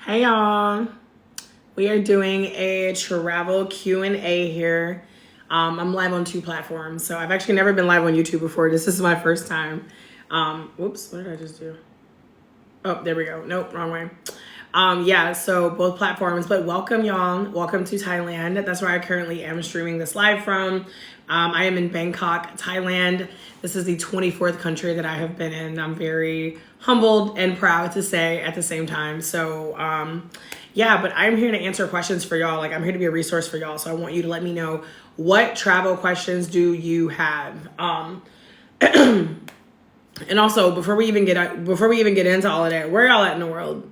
Hey y'all, we are doing a travel Q&A here. I'm live on two platforms, so I've actually never been live on YouTube before. This is my first time. Whoops, what did I just do? Oh, there we go. Nope, wrong way. Yeah, so both platforms, but welcome y'all. Welcome to Thailand. That's where I currently am streaming this live from. I am in Bangkok, Thailand. This is the 24th country that I have been in. I'm very humbled and proud to say at the same time. So, yeah, but I'm here to answer questions for y'all. Like, I'm here to be a resource for y'all. So I want you to let me know, what travel questions do you have? And also, before we even get into all of that, where y'all at in the world?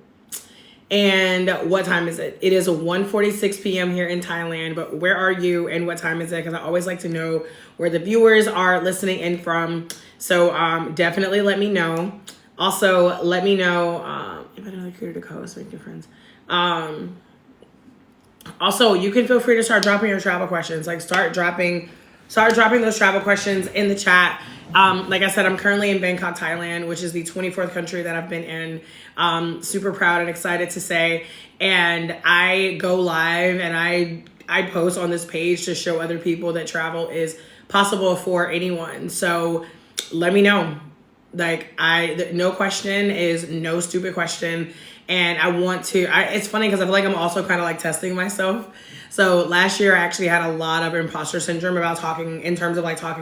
And what time is it? It is 1:46 p.m. here in Thailand, but where are you and what time is it? Because I always like to know where the viewers are listening in from. So definitely let me know. Also, let me know if I know the creator to co-host, make new friends. Also, you can feel free to start dropping your travel questions. Like start dropping those travel questions in the chat. Like I said, I'm currently in Bangkok, Thailand, which is the 24th country that I've been in. Super proud and excited to say. And I go live and I post on this page to show other people that travel is possible for anyone. So let me know. Like no question is no stupid question. And I want to, it's funny because I feel like I'm also kind of like testing myself. So last year I actually had a lot of imposter syndrome about talking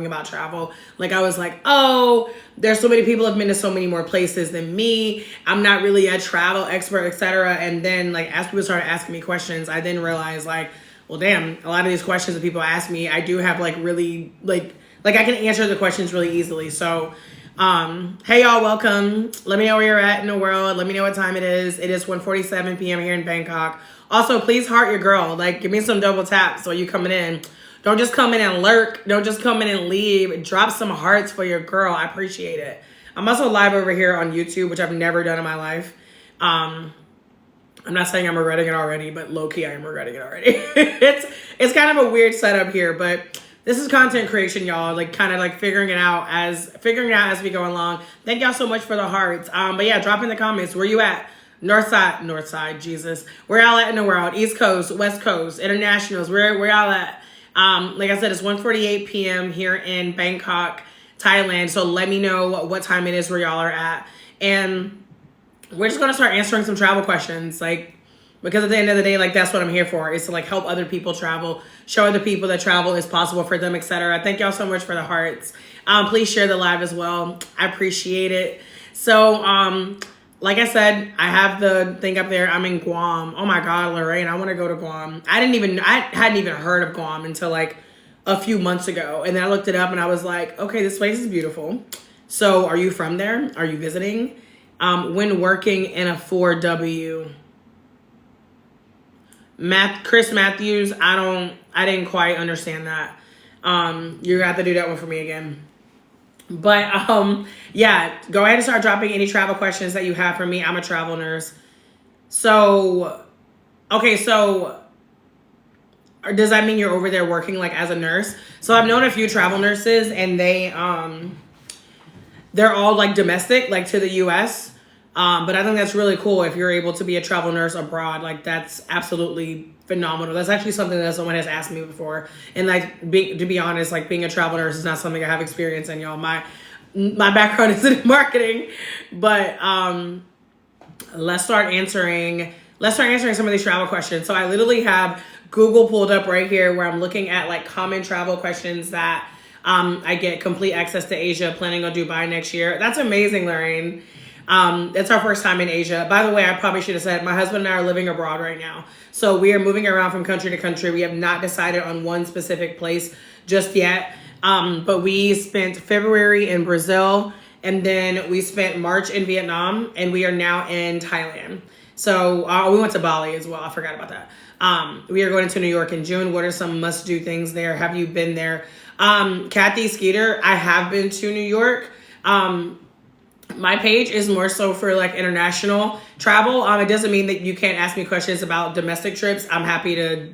about travel. Like I was like, oh, there's so many people have been to so many more places than me. I'm not really a travel expert, etc. And then like as people started asking me questions, I then realized like, well, damn, a lot of these questions that people ask me, I do have like really like I can answer the questions really easily. So hey y'all, welcome. Let me know where you're at in the world. Let me know what time it is. It is 1:47 p.m. here in Bangkok. Also, please heart your girl. Like, give me some double taps while you coming in. Don't just come in and lurk. Don't just come in and leave. Drop some hearts for your girl. I appreciate it. I'm also live over here on YouTube, which I've never done in my life. I'm not saying I'm regretting it already, but low-key I am regretting it already. It's kind of a weird setup here, but this is content creation, y'all. Like kind of like figuring it out as we go along. Thank y'all so much for the hearts. But yeah, drop in the comments where you at. North side, Jesus. Where y'all at in the world? East Coast, West Coast, internationals. Where y'all at? Like I said, it's 1:48 p.m. here in Bangkok, Thailand. So let me know what time it is where y'all are at. And we're just gonna start answering some travel questions. Like, because at the end of the day, like that's what I'm here for, is to like help other people travel, show other people that travel is possible for them, etc. Thank y'all so much for the hearts. Please share the live as well. I appreciate it. So, like I said, I have the thing up there. I'm in Guam. Oh my God, Lorraine, I want to go to Guam. I hadn't even heard of Guam until like a few months ago. And then I looked it up and I was like, okay, this place is beautiful. So are you from there? Are you visiting? When working in a 4W. Chris Matthews, I didn't quite understand that. You're gonna have to do that one for me again. But yeah, go ahead and start dropping any travel questions that you have for me. I'm a travel nurse. So, okay, so does that mean you're over there working like as a nurse? So I've known a few travel nurses and they're all like domestic, like to the US. But I think that's really cool if you're able to be a travel nurse abroad. Like that's absolutely phenomenal. That's actually something that someone has asked me before. And like, to be honest, like being a travel nurse is not something I have experience in, y'all. My background is in marketing, but let's start answering some of these travel questions. So I literally have Google pulled up right here where I'm looking at like common travel questions that I get complete access to Asia, planning on Dubai next year. That's amazing, Lorraine. It's our first time in Asia. By the way, I probably should have said my husband and I are living abroad right now. So we are moving around from country to country. We have not decided on one specific place just yet. But we spent February in Brazil and then we spent March in Vietnam and we are now in Thailand. So we went to Bali as well. I forgot about that. We are going to New York in June. What are some must-do things there? Have you been there? Kathy Skeeter, I have been to New York. My page is more so for like international travel. It doesn't mean that you can't ask me questions about domestic trips. I'm happy to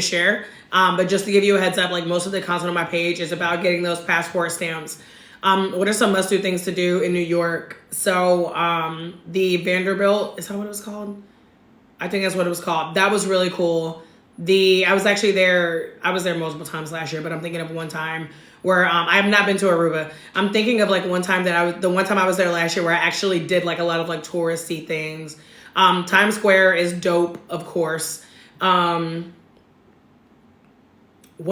share. But just to give you a heads up, like most of the content on my page is about getting those passport stamps. What are some must-do things to do in New York? So the Vanderbilt, is that what it was called? I think that's what it was called. That was really cool. I was actually there. I was there multiple times last year, but I'm thinking of one time where I have not been to Aruba. I'm thinking of like one time the one time I was there last year where I actually did like a lot of like touristy things. Times Square is dope, of course. What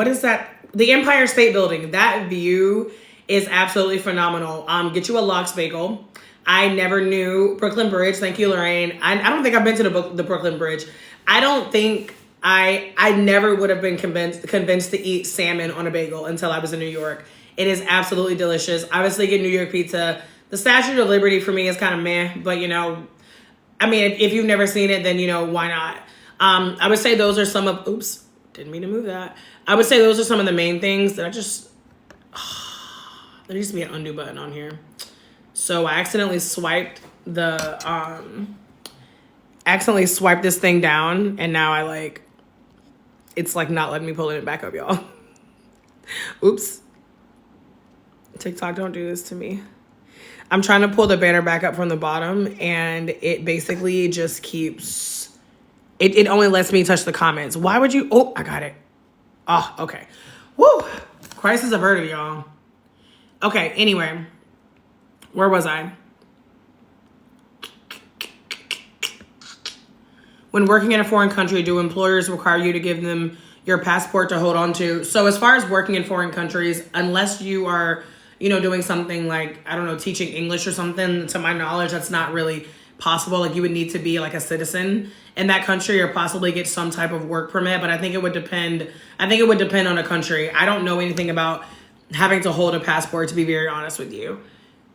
is that? The Empire State Building. That view is absolutely phenomenal. Get you a lox bagel. I never knew Brooklyn Bridge. Thank you, Lorraine. I don't think I've been to the Brooklyn Bridge. I don't think I never would have been convinced to eat salmon on a bagel until I was in New York. It is absolutely delicious. Obviously, get New York pizza. The Statue of Liberty for me is kind of meh, but I mean, if you've never seen it, then why not? I would say those are some of. Oops, didn't mean to move that. I would say those are some of the main things that I just. There needs to be an undo button on here. So I accidentally swiped this thing down, and now it's like not letting me pull it back up, y'all. Oops. TikTok, don't do this to me. I'm trying to pull the banner back up from the bottom, and it basically just keeps, it only lets me touch the comments. Why would you, oh, I got it. Oh, okay. Woo, crisis averted, y'all. Okay, anyway, where was I? When working in a foreign country, do employers require you to give them your passport to hold on to? So as far as working in foreign countries, unless you are, doing something like, I don't know, teaching English or something, to my knowledge, that's not really possible. Like you would need to be like a citizen in that country or possibly get some type of work permit. But I think it would depend. I think it would depend on a country. I don't know anything about having to hold a passport, to be very honest with you.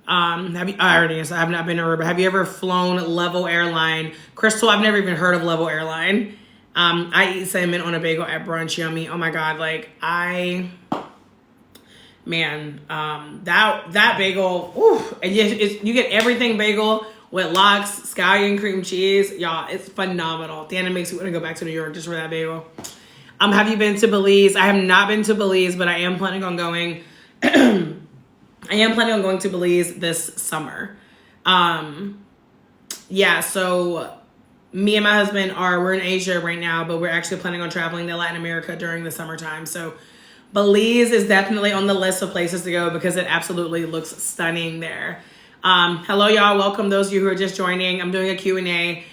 I already answered. I have not been to Aruba. Have you ever flown Level Airline? Crystal, I've never even heard of Level Airline. I eat salmon on a bagel at brunch. Yummy. Oh my God. That bagel, ooh, and you get everything bagel with lox, scallion, cream cheese. Y'all, it's phenomenal. Damn, it makes me want to go back to New York just for that bagel. Have you been to Belize? I have not been to Belize, but I am planning on going. I am planning on going to Belize this summer. So me and my husband we're in Asia right now, but we're actually planning on traveling to Latin America during the summertime. So Belize is definitely on the list of places to go because it absolutely looks stunning there. Hello, y'all. Welcome those of you who are just joining. I'm doing a Q&A.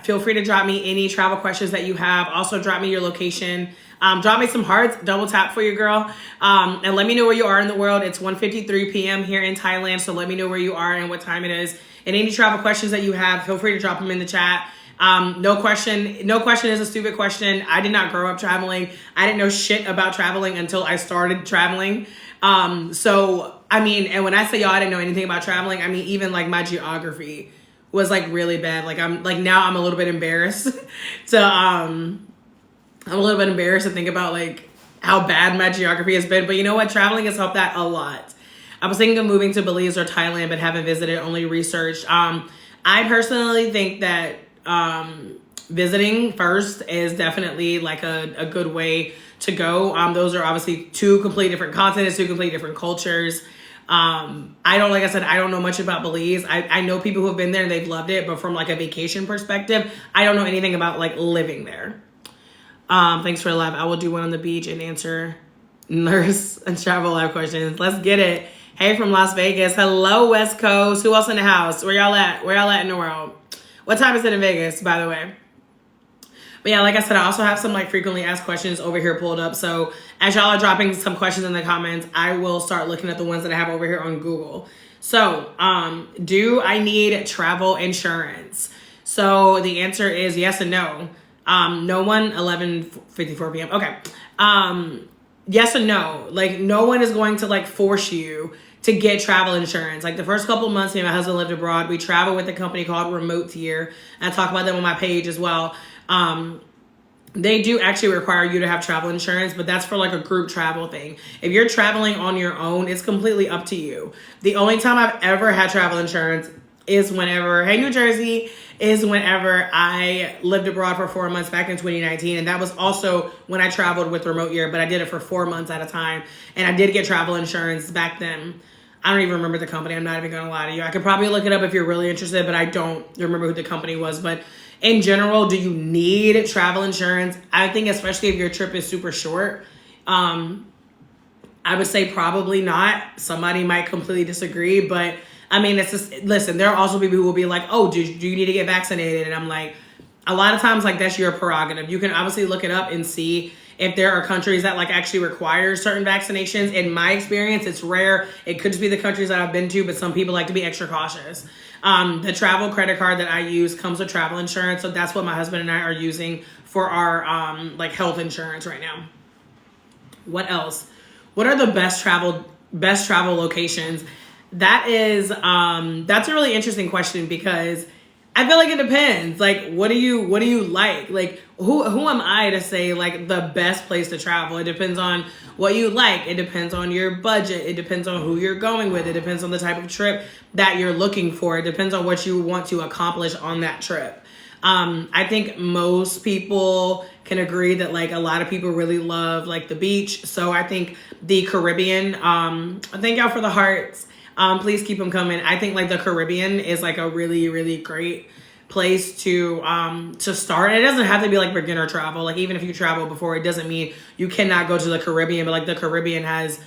Feel free to drop me any travel questions that you have. Also, drop me your location. Drop me some hearts, double tap for your girl. And let me know where you are in the world. It's 1:53 p.m. here in Thailand. So let me know where you are and what time it is. And any travel questions that you have, feel free to drop them in the chat. No question is a stupid question. I did not grow up traveling. I didn't know shit about traveling until I started traveling. And when I say y'all, I didn't know anything about traveling, I mean, even like my geography was like really bad. Now I'm a little bit embarrassed I'm a little bit embarrassed to think about like how bad my geography has been, but you know what? Traveling has helped that a lot. I was thinking of moving to Belize or Thailand, but haven't visited, only researched. I personally think that visiting first is definitely like a good way to go. Those are obviously two completely different continents, two completely different cultures. I don't know much about Belize. I know people who have been there and they've loved it, but from like a vacation perspective, I don't know anything about like living there. Thanks for the live. I will do one on the beach and answer nurse and travel live questions. Let's get it. Hey, from Las Vegas. Hello, West Coast. Who else in the house? Where y'all at? Where y'all at in the world? What time is it in Vegas, by the way? But yeah, like I said, I also have some like frequently asked questions over here pulled up. So as y'all are dropping some questions in the comments, I will start looking at the ones that I have over here on Google. So, do I need travel insurance? So the answer is yes and no. No one, 11:54 p.m. Okay. Yes and no. Like no one is going to like force you to get travel insurance. Like the first couple of months me and my husband lived abroad, we traveled with a company called Remote Tier. And I talk about them on my page as well. They do actually require you to have travel insurance, but that's for like a group travel thing. If you're traveling on your own, it's completely up to you. The only time I've ever had travel insurance is whenever I lived abroad for 4 months back in 2019. And that was also when I traveled with Remote Year, but I did it for 4 months at a time. And I did get travel insurance back then. I don't even remember the company. I'm not even going to lie to you. I could probably look it up if you're really interested, but I don't remember who the company was. But in general, do you need travel insurance? I think especially if your trip is super short, I would say probably not. Somebody might completely disagree, but I mean, it's just, listen, there are also people who will be like, oh, do you need to get vaccinated? And I'm like, a lot of times, like, that's your prerogative. You can obviously look it up and see if there are countries that like actually require certain vaccinations. In my experience, it's rare. It could just be the countries that I've been to, but some people like to be extra cautious. The travel credit card that I use comes with travel insurance. So that's what my husband and I are using for our like health insurance right now. What else? What are the best travel locations? That's a really interesting question because I feel like it depends. Like, what do you like? Like, who am I to say like the best place to travel? It depends on what you like. It depends on your budget. It depends on who you're going with. It depends on the type of trip that you're looking for. It depends on what you want to accomplish on that trip. I think most people can agree that like a lot of people really love like the beach. So I think the Caribbean, thank y'all for the hearts. Please keep them coming. I think like the Caribbean is like a really, really great place to start. It doesn't have to be like beginner travel. Like even if you travel before, it doesn't mean you cannot go to the Caribbean, but like the Caribbean has,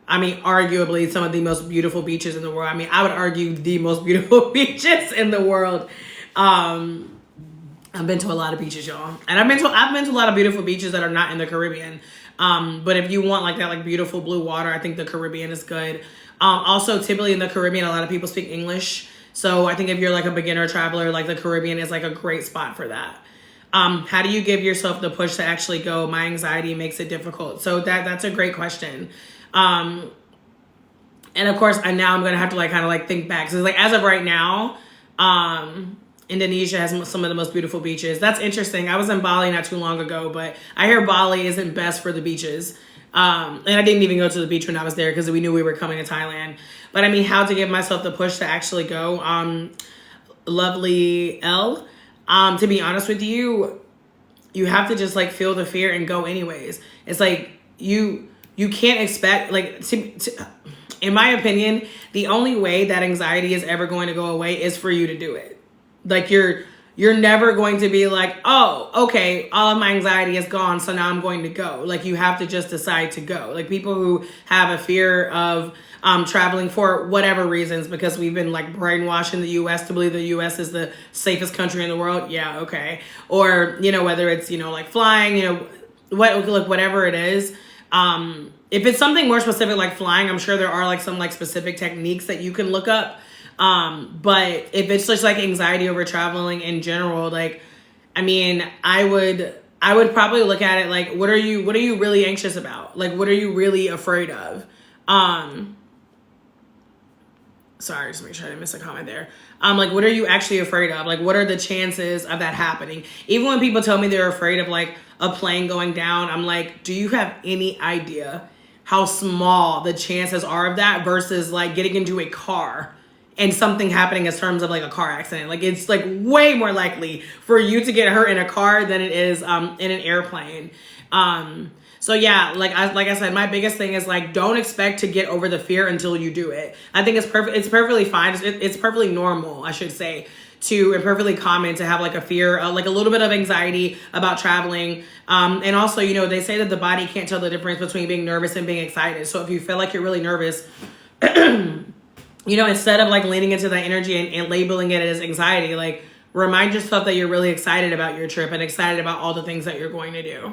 I mean, arguably some of the most beautiful beaches in the world. I mean, I would argue the most beautiful beaches in the world. I've been to a lot of beaches, y'all. And I've been to a lot of beautiful beaches that are not in the Caribbean. But if you want like that like beautiful blue water, I think the Caribbean is good. Also, typically in the Caribbean, a lot of people speak English. So I think if you're like a beginner traveler, like the Caribbean is like a great spot for that. How do you give yourself the push to actually go? My anxiety makes it difficult. So that's a great question. And of course, now I'm going to have to like kind of like think back. So like as of right now, Indonesia has some of the most beautiful beaches. That's interesting. I was in Bali not too long ago, but I hear Bali isn't best for the beaches. And I didn't even go to the beach when I was there because we knew we were coming to Thailand. But I mean, how to give myself the push to actually go? Lovely L. To be honest with you, you have to just like feel the fear and go anyways. It's like you can't expect like in my opinion, the only way that anxiety is ever going to go away is for you to do it. Like you're never going to be like, oh, okay, all of my anxiety is gone, so now I'm going to go. Like you have to just decide to go. Like people who have a fear of traveling for whatever reasons, because we've been like brainwashed in the US to believe the US is the safest country in the world. Yeah, okay. Or, whether it's, like flying, whatever it is. If it's something more specific like flying, I'm sure there are like some like specific techniques that you can look up. But if it's just like anxiety over traveling in general, like, I mean, I would probably look at it like, what are you really anxious about? Like, what are you really afraid of? Sorry, just make sure I didn't miss a comment there. Like, what are you actually afraid of? Like, what are the chances of that happening? Even when people tell me they're afraid of like a plane going down, I'm like, do you have any idea how small the chances are of that versus like getting into a car and something happening in terms of like a car accident? Like it's like way more likely for you to get hurt in a car than it is in an airplane. So yeah, like I said, my biggest thing is like, don't expect to get over the fear until you do it. I think it's perfect. It's perfectly fine. It's perfectly normal, I should say, and perfectly common to have like a fear, like a little bit of anxiety about traveling. And also, they say that the body can't tell the difference between being nervous and being excited. So if you feel like you're really nervous, instead of like leaning into that energy and labeling it as anxiety, like remind yourself that you're really excited about your trip and excited about all the things that you're going to do.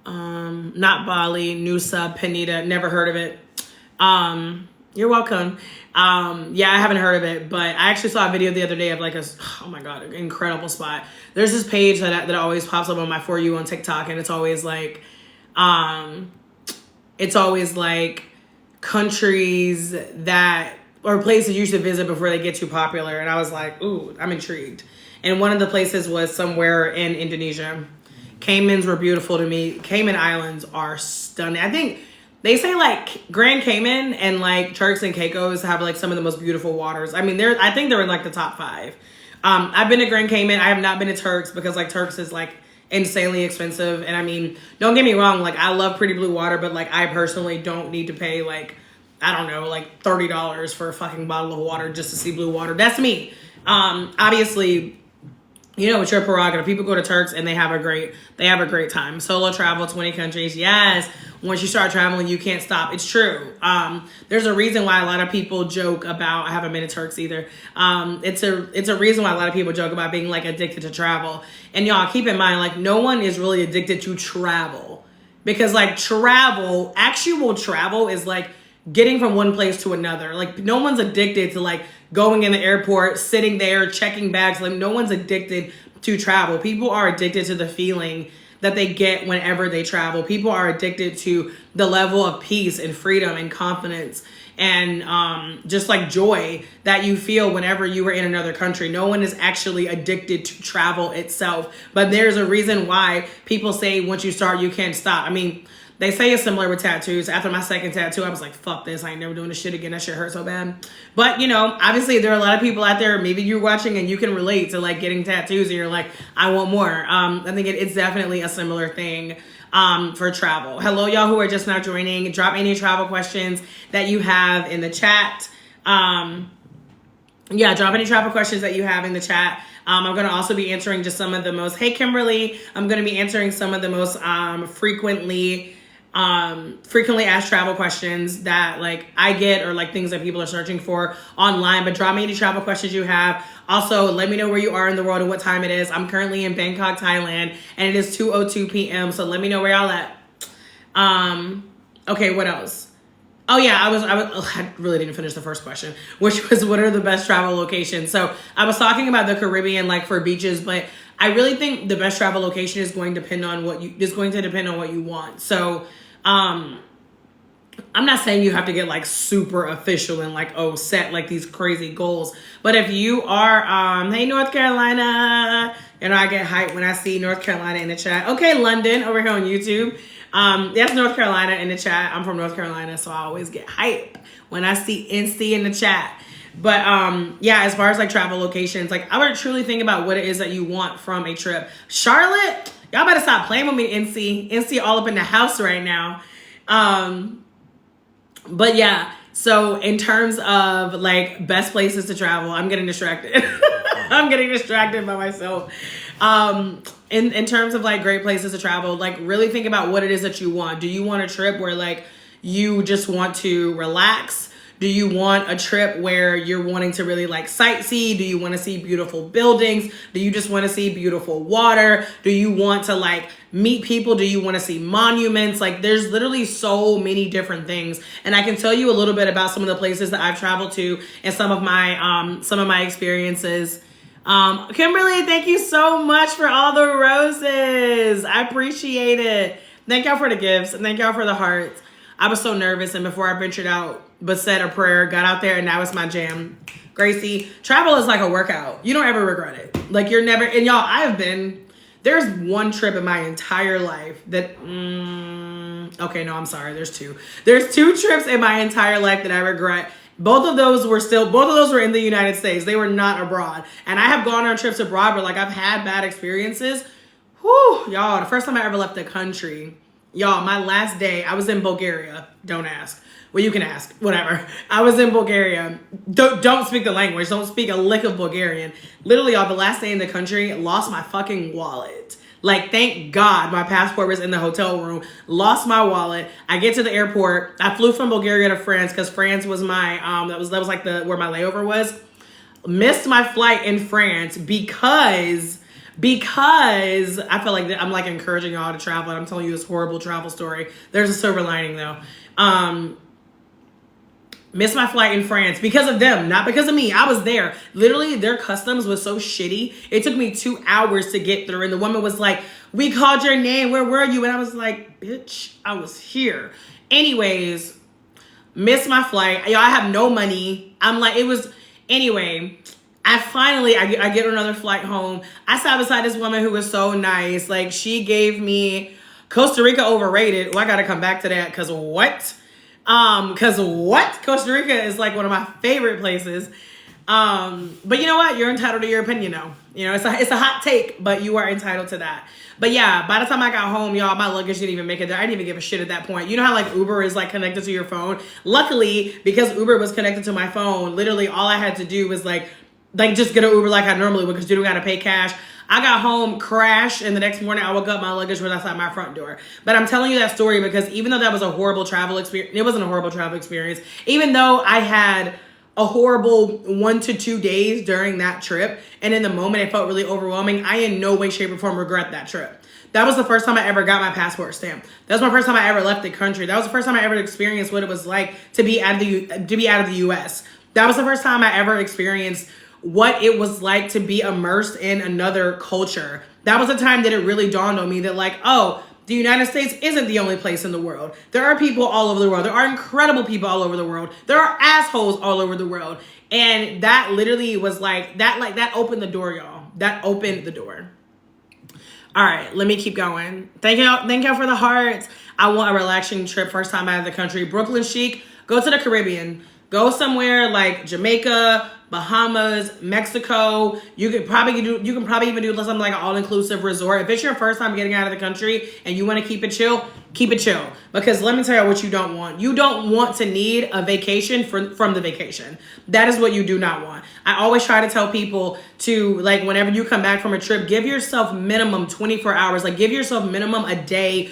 Not Bali, Nusa Penida, never heard of it. You're welcome. Yeah, I haven't heard of it, but I actually saw a video the other day of like oh my God, an incredible spot. There's this page that always pops up on my For You on TikTok, and it's always like countries that, or places you should visit before they get too popular. And I was like, ooh, I'm intrigued. And one of the places was somewhere in Indonesia. Caymans were beautiful to me. Cayman Islands are stunning. I think they say like Grand Cayman and like Turks and Caicos have like some of the most beautiful waters. I mean, I think they're in like the top 5. I've been to Grand Cayman. I have not been to Turks because like Turks is like insanely expensive. And I mean, don't get me wrong, like I love pretty blue water, but like I personally don't need to pay like I don't know, like $30 for a fucking bottle of water just to see blue water. That's me. Obviously, you know, it's your prerogative. People go to Turks and they have a great time. Solo travel, 20 countries. Yes. Once you start traveling, you can't stop. It's true. There's a reason why a lot of people joke about, I haven't been to Turks either. It's a reason why a lot of people joke about being like addicted to travel. And y'all keep in mind, like no one is really addicted to travel, because like actual travel is like getting from one place to another. Like no one's addicted to like going in the airport, sitting there, checking bags. Like no one's addicted to travel. People are addicted to the feeling that they get whenever they travel. People are addicted to the level of peace and freedom and confidence and just like joy that you feel whenever you are in another country. No one is actually addicted to travel itself, but there's a reason why people say once you start, you can't stop. I mean, they say it's similar with tattoos. After my second tattoo, I was like, fuck this. I ain't never doing this shit again. That shit hurt so bad. But, you know, obviously there are a lot of people out there, maybe you're watching and you can relate to like getting tattoos and you're like, I want more. I think it's definitely a similar thing for travel. Hello, y'all who are just now joining. Drop any travel questions that you have in the chat. Drop any travel questions that you have in the chat. I'm going to also be answering just some of the most, hey, Kimberly, I'm going to be answering some of the most frequently asked travel questions that like I get, or like things that people are searching for online. But drop me any travel questions you have. Also, let me know where you are in the world and what time it is. I'm currently in Bangkok, Thailand, and it is 2:02 p.m. So let me know where y'all at. Okay, what else? Oh yeah, I really didn't finish the first question, which was what are the best travel locations? So I was talking about the Caribbean, like for beaches, but I really think the best travel location is going to depend on what you want. So, I'm not saying you have to get like super official and like, set like these crazy goals. But if you are, hey, North Carolina, I get hyped when I see North Carolina in the chat. Okay, London over here on YouTube. That's North Carolina in the chat. I'm from North Carolina, so I always get hype when I see NC in the chat. But as far as like travel locations, like I would truly think about what it is that you want from a trip. Charlotte, y'all better stop playing with me, NC. NC all up in the house right now. But yeah, so in terms of like best places to travel, I'm getting distracted. I'm getting distracted by myself. In terms of like great places to travel, like really think about what it is that you want. Do you want a trip where like you just want to relax? Do you want a trip where you're wanting to really like sightsee? Do you want to see beautiful buildings? Do you just want to see beautiful water? Do you want to like meet people? Do you want to see monuments? Like there's literally so many different things. And I can tell you a little bit about some of the places that I've traveled to and some of my experiences. Kimberly, thank you so much for all the roses. I appreciate it. Thank y'all for the gifts and thank y'all for the hearts. I was so nervous, and before I ventured out, but said a prayer, got out there, and now it's my jam. Gracie, travel is like a workout. You don't ever regret it. Like you're never, and y'all, there's one trip in my entire life that, okay, no, I'm sorry. There's two. There's two trips in my entire life that I regret. Both of those were in the United States. They were not abroad. And I have gone on trips abroad, but like I've had bad experiences. Whew, y'all, the first time I ever left the country, y'all, my last day, I was in Bulgaria. Don't ask. Well, you can ask, whatever. I was in Bulgaria. Don't speak the language. Don't speak a lick of Bulgarian. Literally, y'all, the last day in the country, lost my fucking wallet. Like, thank God my passport was in the hotel room. Lost my wallet. I get to the airport. I flew from Bulgaria to France because France was my, that was like where my layover was. Missed my flight in France because I feel like I'm like encouraging y'all to travel, and I'm telling you this horrible travel story. There's a silver lining though. Missed my flight in France because of them, not because of me. I was there. Literally, their customs was so shitty. It took me 2 hours to get through. And the woman was like, we called your name. Where were you? And I was like, bitch, I was here. Anyways, missed my flight. Y'all, I have no money. I'm like, anyway, I get another flight home. I sat beside this woman who was so nice. Like, she gave me Costa Rica overrated. Oh, I got to come back to that because what? Costa Rica is like one of my favorite places. But you know what? You're entitled to your opinion though. You know, it's a hot take, but you are entitled to that. But yeah, by the time I got home, y'all, my luggage didn't even make it there. I didn't even give a shit at that point. You know how like Uber is like connected to your phone? Luckily, because Uber was connected to my phone, literally all I had to do was like just get an Uber like I normally would because you don't got to pay cash. I got home, crashed, and the next morning I woke up, my luggage was outside my front door. But I'm telling you that story because even though that was a horrible travel experience, it wasn't a horrible travel experience. Even though I had a horrible 1 to 2 days during that trip, and in the moment it felt really overwhelming, I in no way, shape, or form regret that trip. That was the first time I ever got my passport stamp. That was my first time I ever left the country. That was the first time I ever experienced what it was like to be out of the US. That was the first time I ever experienced what it was like to be immersed in another culture. That was the time that it really dawned on me that like, oh, the United States isn't the only place in the world. There are people all over the world. There are incredible people all over the world. There are assholes all over the world. And that literally was that opened the door, y'all. That opened the door. All right, let me keep going. Thank y'all for the hearts. I want a relaxing trip first time out of the country. Brooklyn chic, go to the Caribbean. Go somewhere like Jamaica, Bahamas, Mexico. You can probably even do something like an all-inclusive resort. If it's your first time getting out of the country and you want to keep it chill, keep it chill. Because let me tell you what you don't want. You don't want to need a vacation from the vacation. That is what you do not want. I always try to tell people to, like, whenever you come back from a trip, give yourself minimum 24 hours. Like, give yourself minimum a day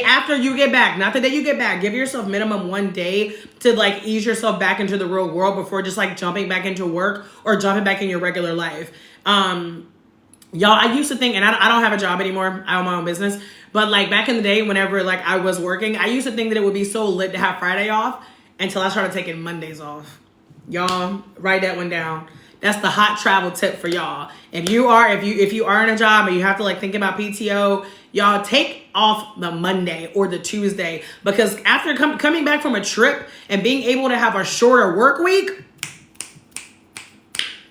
after you get back, not the day you get back. Give yourself minimum 1 day to like ease yourself back into the real world before just like jumping back into work or jumping back in your regular life. Y'all, I used to think, and I don't have a job anymore. I own my own business. But like back in the day, whenever like I was working, I used to think that it would be so lit to have Friday off until I started taking Mondays off. Y'all, write that one down. That's the hot travel tip for y'all. If you are in a job and you have to like think about PTO, y'all take off the Monday or the Tuesday, because after coming back from a trip and being able to have a shorter work week,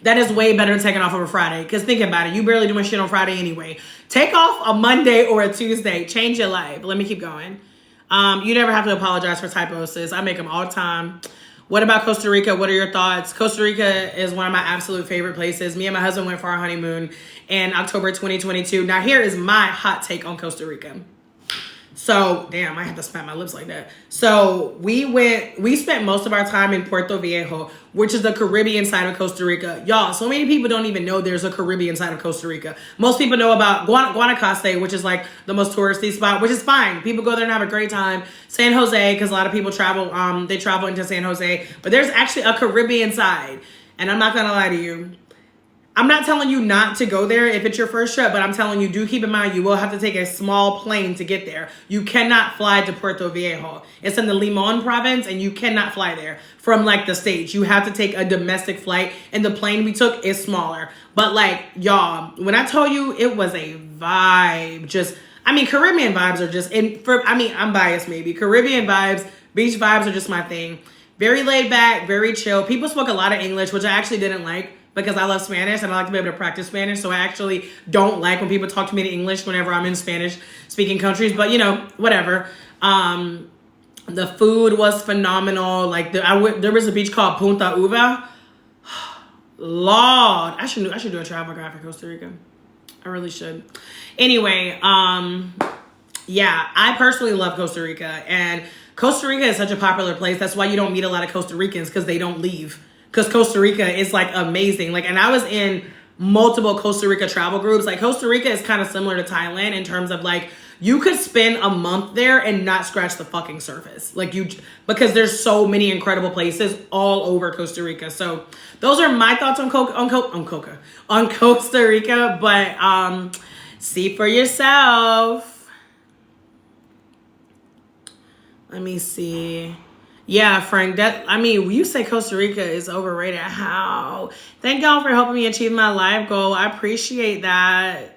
that is way better than taking off on a Friday. Because think about it, you barely doing shit on Friday anyway. Take off a Monday or a Tuesday. Change your life. Let me keep going. You never have to apologize for typos, sis. I make them all the time. What about Costa Rica? What are your thoughts? Costa Rica is one of my absolute favorite places. Me and my husband went for our honeymoon in October 2022. Now, here is my hot take on Costa Rica. So, damn, I have to smack my lips like that. So, we spent most of our time in Puerto Viejo, which is the Caribbean side of Costa Rica. Y'all, so many people don't even know there's a Caribbean side of Costa Rica. Most people know about Guanacaste, which is like the most touristy spot, which is fine. People go there and have a great time. San Jose, because a lot of people travel, they travel into San Jose. But there's actually a Caribbean side. And I'm not going to lie to you. I'm not telling you not to go there if it's your first trip, but I'm telling you, do keep in mind, you will have to take a small plane to get there. You cannot fly to Puerto Viejo. It's in the Limon province, and you cannot fly there from, like, the States. You have to take a domestic flight, and the plane we took is smaller. But, like, y'all, when I tell you it was a vibe, Caribbean vibes are just, I'm biased maybe. Caribbean vibes, beach vibes are just my thing. Very laid back, very chill. People spoke a lot of English, which I actually didn't like, because I love Spanish and I like to be able to practice Spanish. So I actually don't like when people talk to me in English whenever I'm in Spanish speaking countries, but you know, whatever. The food was phenomenal. Like there was a beach called Punta Uva. Lord, I should do a travel guide for Costa Rica. I really should. Anyway, yeah, I personally love Costa Rica, and Costa Rica is such a popular place. That's why you don't meet a lot of Costa Ricans, because they don't leave. Because Costa Rica is like amazing. Like, and I was in multiple Costa Rica travel groups. Like, Costa Rica is kind of similar to Thailand in terms of like, you could spend a month there and not scratch the fucking surface. Like because there's so many incredible places all over Costa Rica. So those are my thoughts on Costa Rica. But see for yourself. Let me see. Yeah, Frank, you say Costa Rica is overrated. How? Thank y'all for helping me achieve my life goal. I appreciate that.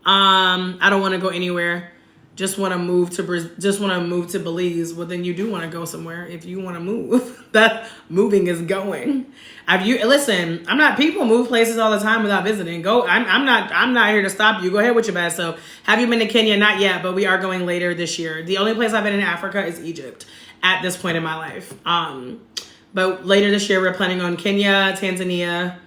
I don't want to go anywhere. Just want to move to Belize. Well, then you do want to go somewhere if you want to move. That moving is going. People move places all the time without visiting. Go. I'm not here to stop you. Go ahead with your bad self. Have you been to Kenya? Not yet, but we are going later this year. The only place I've been in Africa is Egypt at this point in my life. But later this year, we're planning on Kenya, Tanzania,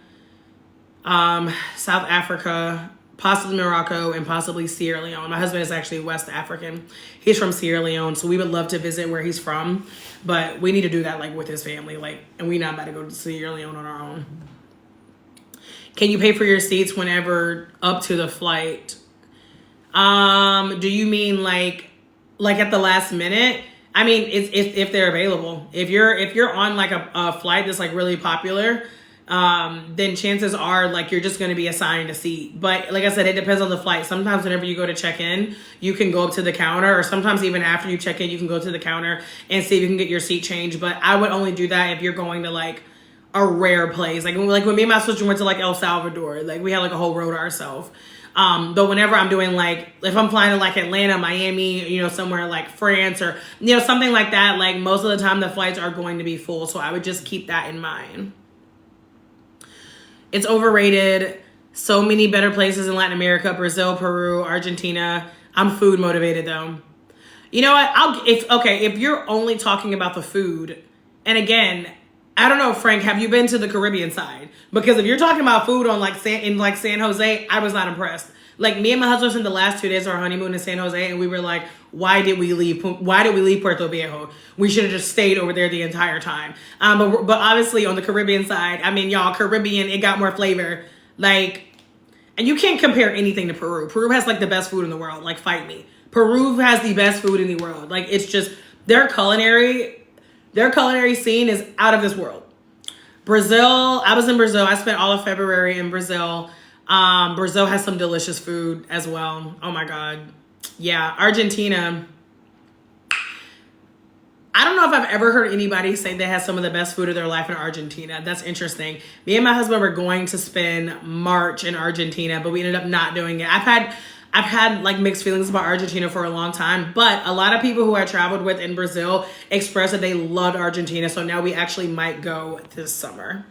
South Africa, possibly Morocco, and possibly Sierra Leone. My husband is actually West African. He's from Sierra Leone, so we would love to visit where he's from, but we need to do that like with his family, like, and we're not about to go to Sierra Leone on our own. Can you pay for your seats whenever up to the flight? Do you mean like at the last minute? I mean, it's if they're available. If you're on like a flight that's like really popular, then chances are like you're just going to be assigned a seat. But like I said, it depends on the flight. Sometimes whenever you go to check in, you can go up to the counter, or sometimes even after you check in, you can go to the counter and see if you can get your seat changed. But I would only do that if you're going to like a rare place. Like when me and my sister went to like El Salvador, like we had like a whole row to ourselves. But whenever I'm doing like, if I'm flying to like Atlanta, Miami, you know, somewhere like France or, you know, something like that, like most of the time the flights are going to be full. So I would just keep that in mind. It's overrated. So many better places in Latin America, Brazil, Peru, Argentina. I'm food motivated though. You know what? If you're only talking about the food, and again, I don't know, Frank, have you been to the Caribbean side? Because if you're talking about food on like San Jose, I was not impressed. Like me and my husband spent the last 2 days of our honeymoon in San Jose, and we were like, why did we leave Puerto Viejo? We should have just stayed over there the entire time. But obviously on the Caribbean side, I mean, y'all, Caribbean, it got more flavor. Like, and you can't compare anything to Peru. Peru has like the best food in the world. Like, fight me. Peru has the best food in the world. Like, it's just their culinary scene is out of this world. Brazil, I was in Brazil. I spent all of February in Brazil. Brazil has some delicious food as well. Oh my God. Yeah. Argentina. I don't know if I've ever heard anybody say they had some of the best food of their life in Argentina. That's interesting. Me and my husband were going to spend March in Argentina, but we ended up not doing it. I've had like mixed feelings about Argentina for a long time, but a lot of people who I traveled with in Brazil expressed that they loved Argentina. So now we actually might go this summer.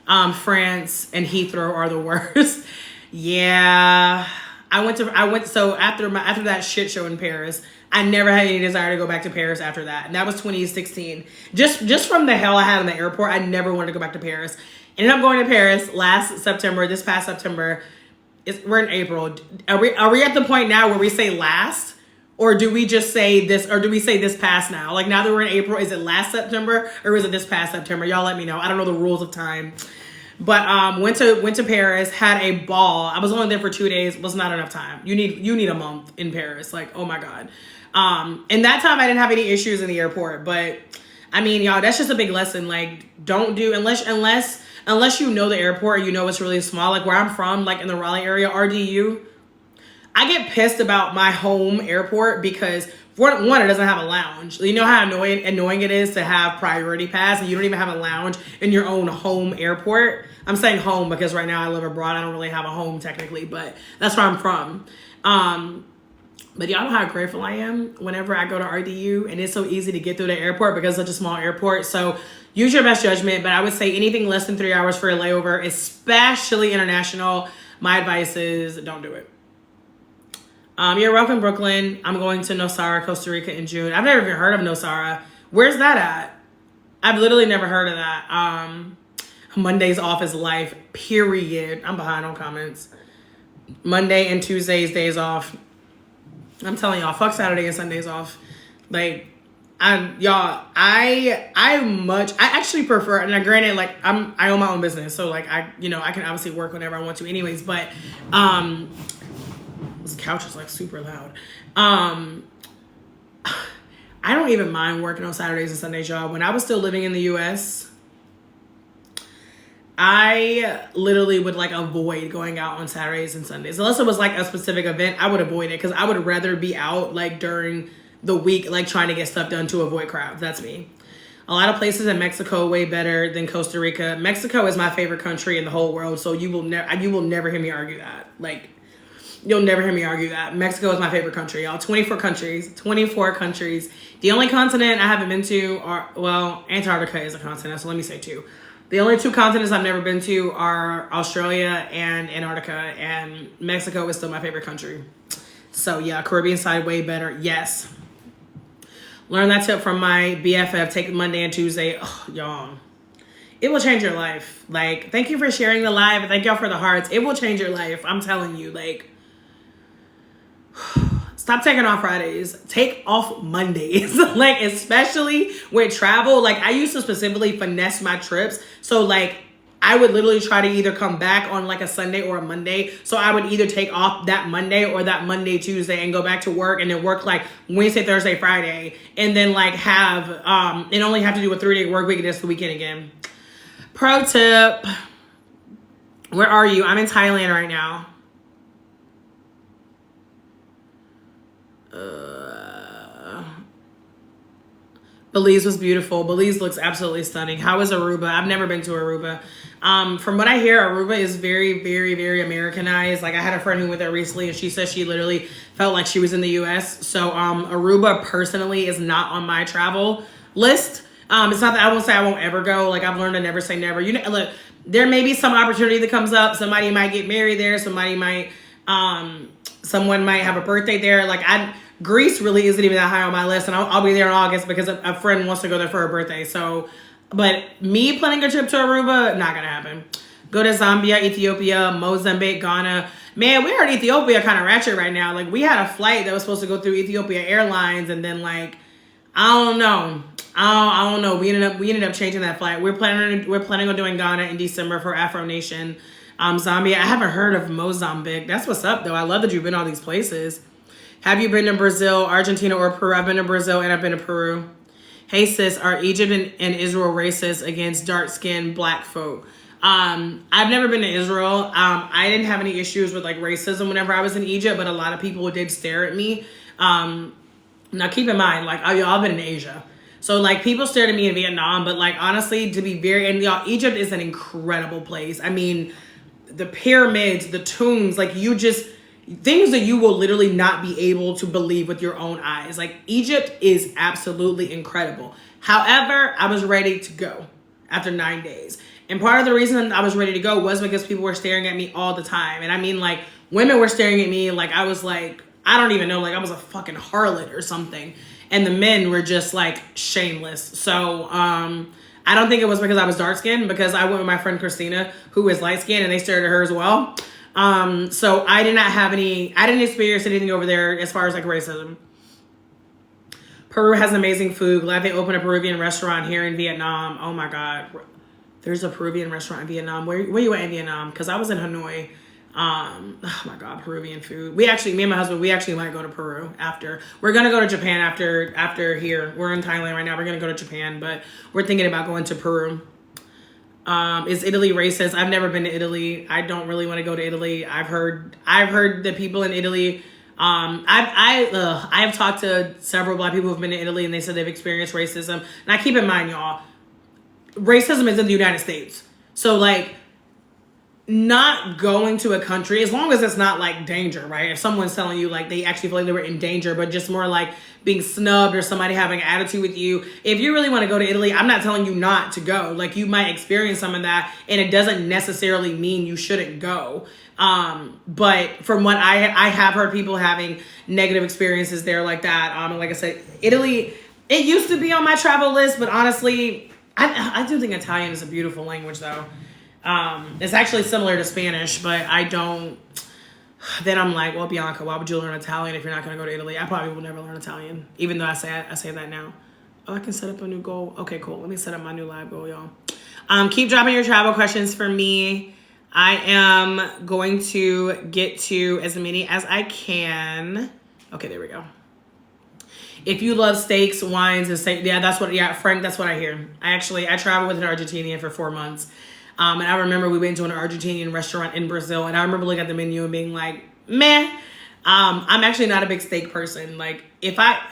France and Heathrow are the worst. Yeah. So after that shit show in Paris, I never had any desire to go back to Paris after that. And that was 2016. Just from the hell I had in the airport, I never wanted to go back to Paris. Ended up going to Paris this past September. We're in April. Are we at the point now where we say last, or do we just say this, or do we say this past now? Like now that we're in April, is it last September or is it this past September? Y'all let me know. I don't know the rules of time. But went to Paris, had a ball. I was only there for 2 days. Was not enough time. You need a month in Paris. Like, oh my God. And that time I didn't have any issues in the airport. But I mean, y'all, that's just a big lesson. Like, don't do unless you know the airport, you know it's really small. Like where I'm from, like in the Raleigh area, RDU, I get pissed about my home airport because one, it doesn't have a lounge. You know how annoying it is to have priority pass and you don't even have a lounge in your own home airport. I'm saying home because right now I live abroad. I don't really have a home technically, but that's where I'm from. But y'all know how grateful I am whenever I go to RDU, and it's so easy to get through the airport because it's such a small airport. So use your best judgment, but I would say anything less than 3 hours for a layover, especially international, my advice is don't do it. You're welcome, Brooklyn. I'm going to Nosara, Costa Rica in June. I've never even heard of Nosara. Where's that at? I've literally never heard of that. Mondays off is life, period. I'm behind on comments. Monday and Tuesdays, days off. I'm telling y'all, fuck Saturday and Sundays off. Like, I actually prefer, and granted, like I own my own business, so like I can obviously work whenever I want to anyways, but this couch is like super loud. I don't even mind working on Saturdays and Sundays, y'all. When I was still living in the US, I literally would like avoid going out on Saturdays and Sundays. Unless it was like a specific event, I would avoid it because I would rather be out like during the week, like trying to get stuff done to avoid crowds. That's me. A lot of places in Mexico way better than Costa Rica. Mexico is my favorite country in the whole world, so you will never hear me argue that. Like, you'll never hear me argue that. Mexico is my favorite country, y'all. 24 countries. The only continent I haven't been to Antarctica is a continent, so let me say 2. The only 2 continents I've never been to are Australia and Antarctica, and Mexico is still my favorite country. So yeah, Caribbean side way better. Yes. Learn that tip from my BFF. Take Monday and Tuesday. Oh, y'all. It will change your life. Like, thank you for sharing the live. And thank y'all for the hearts. It will change your life. I'm telling you, like, stop taking off Fridays. Take off Mondays. Like, especially with travel. Like, I used to specifically finesse my trips. So, like, I would literally try to either come back on like a Sunday or a Monday. So I would either take off that Monday or that Monday, Tuesday and go back to work and then work like Wednesday, Thursday, Friday. And then like have, and only have to do a 3-day work week and it's the weekend again. Pro tip. Where are you? I'm in Thailand right now. Belize was beautiful. Belize looks absolutely stunning. How is Aruba? I've never been to Aruba. From what I hear, Aruba is very, very, very Americanized. Like I had a friend who went there recently and she said she literally felt like she was in the US. So Aruba personally is not on my travel list. It's not that I won't say I won't ever go. Like I've learned to never say never. You know, look, there may be some opportunity that comes up. Somebody might get married there. Somebody might, someone might have a birthday there. Like Greece really isn't even that high on my list, and I'll be there in August because a friend wants to go there for her birthday. So, but me planning a trip to Aruba, not gonna happen. Go to Zambia, Ethiopia, Mozambique, Ghana. Man, we are in Ethiopia kind of ratchet right now. Like we had a flight that was supposed to go through Ethiopia Airlines, and then like I don't know. We ended up changing that flight. We're planning on doing Ghana in December for Afro Nation. Zambia. I haven't heard of Mozambique. That's what's up though. I love that you've been all these places. Have you been to Brazil, Argentina, or Peru? I've been to Brazil and I've been to Peru. Hey sis, are Egypt and Israel racist against dark-skinned black folk? I've never been to Israel. I didn't have any issues with like racism whenever I was in Egypt, but a lot of people did stare at me. Now keep in mind, like y'all been in Asia. So like people stared at me in Vietnam, but like honestly, to be very, and y'all, Egypt is an incredible place. I mean, the pyramids, the tombs, like things that you will literally not be able to believe with your own eyes. Like Egypt is absolutely incredible. However, I was ready to go after 9 days. And part of the reason I was ready to go was because people were staring at me all the time. And I mean like women were staring at me like I was like, I don't even know, like I was a fucking harlot or something. And the men were just like shameless. So I don't think it was because I was dark skinned, because I went with my friend Christina, who is light skinned, and they stared at her as well. So I didn't experience anything over there as far as like racism. Peru has amazing food. Glad they opened a Peruvian restaurant here in Vietnam. Oh my God. There's a Peruvian restaurant in Vietnam. Where you at in Vietnam? Cause I was in Hanoi. Oh my God, Peruvian food. Me and my husband, we actually might go to Peru after. We're going to go to Japan after here. We're in Thailand right now. We're going to go to Japan, but we're thinking about going to Peru. Is Italy racist? I've never been to Italy. I don't really want to go to Italy. I've heard that people in Italy, I've talked to several black people who've been to Italy and they said they've experienced racism. Now keep in mind, y'all, racism is in the United States. So like not going to a country, as long as it's not like danger, right? If someone's telling you like they actually feel like they were in danger, but just more like being snubbed or somebody having an attitude with you. If you really want to go to Italy, I'm not telling you not to go. Like you might experience some of that and it doesn't necessarily mean you shouldn't go. But from what I have heard people having negative experiences there like that. And like I said, Italy, it used to be on my travel list, but honestly, I do think Italian is a beautiful language though. It's actually similar to Spanish, but I don't. Then I'm like, well, Bianca, why would you learn Italian if you're not going to go to Italy? I probably will never learn Italian, even though I say that now. Oh, I can set up a new goal. Okay, cool. Let me set up my new live goal, y'all. Keep dropping your travel questions for me. I am going to get to as many as I can. Okay, there we go. If you love steaks, wines, and steak, Frank, that's what I hear. I traveled with an Argentinian for 4 months. And I remember we went to an Argentinian restaurant in Brazil, and I remember looking at the menu and being like, meh. I'm actually not a big steak person. Like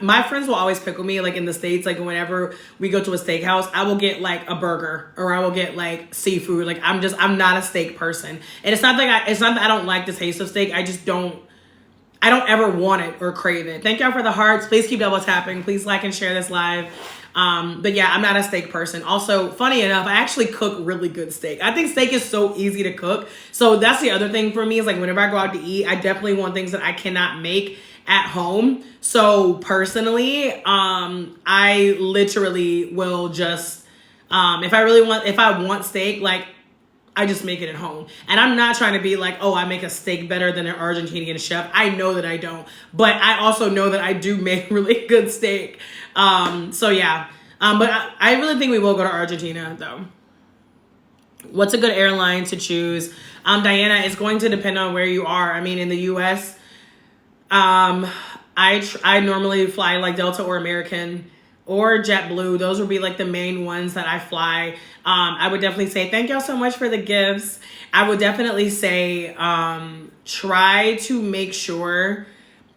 my friends will always pickle me, like in the States, like whenever we go to a steakhouse, I will get like a burger or I will get like seafood. Like I'm not a steak person. And it's not that I don't like the taste of steak. I don't ever want it or crave it. Thank y'all for the hearts. Please keep double tapping. Please like and share this live. But yeah, I'm not a steak person. Also, funny enough, I actually cook really good steak. I think steak is so easy to cook. So that's the other thing for me is like whenever I go out to eat, I definitely want things that I cannot make at home. So personally, I literally will just, if I want steak, like, I just make it at home. And I'm not trying to be like, oh, I make a steak better than an Argentinian chef. I know that I don't. But I also know that I do make really good steak. So yeah. But I really think we will go to Argentina, though. What's a good airline to choose? Diana, it's going to depend on where you are. I mean, in the U.S., I normally fly like Delta or American or JetBlue. Those would be like the main ones that I fly. I would definitely say thank y'all so much for the gifts. I would definitely say try to make sure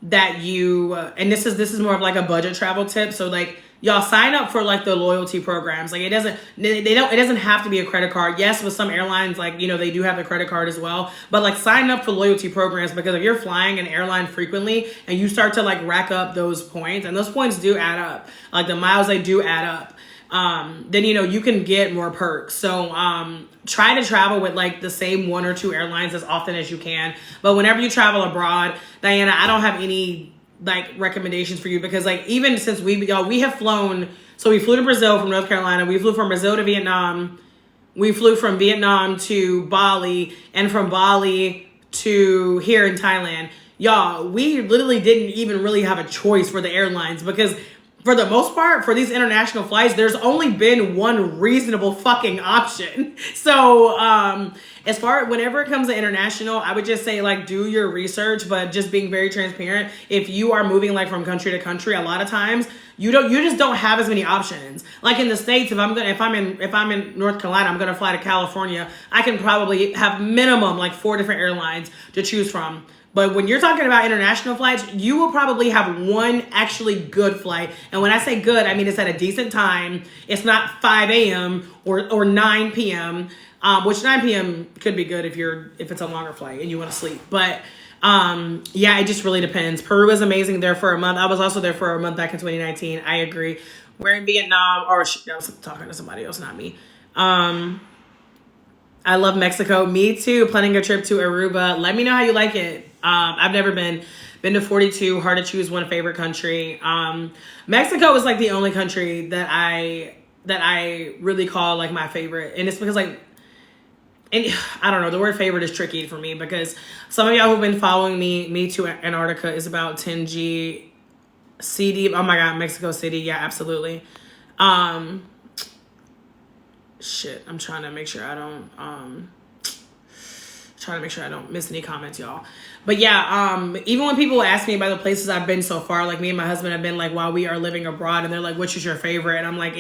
that you and this is more of like a budget travel tip. So like y'all sign up for like the loyalty programs. Like it doesn't have to be a credit card. Yes, with some airlines, like, you know, they do have the credit card as well, but like sign up for loyalty programs, because if you're flying an airline frequently and you start to like rack up those points, and those points do add up, like the miles, they do add up, then, you know, you can get more perks. So try to travel with like the same 1 or 2 airlines as often as you can. But whenever you travel abroad, Diana, I don't have any like recommendations for you, because like even since we have flown, so we flew to Brazil from North Carolina, we flew from Brazil to Vietnam, we flew from Vietnam to Bali, and from Bali to here in Thailand. Y'all, we literally didn't even really have a choice for the airlines, because for the most part, for these international flights, there's only been one reasonable fucking option. So, as far whenever it comes to international, I would just say like do your research, but just being very transparent. If you are moving like from country to country, a lot of times you just don't have as many options. Like in the States, if I'm in North Carolina, I'm gonna fly to California, I can probably have minimum like 4 different airlines to choose from. But when you're talking about international flights, you will probably have one actually good flight. And when I say good, I mean it's at a decent time. It's not 5 a.m. or 9 p.m., which 9 p.m. could be good if it's a longer flight and you want to sleep. But yeah, it just really depends. Peru is amazing, there for a month. I was also there for a month back in 2019. I agree. We're in Vietnam, I was talking to somebody else, not me. I love Mexico. Me too. Planning a trip to Aruba. Let me know how you like it. I've never been to 42. Hard to choose one favorite country. Mexico is like the only country that I really call like my favorite, and it's because like, and I don't know, the word favorite is tricky for me, because some of y'all who've been following me to Antarctica is about 10G CD. Oh my God, Mexico City. Yeah, absolutely. Shit, I'm trying to make sure I don't miss any comments, y'all. But yeah, even when people ask me about the places I've been so far, like me and my husband have been like while we are living abroad, and they're like, which is your favorite? And I'm like,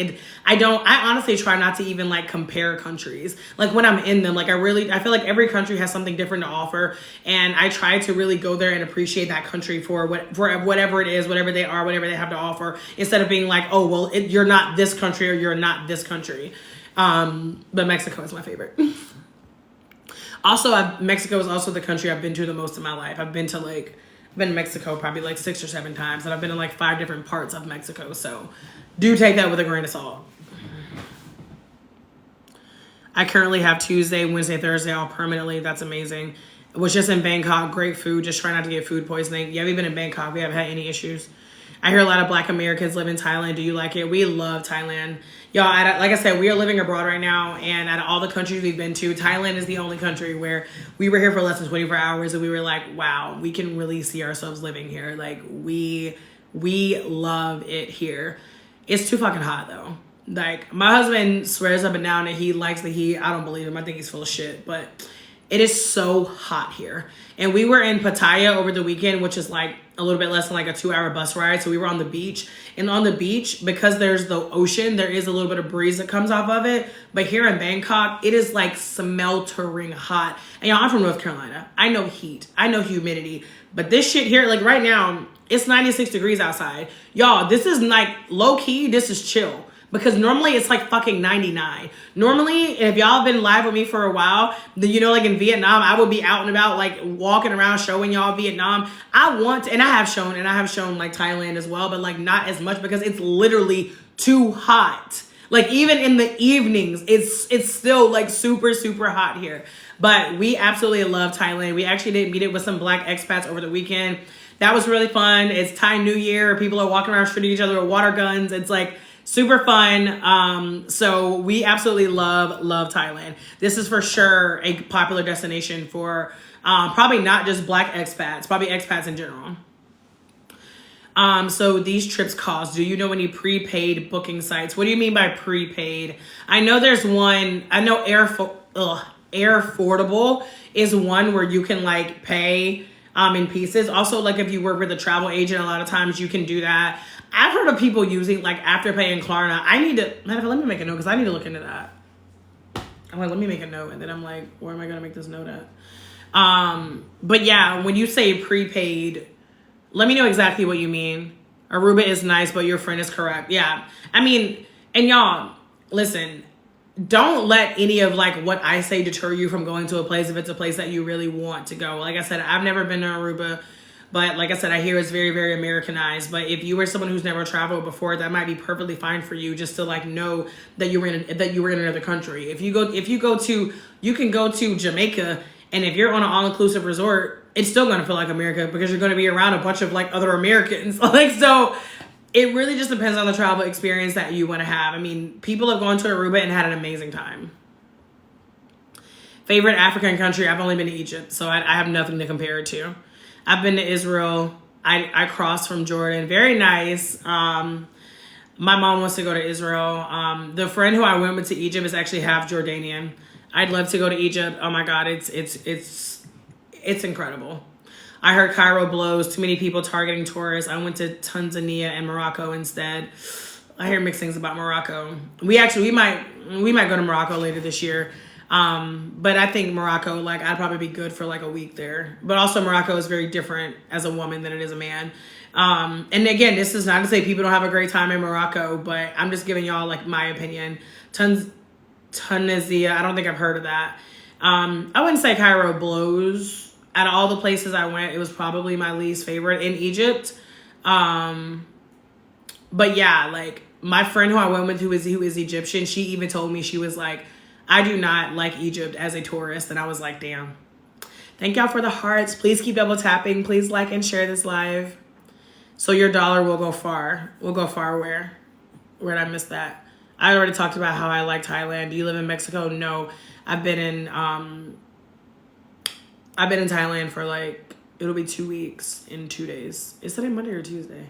I honestly try not to even like compare countries. Like when I'm in them, like I feel like every country has something different to offer, and I try to really go there and appreciate that country for whatever it is, whatever they are, whatever they have to offer, instead of being like, oh, well, you're not this country or you're not this country. But Mexico is my favorite. Also, Mexico is also the country I've been to the most in my life. I've been to Mexico probably like 6 or 7 times, and I've been in like 5 different parts of Mexico. So do take that with a grain of salt. I currently have Tuesday, Wednesday, Thursday all permanently. That's amazing. Was just in Bangkok. Great food. Just try not to get food poisoning. Yeah, we've been in Bangkok. We haven't had any issues. I hear a lot of Black Americans live in Thailand. Do you like it? We love Thailand. Y'all, like I said, we are living abroad right now, and out of all the countries we've been to, Thailand is the only country where we were here for less than 24 hours, and we were like, wow, we can really see ourselves living here. Like, we love it here. It's too fucking hot, though. Like, my husband swears up and down that he likes the heat. I don't believe him. I think he's full of shit, but it is so hot here. And we were in Pattaya over the weekend, which is like a little bit less than like a 2-hour bus ride. So we were on the beach, and on the beach, because there's the ocean, there is a little bit of breeze that comes off of it. But here in Bangkok, it is like smeltering hot. And y'all, I'm from North Carolina. I know heat. I know humidity. But this shit here, like right now, it's 96 degrees outside. Y'all, this is like low key, this is chill. Because normally it's like fucking 99. Normally, if y'all have been live with me for a while, you know, like in Vietnam, I would be out and about, like walking around showing y'all Vietnam. And I have shown like Thailand as well, but like not as much because it's literally too hot. Like even in the evenings, it's still like super, super hot here. But we absolutely love Thailand. We actually did meet it with some Black expats over the weekend. That was really fun. It's Thai New Year. People are walking around shooting each other with water guns. It's like super fun. So we absolutely love Thailand. This is for sure a popular destination for probably not just Black expats, probably expats in general. So these trips cost. Do you know any prepaid booking sites? What do you mean by prepaid? I know there's one. I know Airfordable is one where you can like pay in pieces. Also, like if you work with a travel agent, a lot of times you can do that. I've heard of people using like Afterpay and Klarna. I need to, let me make a note because I need to look into that. I'm like, let me make a note, and then I'm like, where am I gonna make this note at? But yeah, when you say prepaid, let me know exactly what you mean. Aruba is nice, but your friend is correct. Yeah, I mean, and y'all, listen, don't let any of like what I say deter you from going to a place if it's a place that you really want to go. Like I said, I've never been to Aruba, but like I said, I hear it's very, very Americanized. But if you were someone who's never traveled before, that might be perfectly fine for you, just to like know that you were in another country. If you can go to Jamaica, and if you're on an all-inclusive resort, it's still gonna feel like America because you're gonna be around a bunch of like other Americans. Like, so it really just depends on the travel experience that you want to have. I mean, people have gone to Aruba and had an amazing time. Favorite African country? I've only been to Egypt, so I have nothing to compare it to. I've been to Israel. I crossed from Jordan. Very nice. My mom wants to go to Israel. The friend who I went with to Egypt is actually half Jordanian. I'd love to go to Egypt. Oh my God, it's incredible. I heard Cairo blows. Too many people targeting tourists. I went to Tanzania and Morocco instead. I hear mixed things about Morocco. We might go to Morocco later this year. But I think Morocco, like I'd probably be good for like a week there. But also Morocco is very different as a woman than it is a man. And again, this is not to say people don't have a great time in Morocco, but I'm just giving y'all like my opinion. Tunisia, I don't think I've heard of that. I wouldn't say Cairo blows. Out of all the places I went, it was probably my least favorite in Egypt. But yeah, like my friend who I went with who is Egyptian, she even told me, she was like, I do not like Egypt as a tourist. And I was like, damn. Thank y'all for the hearts. Please keep double tapping. Please like and share this live. So your dollar will go far. Will go far where? Where did I miss that? I already talked about how I like Thailand. Do you live in Mexico? No. I've been in Thailand for like, it'll be 2 weeks in 2 days. Is today Monday or Tuesday?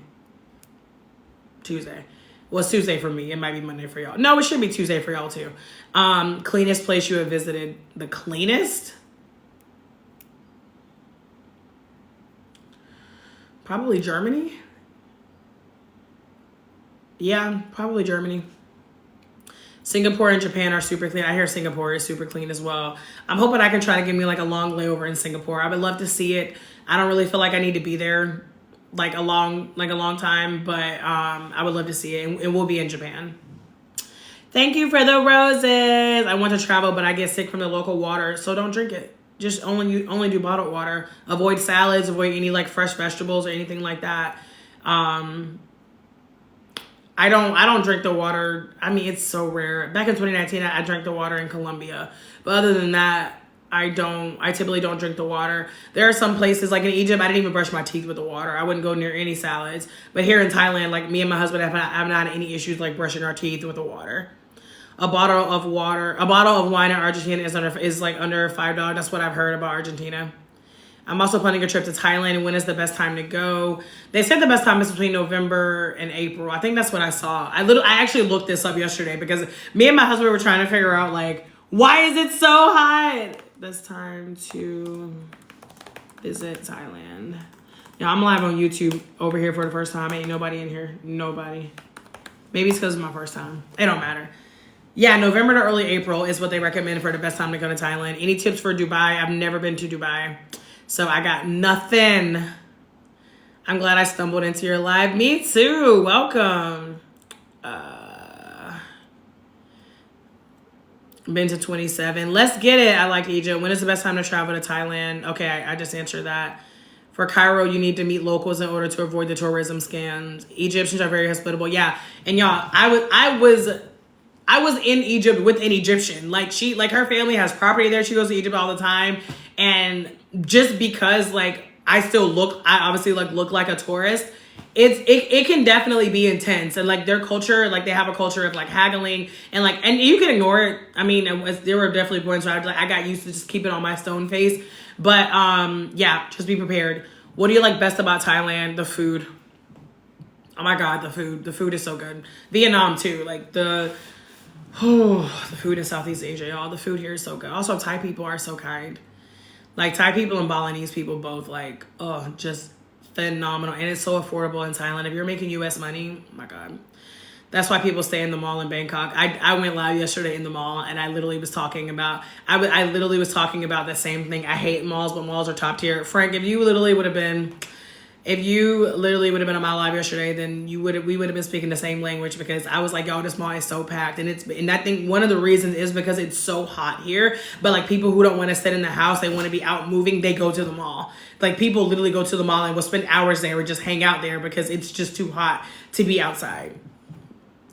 Tuesday. Well, it's Tuesday for me. It might be Monday for y'all. No, it should be Tuesday for y'all too. Cleanest place you have visited. The cleanest? Probably Germany. Yeah, probably Germany. Singapore and Japan are super clean. I hear Singapore is super clean as well. I'm hoping I can try to give me like a long layover in Singapore. I would love to see it. I don't really feel like I need to be there like a long time, but I would love to see it, and we'll be in Japan. Thank you for the roses. I want to travel, but I get sick from the local water, so don't drink it. Just only do bottled water. Avoid salads, avoid any like fresh vegetables or anything like that. I don't drink the water. I mean, it's so rare. Back in 2019, I drank the water in Colombia. But other than that, I typically don't drink the water. There are some places, like in Egypt, I didn't even brush my teeth with the water. I wouldn't go near any salads. But here in Thailand, like me and my husband have not had any issues like brushing our teeth with the water. A bottle of wine in Argentina is like under $5. That's what I've heard about Argentina. I'm also planning a trip to Thailand. When is the best time to go? They said the best time is between November and April. I think that's what I saw. I actually looked this up yesterday because me and my husband were trying to figure out like, why is it so hot? Best time to visit Thailand. Yeah, I'm live on YouTube over here for the first time. Ain't nobody in here. Nobody. Maybe it's because it's my first time. It don't matter. Yeah, November to early April is what they recommend for the best time to go to Thailand. Any tips for Dubai? I've never been to Dubai. So I got nothing. I'm glad I stumbled into your live. Me too. Welcome. Been to 27. Let's get it. I like Egypt. When is the best time to travel to Thailand? Okay, I just answered that. For Cairo, you need to meet locals in order to avoid the tourism scams. Egyptians are very hospitable. Yeah, and y'all, I was in Egypt with an Egyptian. Like her family has property there. She goes to Egypt all the time, and just because like I obviously like look like a tourist. It can definitely be intense, and like their culture, like they have a culture of like haggling and you can ignore it. I mean, there were definitely points where I got used to just keeping on my stone face, but yeah, just be prepared. What do you like best about Thailand? The food. Oh my god, the food is so good. Vietnam too, like the food in Southeast Asia, y'all. The food here is so good. Also, Thai people are so kind. Like Thai people and Balinese people both like, just phenomenal. And it's so affordable in Thailand. If you're making US money, oh my God. That's why people stay in the mall in Bangkok. I went live yesterday in the mall and I literally was talking about, I literally was talking about the same thing. I hate malls, but malls are top tier. Frank, if you literally would have been on my live yesterday, then we would have been speaking the same language, because I was like, yo, this mall is so packed. And I think one of the reasons is because it's so hot here. But like people who don't want to sit in the house, they want to be out moving, they go to the mall. Like people literally go to the mall and will spend hours there or just hang out there because it's just too hot to be outside.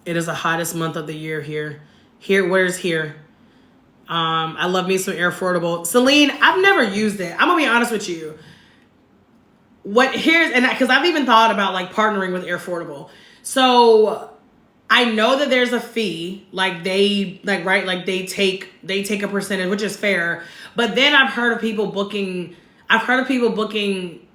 It is the hottest month of the year here. Where's here? I love me some Airfordable. Celine, I've never used it. I'm gonna be honest with you. Because I've even thought about like partnering with Airfordable. So I know that there's a fee, they take a percentage, which is fair. But then I've heard of people booking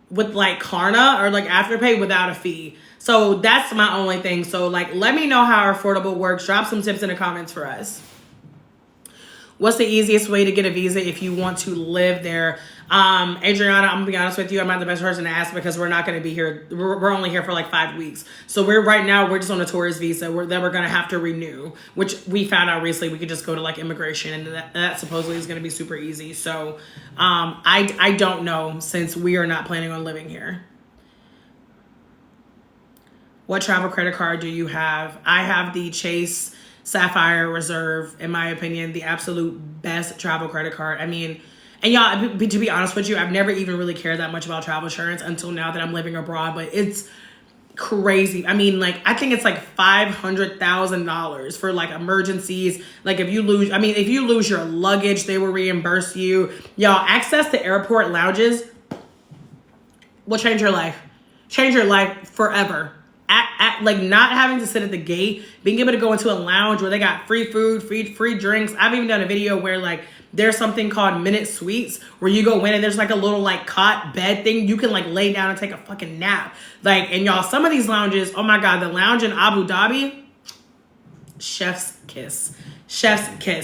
with like Klarna or like Afterpay without a fee. So that's my only thing. So like, let me know how Affordable works. Drop some tips in the comments for us. What's the easiest way to get a visa if you want to live there? Adriana, I'm gonna be honest with you, I'm not the best person to ask because we're not gonna be here. We're only here for like 5 weeks. So we're just on a tourist visa that we're gonna have to renew, which we found out recently we could just go to like immigration, and that supposedly is gonna be super easy. So I don't know, since we are not planning on living here. What travel credit card do you have? I have the Chase Sapphire Reserve, in my opinion, the absolute best travel credit card. I mean, and y'all, to be honest with you, I've never even really cared that much about travel insurance until now that I'm living abroad, but it's crazy. I mean, like, I think it's like $500,000 for like emergencies. Like if you lose your luggage, they will reimburse you. Y'all, access to airport lounges will change your life. Change your life forever. Like not having to sit at the gate, being able to go into a lounge where they got free food, free drinks. I've even done a video where like there's something called Minute Suites where you go in and there's like a little like cot bed thing. You can like lay down and take a fucking nap. Like, and y'all, some of these lounges, oh my God, the lounge in Abu Dhabi, chef's kiss.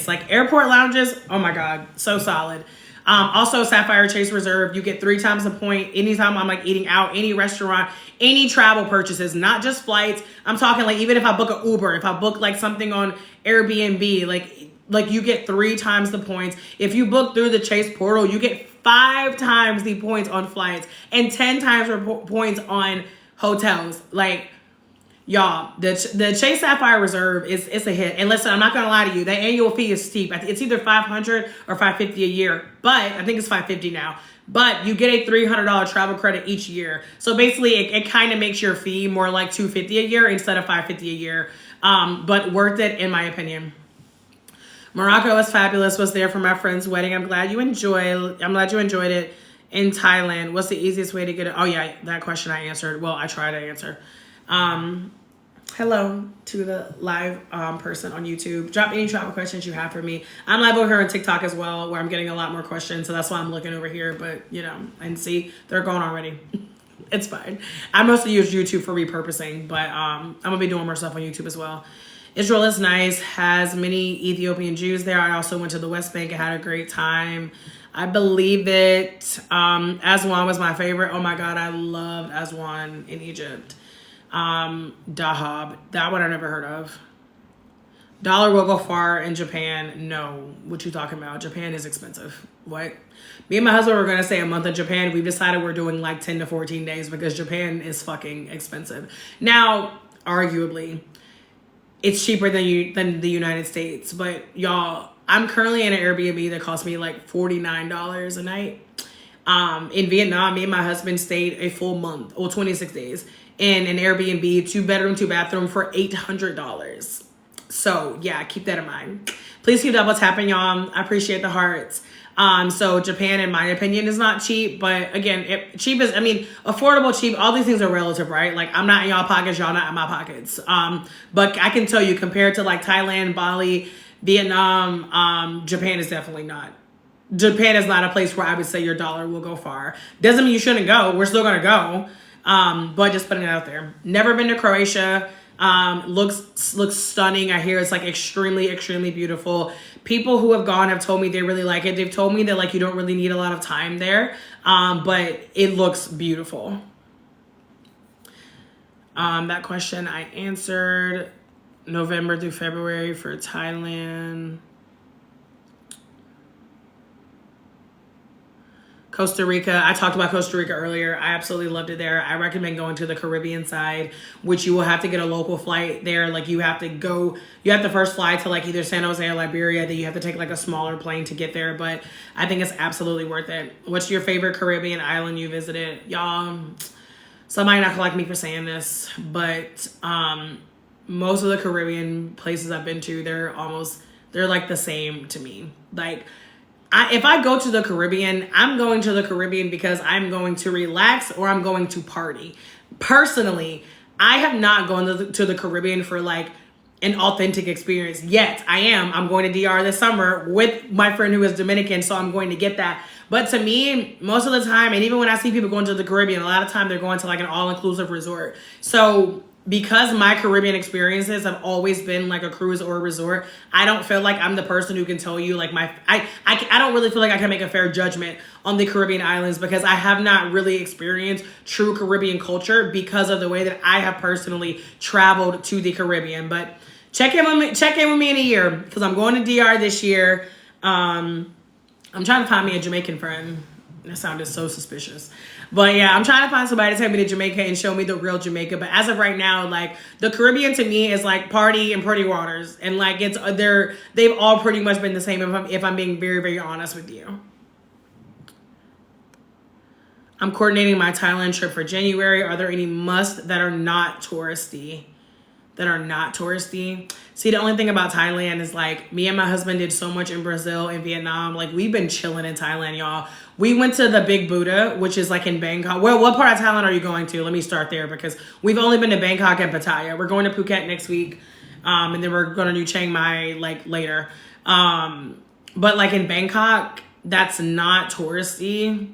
Like airport lounges, oh my God, so solid. Also Sapphire Chase Reserve, you get 3 times the point anytime I'm like eating out, any restaurant, any travel purchases, not just flights. I'm talking like even if I book an Uber, if I book like something on Airbnb, like you get 3 times the points. If you book through the Chase portal, you get 5 times the points on flights and 10 times points on hotels. Like, y'all, the Chase Sapphire Reserve it's a hit. And listen, I'm not gonna lie to you, the annual fee is steep. It's either $500 or $550 a year, but I think it's $550 now. But you get a $300 travel credit each year. So basically, it kind of makes your fee more like $250 a year instead of $550 a year. But worth it in my opinion. Morocco is fabulous. Was there for my friend's wedding. I'm glad you enjoyed it in Thailand. What's the easiest way to get it? Oh yeah, that question I answered. Well, I tried to answer. Hello to the live person on YouTube. Drop any travel questions you have for me. I'm live over here on TikTok as well, where I'm getting a lot more questions, so that's why I'm looking over here. But you know, and see, they're gone already. It's fine. I mostly use YouTube for repurposing, but I'm gonna be doing more stuff on YouTube as well. Israel is nice, has many Ethiopian Jews there. I also went to the West Bank and had a great time. I believe it. Aswan was my favorite. Oh my God, I loved Aswan in Egypt. Dahab, that one I never heard of. Dollar will go far in Japan. No, what you talking about? Japan is expensive. What? Me and my husband were gonna stay a month in Japan. We decided we're doing like 10 to 14 days because Japan is fucking expensive. Now, arguably, it's cheaper than the United States, but y'all, I'm currently in an Airbnb that cost me like $49 a night. In Vietnam, me and my husband stayed a full month, or 26 days, in an Airbnb, 2-bedroom, 2-bathroom for $800. So yeah, keep that in mind. Please keep double tapping, y'all. I appreciate the hearts. So Japan, in my opinion, is not cheap. But again, cheap is, I mean, affordable, cheap, all these things are relative, right? Like, I'm not in y'all pockets, y'all not in my pockets. But I can tell you, compared to like Thailand, Bali, Vietnam, Japan is definitely not. Japan is not a place where I would say your dollar will go far. Doesn't mean you shouldn't go. We're still going to go. But just putting it out there. Never been to Croatia. Looks stunning. I hear it's like extremely, extremely beautiful. People who have gone have told me they really like it. They've told me that like you don't really need a lot of time there. But it looks beautiful. That question I answered. November through February for Thailand. Costa Rica. I talked about Costa Rica earlier. I absolutely loved it there. I recommend going to the Caribbean side, which you will have to get a local flight there. Like you have to first fly to like either San Jose or Liberia. Then you have to take like a smaller plane to get there. But I think it's absolutely worth it. What's your favorite Caribbean island you visited? Y'all, somebody not gonna like me for saying this, but most of the Caribbean places I've been to, they're like the same to me. Like, if I go to the Caribbean, I'm going to the Caribbean because I'm going to relax or I'm going to party. Personally, I have not gone to the Caribbean for like an authentic experience yet. I'm going to DR this summer with my friend who is Dominican, so I'm going to get that. But to me, most of the time, and even when I see people going to the Caribbean, a lot of time they're going to like an all-inclusive resort. So because my Caribbean experiences have always been like a cruise or a resort, I don't feel like I'm the person who can tell you like I don't really feel like I can make a fair judgment on the Caribbean islands because I have not really experienced true Caribbean culture because of the way that I have personally traveled to the Caribbean. But check in with me in a year because I'm going to DR this year. I'm trying to find me a Jamaican friend. That sounded so suspicious. But yeah, I'm trying to find somebody to take me to Jamaica and show me the real Jamaica. But as of right now, like the Caribbean to me is like party and pretty waters. And like they've all pretty much been the same if I'm being very, very honest with you. I'm coordinating my Thailand trip for January. Are there any musts that are not touristy? See, the only thing about Thailand is like me and my husband did so much in Brazil and Vietnam. Like we've been chilling in Thailand, y'all. We went to the Big Buddha, which is like in Bangkok. Well, what part of Thailand are you going to? Let me start there because we've only been to Bangkok and Pattaya. We're going to Phuket next week. And then we're going to do Chiang Mai like later. But like in Bangkok, that's not touristy.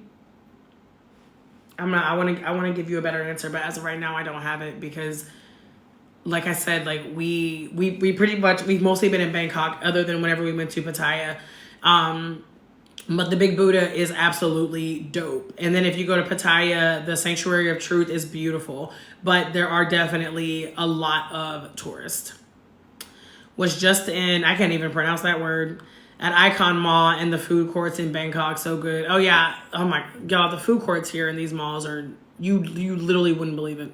I want to give you a better answer, but as of right now, I don't have it because like I said, like we pretty much, we've mostly been in Bangkok other than whenever we went to Pattaya. But the Big Buddha is absolutely dope. And then if you go to Pattaya, the Sanctuary of Truth is beautiful, but there are definitely a lot of tourists. Was just in, I can't even pronounce that word, at Icon Mall and the food courts in Bangkok. So good. Oh yeah. Oh my God. The food courts here in these malls are, you literally wouldn't believe it.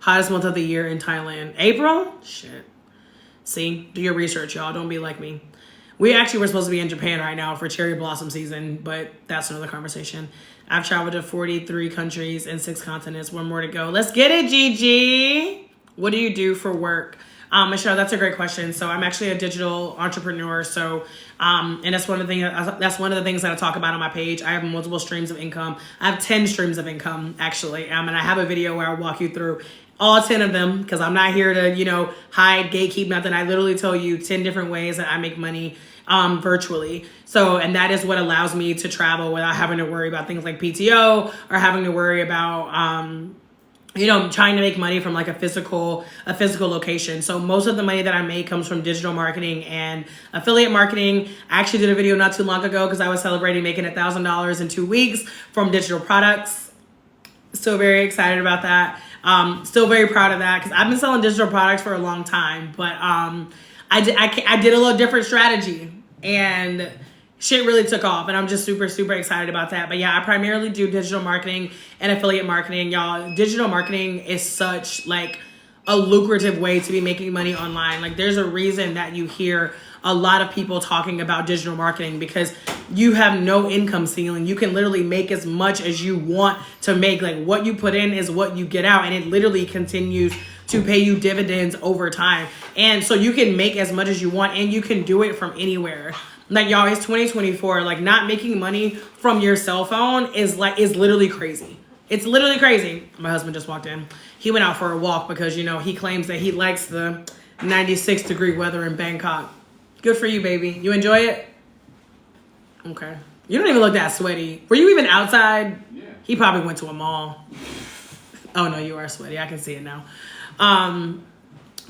Hottest month of the year in Thailand. April? Shit. See, do your research, y'all. Don't be like me. We actually were supposed to be in Japan right now for cherry blossom season, but that's another conversation. I've traveled to 43 countries and 6 continents. One more to go. Let's get it, Gigi. What do you do for work? Michelle, that's a great question. So I'm actually a digital entrepreneur. So, and that's one of the things that I talk about on my page. I have multiple streams of income. I have 10 streams of income actually. And I have a video where I walk you through all 10 of them because I'm not here to, hide, gatekeep, nothing. I literally tell you 10 different ways that I make money virtually. So, and that is what allows me to travel without having to worry about things like PTO or having to worry about, trying to make money from like a physical location. So most of the money that I make comes from digital marketing and affiliate marketing. I actually did a video not too long ago because I was celebrating making $1,000 in 2 weeks from digital products. Still very excited about that. Still very proud of that because I've been selling digital products for a long time, but I did a little different strategy and shit really took off, and I'm just super, super excited about that. But yeah, I primarily do digital marketing and affiliate marketing, y'all. Digital marketing is such like a lucrative way to be making money online. Like there's a reason that you hear a lot of people talking about digital marketing because you have no income ceiling. You can literally make as much as you want to make. Like what you put in is what you get out, and it literally continues to pay you dividends over time. And so you can make as much as you want, and you can do it from anywhere. Like, y'all, it's 2024. Like, not making money from your cell phone is literally crazy. It's literally crazy. My husband just walked in. He went out for a walk because, you know, he claims that he likes the 96-degree weather in Bangkok. Good for you, baby. You enjoy it? Okay. You don't even look that sweaty. Were you even outside? Yeah. He probably went to a mall. Oh, no, you are sweaty. I can see it now.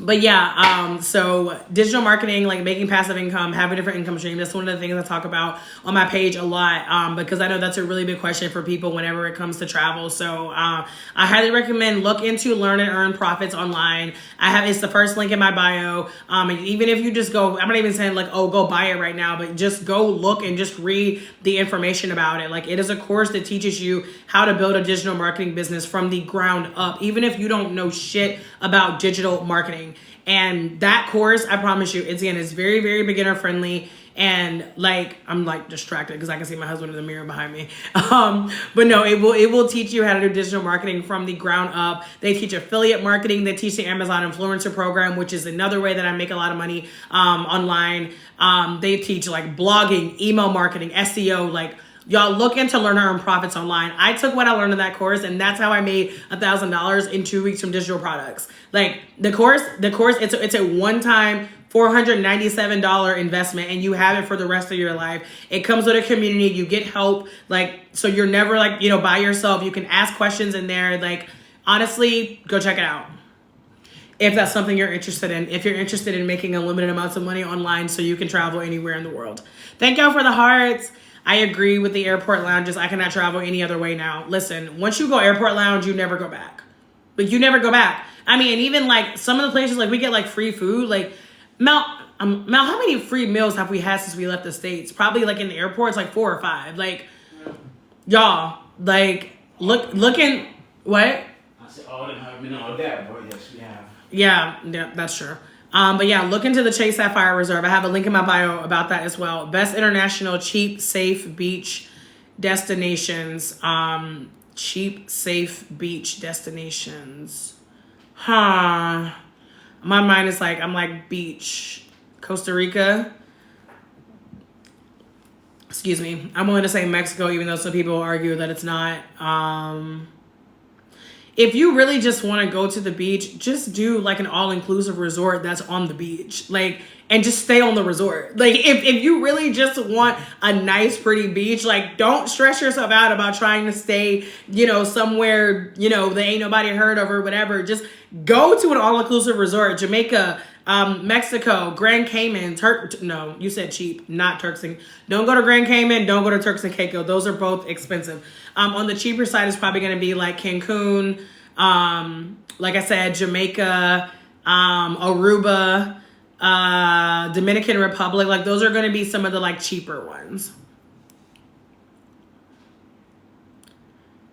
But yeah, so digital marketing, like making passive income, having different income streams. That's one of the things I talk about on my page a lot, because I know that's a really big question for people whenever it comes to travel. So I highly recommend look into Learn and Earn Profits Online. It's the first link in my bio. And even if you just go, I'm not even saying like, oh, go buy it right now, but just go look and just read the information about it. Like, it is a course that teaches you how to build a digital marketing business from the ground up, even if you don't know shit about digital marketing. And that course, I promise you, it's very, very beginner friendly. And like, I'm like distracted because I can see my husband in the mirror behind me. But no, it will teach you how to do digital marketing from the ground up. They teach affiliate marketing. They teach the Amazon Influencer Program, which is another way that I make a lot of money online. They teach like blogging, email marketing, SEO, like, y'all look into Learn and Earn Profits Online. I took what I learned in that course, and that's how I made $1,000 in 2 weeks from digital products. Like, the course, it's a one-time $497 investment, and you have it for the rest of your life. It comes with a community. You get help, like, so you're never like, you know, by yourself. You can ask questions in there. Like, honestly, go check it out if that's something you're interested in. If you're interested in making unlimited amounts of money online so you can travel anywhere in the world. Thank y'all for the hearts. I agree with the airport lounges. I cannot travel any other way now. Listen, once you go airport lounge, you never go back. Like, you never go back. I mean, and even like some of the places, like we get like free food. Like, Mel, how many free meals have we had since we left the States? Probably like in the airports, like 4 or 5. Like, y'all, like looking, what? I said, all them have been all that, but yes, we have. Yeah, that's true. But yeah, look into the Chase Sapphire Reserve. I have a link in my bio about that as well. Best international cheap, safe beach destinations. Cheap, safe beach destinations. My mind is like, I'm like beach. Costa Rica. Excuse me. I'm willing to say Mexico, even though some people argue that it's not. If you really just want to go to the beach, just do like an all-inclusive resort that's on the beach. Like, and just stay on the resort. Like, if you really just want a nice, pretty beach, like, don't stress yourself out about trying to stay, you know, somewhere, you know, that ain't nobody heard of or whatever. Just go to an all-inclusive resort. Jamaica, Mexico, Grand Cayman, no, you said cheap, not Turks and... Don't go to Grand Cayman, don't go to Turks and Caicos. Those are both expensive. On the cheaper side is probably going to be like Cancun, like I said, Jamaica, Aruba, Dominican Republic. Like, those are going to be some of the like cheaper ones.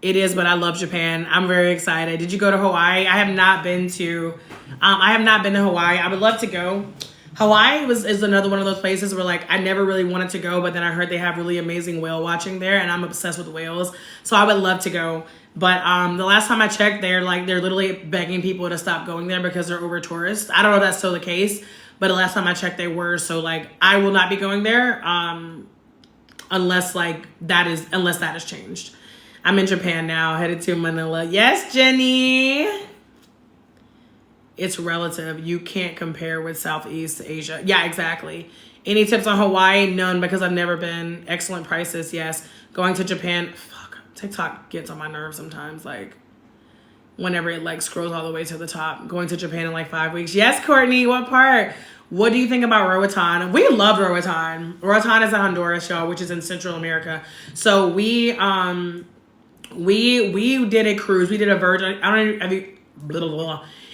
It is, but I love Japan. I'm very excited. Did you go to Hawaii? I have not been to Hawaii. I would love to go. Hawaii is another one of those places where like I never really wanted to go, but then I heard they have really amazing whale watching there, and I'm obsessed with whales. So I would love to go. But the last time I checked, they're literally begging people to stop going there because they're over tourists. I don't know if that's still the case, but the last time I checked, they were. So like I will not be going there unless that has changed. I'm in Japan now, headed to Manila. Yes, Jenny. It's relative. You can't compare with Southeast Asia. Yeah, exactly. Any tips on Hawaii? None, because I've never been. Excellent prices, yes. Going to Japan, fuck. TikTok gets on my nerves sometimes. Like, whenever it like scrolls all the way to the top. Going to Japan in like 5 weeks. Yes, Courtney, what part? What do you think about Roatan? We love Roatan. Roatan is in Honduras, y'all, which is in Central America. So we did a cruise. We did a Virgin. I don't know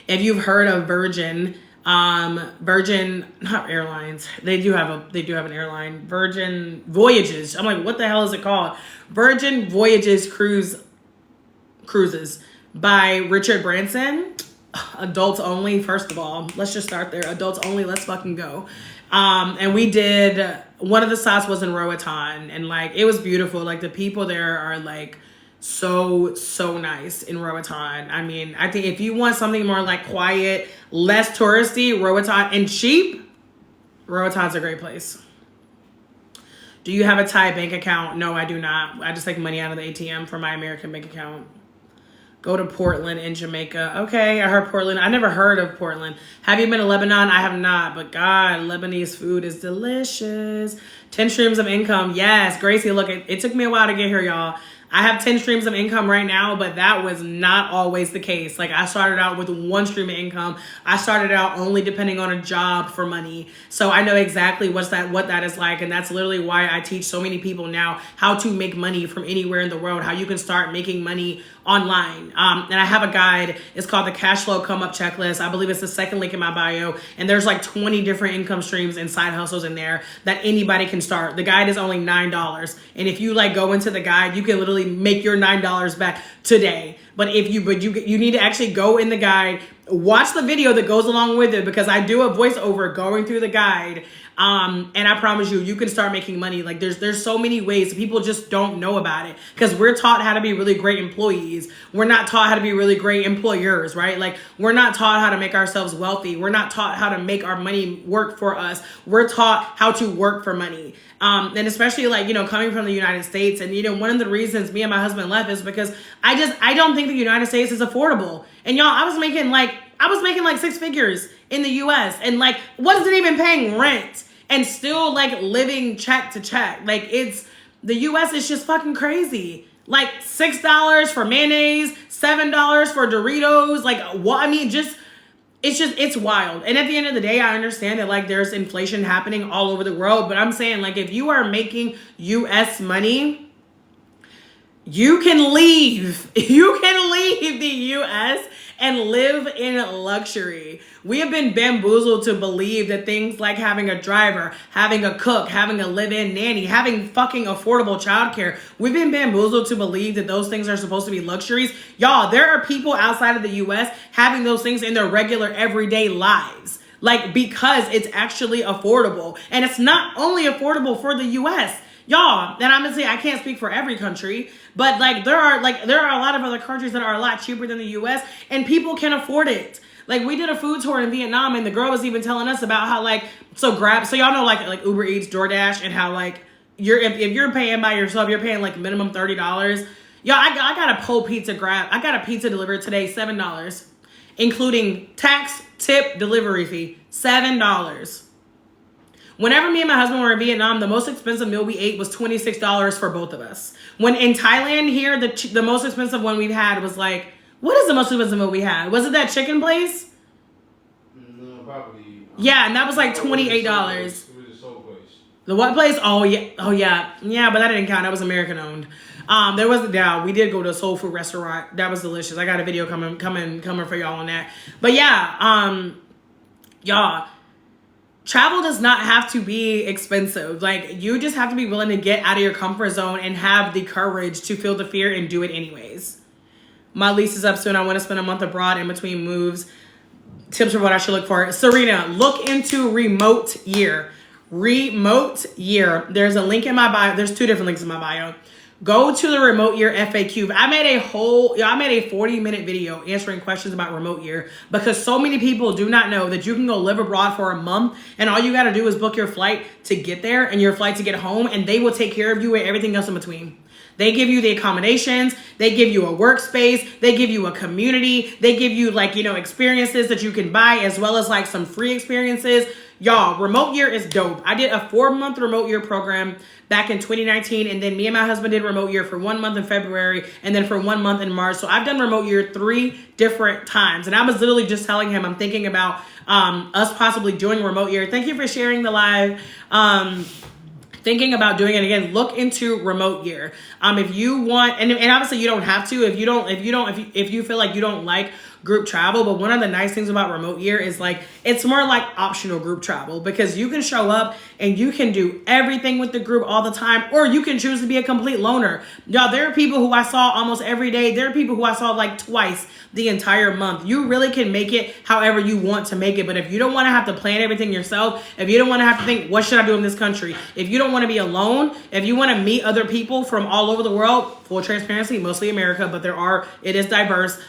if you've heard of Virgin, not airlines. They do have an airline. Virgin Voyages. I'm like, what the hell is it called? Virgin Voyages Cruises by Richard Branson. Adults only. First of all, let's just start there. Adults only. Let's fucking go. And we did, one of the stops was in Roatan, and like it was beautiful. Like the people there are like so nice in Roatan. I mean, I think if you want something more like quiet, less touristy, Roatan, and cheap, Roatan's a great place. Do you have a Thai bank account? No, I do not. I just take money out of the ATM from my American bank account. Go to Portland in Jamaica. Okay, I heard Portland. I never heard of Portland. Have you been to Lebanon? I have not, but God, Lebanese food is delicious. 10 streams of income. Yes, Gracie, look, it took me a while to get here, y'all. I have 10 streams of income right now, but that was not always the case. Like, I started out with one stream of income. I started out only depending on a job for money. So I know exactly what that is like. And that's literally why I teach so many people now how to make money from anywhere in the world, how you can start making money online. And I have a guide. It's called the Cash Flow Come Up Checklist. I believe it's the second link in my bio. And there's like 20 different income streams and side hustles in there that anybody can start. The guide is only $9. And if you like go into the guide, you can literally make your $9 back today. But you need to actually go in the guide, watch the video that goes along with it, because I do a voiceover going through the guide. And I promise you can start making money. Like there's so many ways. People just don't know about it because we're taught how to be really great employees. We're not taught how to be really great employers, right? Like we're not taught how to make ourselves wealthy. We're not taught how to make our money work for us. We're taught how to work for money. And especially like, coming from the United States. And, one of the reasons me and my husband left is because I don't think the United States is affordable. And y'all, I was making like 6 figures in the US and like wasn't even paying rent and still like living check to check. Like the US is just fucking crazy. Like $6 for mayonnaise, $7 for Doritos. Like what? I mean, it's wild. And at the end of the day, I understand that like there's inflation happening all over the world, but I'm saying like if you are making US money, you can leave. You can leave the US and live in luxury. We have been bamboozled to believe that things like having a driver, having a cook, having a live-in nanny, having fucking affordable childcare, we've been bamboozled to believe that those things are supposed to be luxuries. Y'all, there are people outside of the US having those things in their regular everyday lives. Like, because it's actually affordable. And it's not only affordable for the US. Y'all, and I'm gonna say I can't speak for every country, but there are a lot of other countries that are a lot cheaper than the US and people can afford it. Like we did a food tour in Vietnam and the girl was even telling us about how so y'all know like Uber Eats, DoorDash, and how like if you're paying by yourself, you're paying like minimum $30. Y'all, I got a pole pizza Grab. I got a pizza delivered today, $7, including tax, tip, delivery fee, $7. Whenever me and my husband were in Vietnam, the most expensive meal we ate was $26 for both of us. When in Thailand here, the most expensive one we've had was like, what is the most expensive meal we had? Was it that chicken place? No, probably. Yeah, and that was like $28. It was a soul place. The what place? Oh yeah. Yeah, but that didn't count. That was American owned. We did go to a soul food restaurant. That was delicious. I got a video coming for y'all on that. But yeah, y'all, travel does not have to be expensive. Like you just have to be willing to get out of your comfort zone and have the courage to feel the fear and do it anyways. My lease is up soon. I want to spend a month abroad in between moves. Tips for what I should look for. Serena, look into Remote Year. Remote Year. There's a link in my bio. There's 2 different links in my bio. Go to the Remote Year FAQ. I made a 40-minute video answering questions about Remote Year because so many people do not know that you can go live abroad for a month and all you got to do is book your flight to get there and your flight to get home, and they will take care of you and everything else in between. They give you the accommodations, they give you a workspace, they give you a community, they give you experiences that you can buy as well as like some free experiences. Y'all, Remote Year is dope. I did a 4-month Remote Year program back in 2019, and then me and my husband did Remote Year for 1 month in February and then for 1 month in March. So I've done Remote Year 3 different times, and I was literally just telling him I'm thinking about us possibly doing Remote Year. Thank you for sharing the live. Thinking about doing it again. Look into Remote Year. If you want, and obviously you don't have to. If you feel like you don't like group travel, but one of the nice things about Remote Year is it's more like optional group travel because you can show up and you can do everything with the group all the time, or you can choose to be a complete loner. Y'all, there are people who I saw almost every day. There are people who I saw twice the entire month. You really can make it however you want to make it. But if you don't want to have to plan everything yourself, if you don't want to have to think, what should I do in this country? If you don't want to be alone, if you want to meet other people from all over the world, full transparency, mostly America, but it is diverse.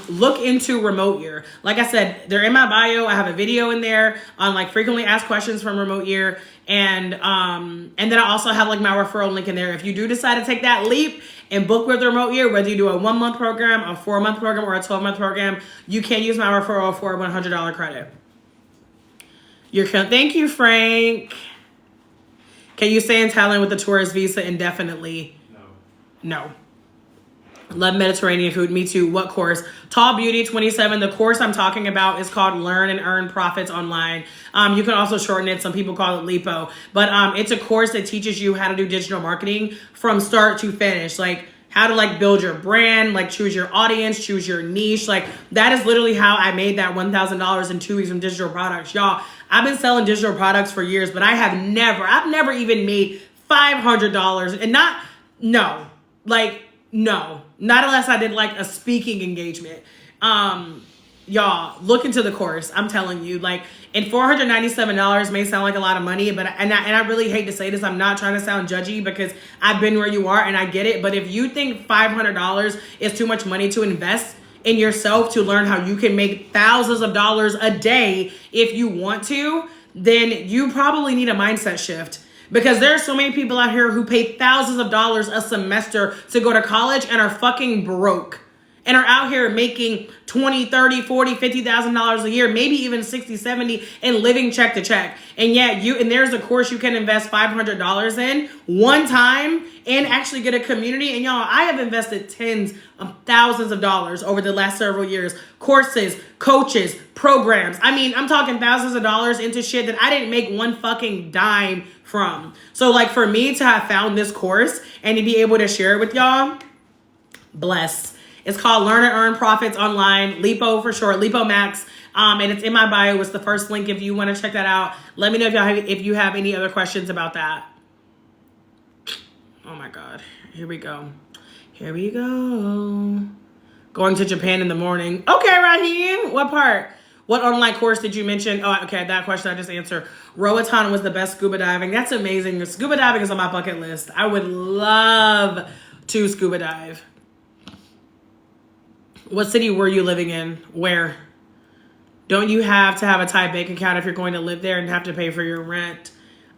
Look into remote year. Like I said, they're in my bio. I have a video in there on like frequently asked questions from remote year. And then I also have like my referral link in there. If you do decide to take that leap and book with remote year, whether you do a 1 month program, a 4 month program, or a 12 month program, you can use my referral for a $100 credit. Thank you, Frank. Can you stay in Thailand with the tourist visa indefinitely? No. Love Mediterranean food. Me too. What course? Tall Beauty 27. The course I'm talking about is called Learn and Earn Profits Online. You can also shorten it. Some people call it LIPO. But it's a course that teaches you how to do digital marketing from start to finish. Like how to like build your brand, like choose your audience, choose your niche. Like that is literally how I made that $1,000 in 2 weeks from digital products. Y'all, I've been selling digital products for years, but I've never even made $500 and no, not unless I did like a speaking engagement. Y'all, look into the course. I'm telling you, like, and $497 may sound like a lot of money, but I really hate to say this. I'm not trying to sound judgy because I've been where you are and I get it. But if you think $500 is too much money to invest in yourself to learn how you can make thousands of dollars a day if you want to, then you probably need a mindset shift. Because there are so many people out here who pay thousands of dollars a semester to go to college and are fucking broke. And are out here making $20, $30, $40, $50,000 a year, maybe even 60, 70, and living check to check. And yet there's a course you can invest $500 in one time and actually get a community. And y'all, I have invested tens of thousands of dollars over the last several years. Courses, coaches, programs. I mean, I'm talking thousands of dollars into shit that I didn't make one fucking dime from. So like for me to have found this course and to be able to share it with y'all, bless. It's called Learn and Earn Profits Online, LIPO for short, LIPO Max. And it's in my bio. It's the first link if you want to check that out. Let me know if you have any other questions about that. Oh my God. Here we go. Going to Japan in the morning. Okay, Raheem. What part? What online course did you mention? Oh, okay. That question I just answered. Roatan was the best scuba diving. That's amazing. Scuba diving is on my bucket list. I would love to scuba dive. What city were you living in? Where? Don't you have to have a Thai bank account if you're going to live there and have to pay for your rent?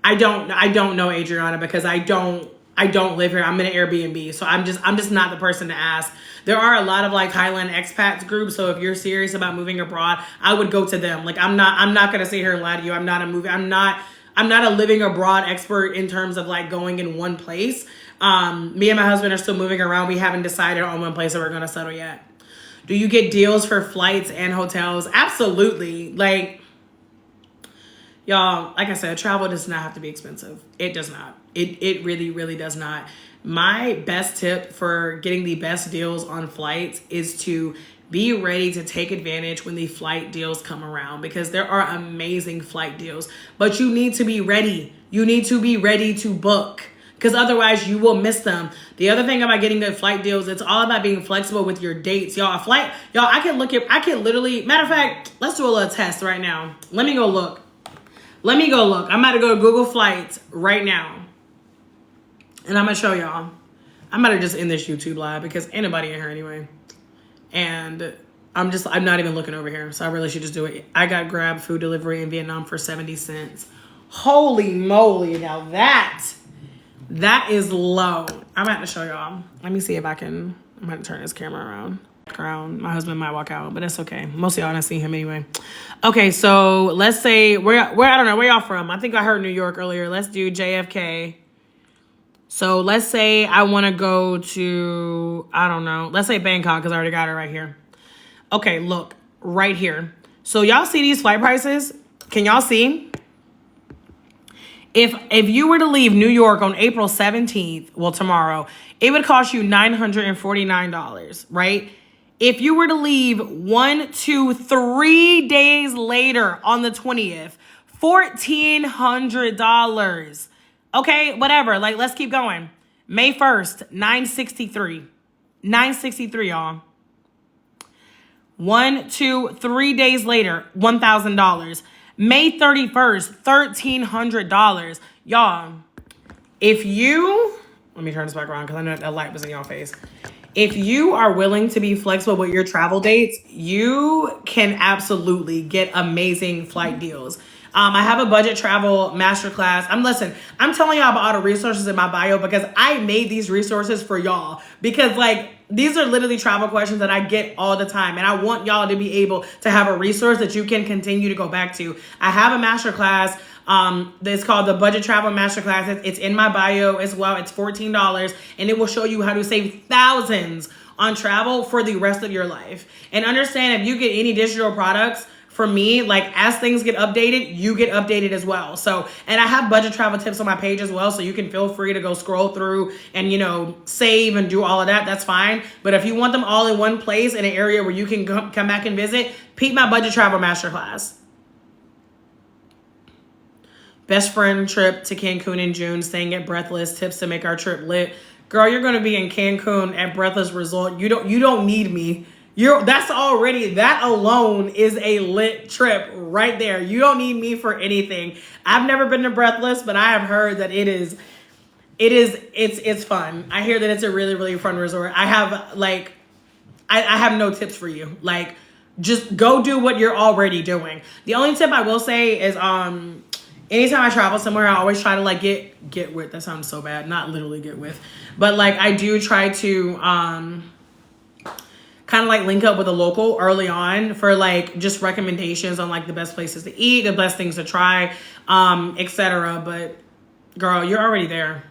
I don't know, Adriana, because I don't live here. I'm in an Airbnb, so I'm just not the person to ask. There are a lot of like Thailand expats groups, so if you're serious about moving abroad, I would go to them. Like I'm not gonna sit here and lie to you. I'm not a living abroad expert in terms of like going in one place. Me and my husband are still moving around. We haven't decided on one place that we're gonna settle yet. Do you get deals for flights and hotels? Absolutely. Like, y'all, like I said, travel does not have to be expensive. It does not. It really, really does not. My best tip for getting the best deals on flights is to be ready to take advantage when the flight deals come around, because there are amazing flight deals, but you need to be ready. You need to be ready to book, because otherwise you will miss them. The other thing about getting good flight deals, it's all about being flexible with your dates. Y'all, I can literally, matter of fact, let's do a little test right now. Let me go look. I'm about to go to Google Flights right now. And I'm going to show y'all. I'm about to just end this YouTube live because ain't nobody in here anyway. And I'm not even looking over here. So I really should just do it. I got Grab food delivery in Vietnam for 70 cents. Holy moly. Now that is low. I'm about to show y'all. Let me see if I'm going to turn this camera around. My husband might walk out, but that's okay. Most of y'all don't see him anyway. Okay, so let's say, where I don't know, where y'all from? I think I heard New York earlier. Let's do JFK. So let's say I want to go to, I don't know, let's say Bangkok, because I already got it right here. Okay, look, right here. So y'all see these flight prices? Can y'all see? If you were to leave New York on April 17th, well, tomorrow, it would cost you $949, right? If you were to leave 1, 2, 3 days later on the 20th, $1,400. Okay, whatever. Like, let's keep going. May 1st, $963. $963, y'all. 1, 2, 3 days later, $1,000. May 31st, $1,300. Y'all, if you, let me turn this back around because I know that light was in y'all face. if you are willing to be flexible with your travel dates, you can absolutely get amazing flight deals. I have a budget travel masterclass. I'm telling y'all about all the resources in my bio because I made these resources for y'all. Because like these are literally travel questions that I get all the time. And I want y'all to be able to have a resource that you can continue to go back to. I have a masterclass. It's called the Budget Travel Masterclass. It's in my bio as well. It's $14 and it will show you how to save thousands on travel for the rest of your life. And understand if you get any digital products from me, like as things get updated, you get updated as well. So, and I have budget travel tips on my page as well. So you can feel free to go scroll through and, save and do all of that. That's fine. But if you want them all in one place in an area where you can come back and visit, peep my Budget Travel Masterclass. Best friend trip to Cancun in June, staying at Breathless, tips to make our trip lit. Girl, you're gonna be in Cancun at Breathless Resort. You don't need me. That alone is a lit trip right there. You don't need me for anything. I've never been to Breathless, but I have heard that it's fun. I hear that it's a really, really fun resort. I have no tips for you. Like, just go do what you're already doing. The only tip I will say is, anytime I travel somewhere, I always try to like get with. That sounds so bad. Not literally get with, but like I do try to kind of like link up with a local early on for like just recommendations on like the best places to eat, the best things to try, etc. But girl, you're already there.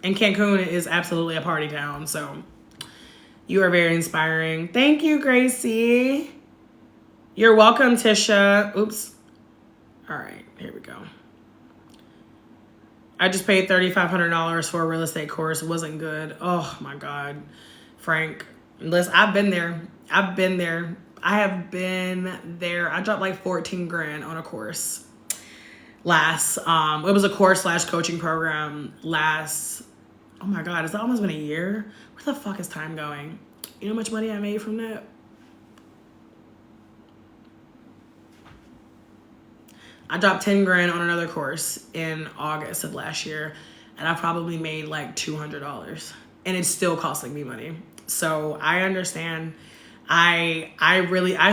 And Cancun is absolutely a party town. So you are very inspiring. Thank you, Gracie. You're welcome, Tisha. Oops. All right, here we go. I just paid $3,500 for a real estate course. It wasn't good. Oh my God, Frank. Listen, I've been there. I have been there. I dropped like 14 grand on a course it was a course / coaching program oh my God, it's almost been a year. Where the fuck is time going? You know how much money I made from that? I dropped 10 grand on another course in August of last year, and I probably made like $200, and it's still costing me money. So I understand. I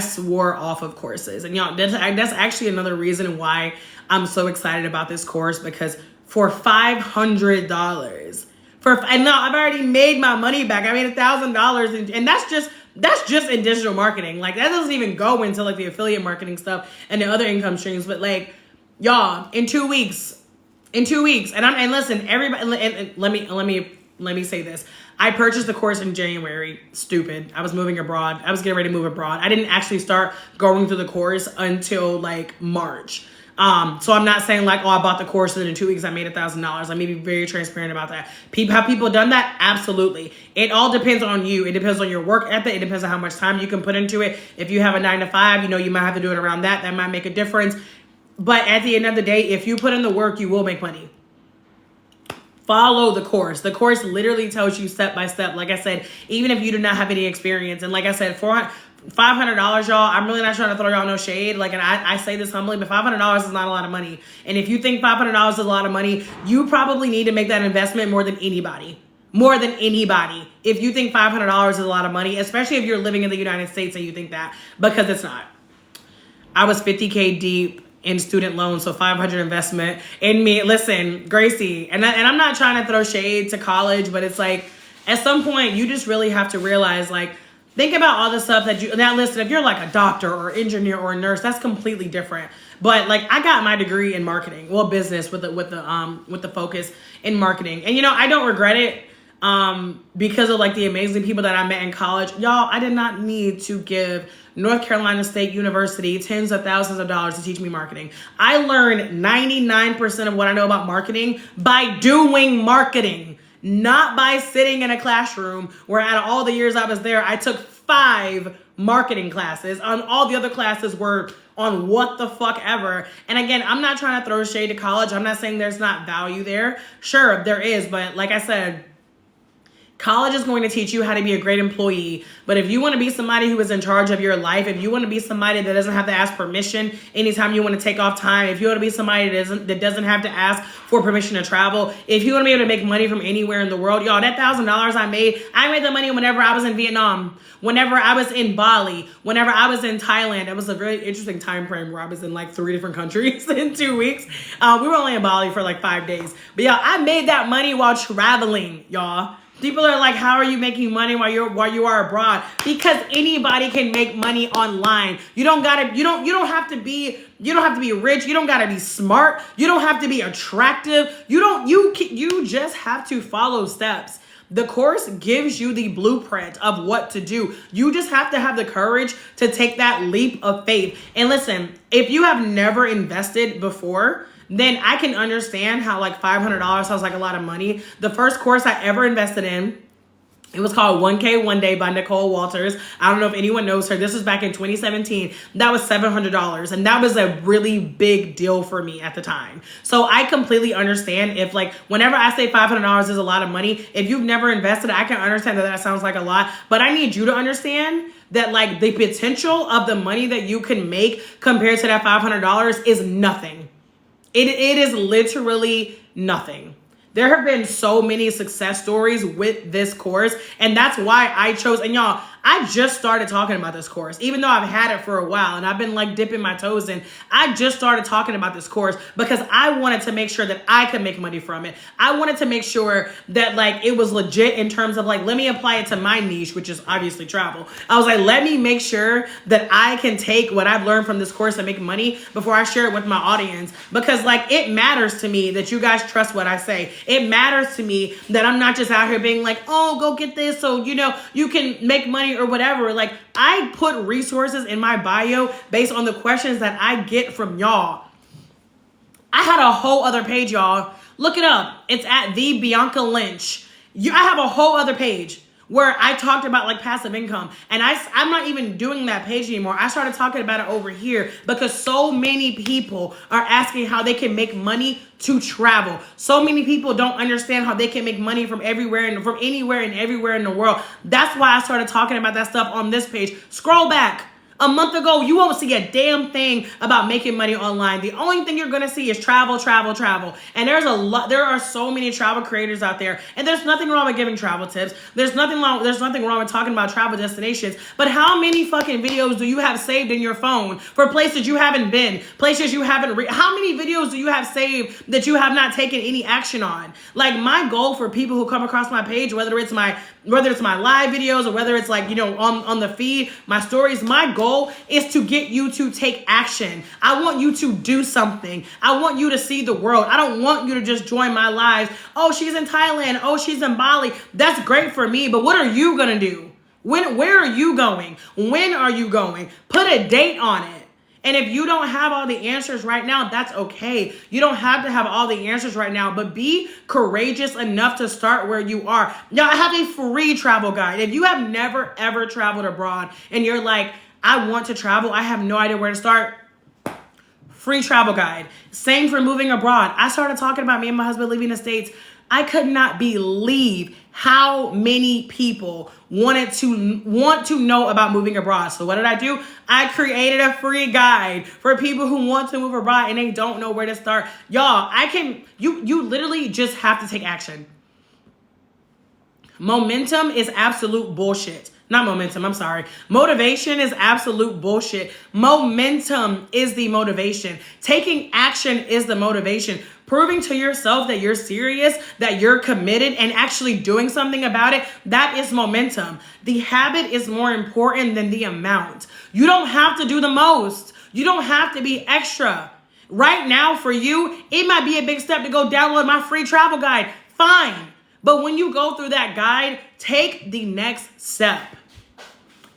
swore off of courses, and that's actually another reason why I'm so excited about this course, because for $500, and no, I've already made my money back. I made $1,000, and that's just in digital marketing. Like that doesn't even go into like the affiliate marketing stuff and the other income streams. But like, y'all, in 2 weeks, and listen, everybody, and let me say this. I purchased the course in January. Stupid. I was moving abroad. I was getting ready to move abroad. I didn't actually start going through the course until like March. So I'm not saying like, oh, I bought the course and in 2 weeks I made $1,000. Let me be very transparent about that. Have people done that? Absolutely. It all depends on you. It depends on your work ethic. It depends on how much time you can put into it. If you have a 9 to 5, you might have to do it around that. That might make a difference. But at the end of the day, if you put in the work, you will make money. Follow the course. The course literally tells you step by step. Like I said, even if you do not have any experience. And like I said, $500, y'all, I'm really not trying to throw y'all no shade. Like, and I say this humbly, but $500 is not a lot of money. And if you think $500 is a lot of money, you probably need to make that investment more than anybody. If you think $500 is a lot of money, especially if you're living in the United States and you think that, because it's not. I was 50K deep in student loans, so 500 investment in me. Listen, Gracie, and I'm not trying to throw shade to college, but it's like at some point you just really have to realize, like, think about all the stuff that now listen, if you're like a doctor or engineer or a nurse, that's completely different. But like I got my degree in marketing, business with the focus in marketing, and I don't regret it. Because of like the amazing people that I met in college. Y'all, I did not need to give North Carolina State University tens of thousands of dollars to teach me marketing. I learned 99% of what I know about marketing by doing marketing, not by sitting in a classroom where out of all the years I was there, I took 5 marketing classes, and all the other classes were on what the fuck ever. And again, I'm not trying to throw shade to college. I'm not saying there's not value there. Sure, there is, but like I said, College is going to teach you how to be a great employee. But if you want to be somebody who is in charge of your life, if you want to be somebody that doesn't have to ask permission anytime you want to take off time, if you want to be somebody that doesn't have to ask for permission to travel, if you want to be able to make money from anywhere in the world, y'all, that $1,000 I made the money whenever I was in Vietnam, whenever I was in Bali, whenever I was in Thailand. It was a really interesting time frame where I was in like 3 different countries in 2 weeks. We were only in Bali for like 5 days. But y'all, I made that money while traveling, y'all. People are like, how are you making money while you are abroad? Because anybody can make money online. You don't have to be rich. You don't gotta be smart. You don't have to be attractive. You just have to follow steps. The course gives you the blueprint of what to do. You just have to have the courage to take that leap of faith. And listen, if you have never invested before, then I can understand how like $500 sounds like a lot of money. The first course I ever invested in, it was called 1K One Day by Nicole Walters. I don't know if anyone knows her. This was back in 2017. That was $700. And that was a really big deal for me at the time. So I completely understand if like, whenever I say $500 is a lot of money, if you've never invested, I can understand that sounds like a lot. But I need you to understand that like the potential of the money that you can make compared to that $500 is nothing. It is literally nothing. There have been so many success stories with this course, and that's why I chose, and y'all, I just started talking about this course, even though I've had it for a while and I've been like dipping my toes in. I just started talking about this course because I wanted to make sure that I could make money from it. I wanted to make sure that like it was legit in terms of like, let me apply it to my niche, which is obviously travel. I was like, let me make sure that I can take what I've learned from this course and make money before I share it with my audience, because like it matters to me that you guys trust what I say. It matters to me that I'm not just out here being like, oh, go get this so you know you can make money or whatever. Like I put resources in my bio based on the questions that I get from y'all. I had a whole other page, y'all. Look it up. It's at the Bianca Lynch. I have a whole other page where I talked about like passive income, and I'm not even doing that page anymore. I started talking about it over here because so many people are asking how they can make money to travel. So many people don't understand how they can make money from everywhere and from anywhere and everywhere in the world. That's why I started talking about that stuff on this page. Scroll back. A month ago, you won't see a damn thing about making money online. The only thing you're gonna see is travel, travel, travel. And there are so many travel creators out there. And there's nothing wrong with giving travel tips. There's nothing wrong with talking about travel destinations. But how many fucking videos do you have saved in your phone for places you haven't been, places you haven't how many videos do you have saved that you have not taken any action on? Like my goal for people who come across my page, whether it's my live videos or whether it's like, you know, on the feed, my stories, my goal is to get you to take action. I want you to do something. I want you to see the world. I don't want you to just join my lives. Oh, she's in Thailand. Oh, she's in Bali. That's great for me, but what are you going to do? Where are you going? When are you going? Put a date on it. And if you don't have all the answers right now, that's okay. You don't have to have all the answers right now, but be courageous enough to start where you are. Now, I have a free travel guide. If you have never, ever traveled abroad and you're like, I want to travel, I have no idea where to start, free travel guide. Same for moving abroad. I started talking about me and my husband leaving the States. I could not believe how many people want to know about moving abroad. So what did I do? I created a free guide for people who want to move abroad and they don't know where to start. Y'all, you literally just have to take action. Momentum is absolute bullshit. Not momentum, I'm sorry. Motivation is absolute bullshit. Momentum is the motivation. Taking action is the motivation. Proving to yourself that you're serious, that you're committed, and actually doing something about it, that is momentum. The habit is more important than the amount. You don't have to do the most. You don't have to be extra. Right now for you, it might be a big step to go download my free travel guide. Fine. But when you go through that guide, take the next step.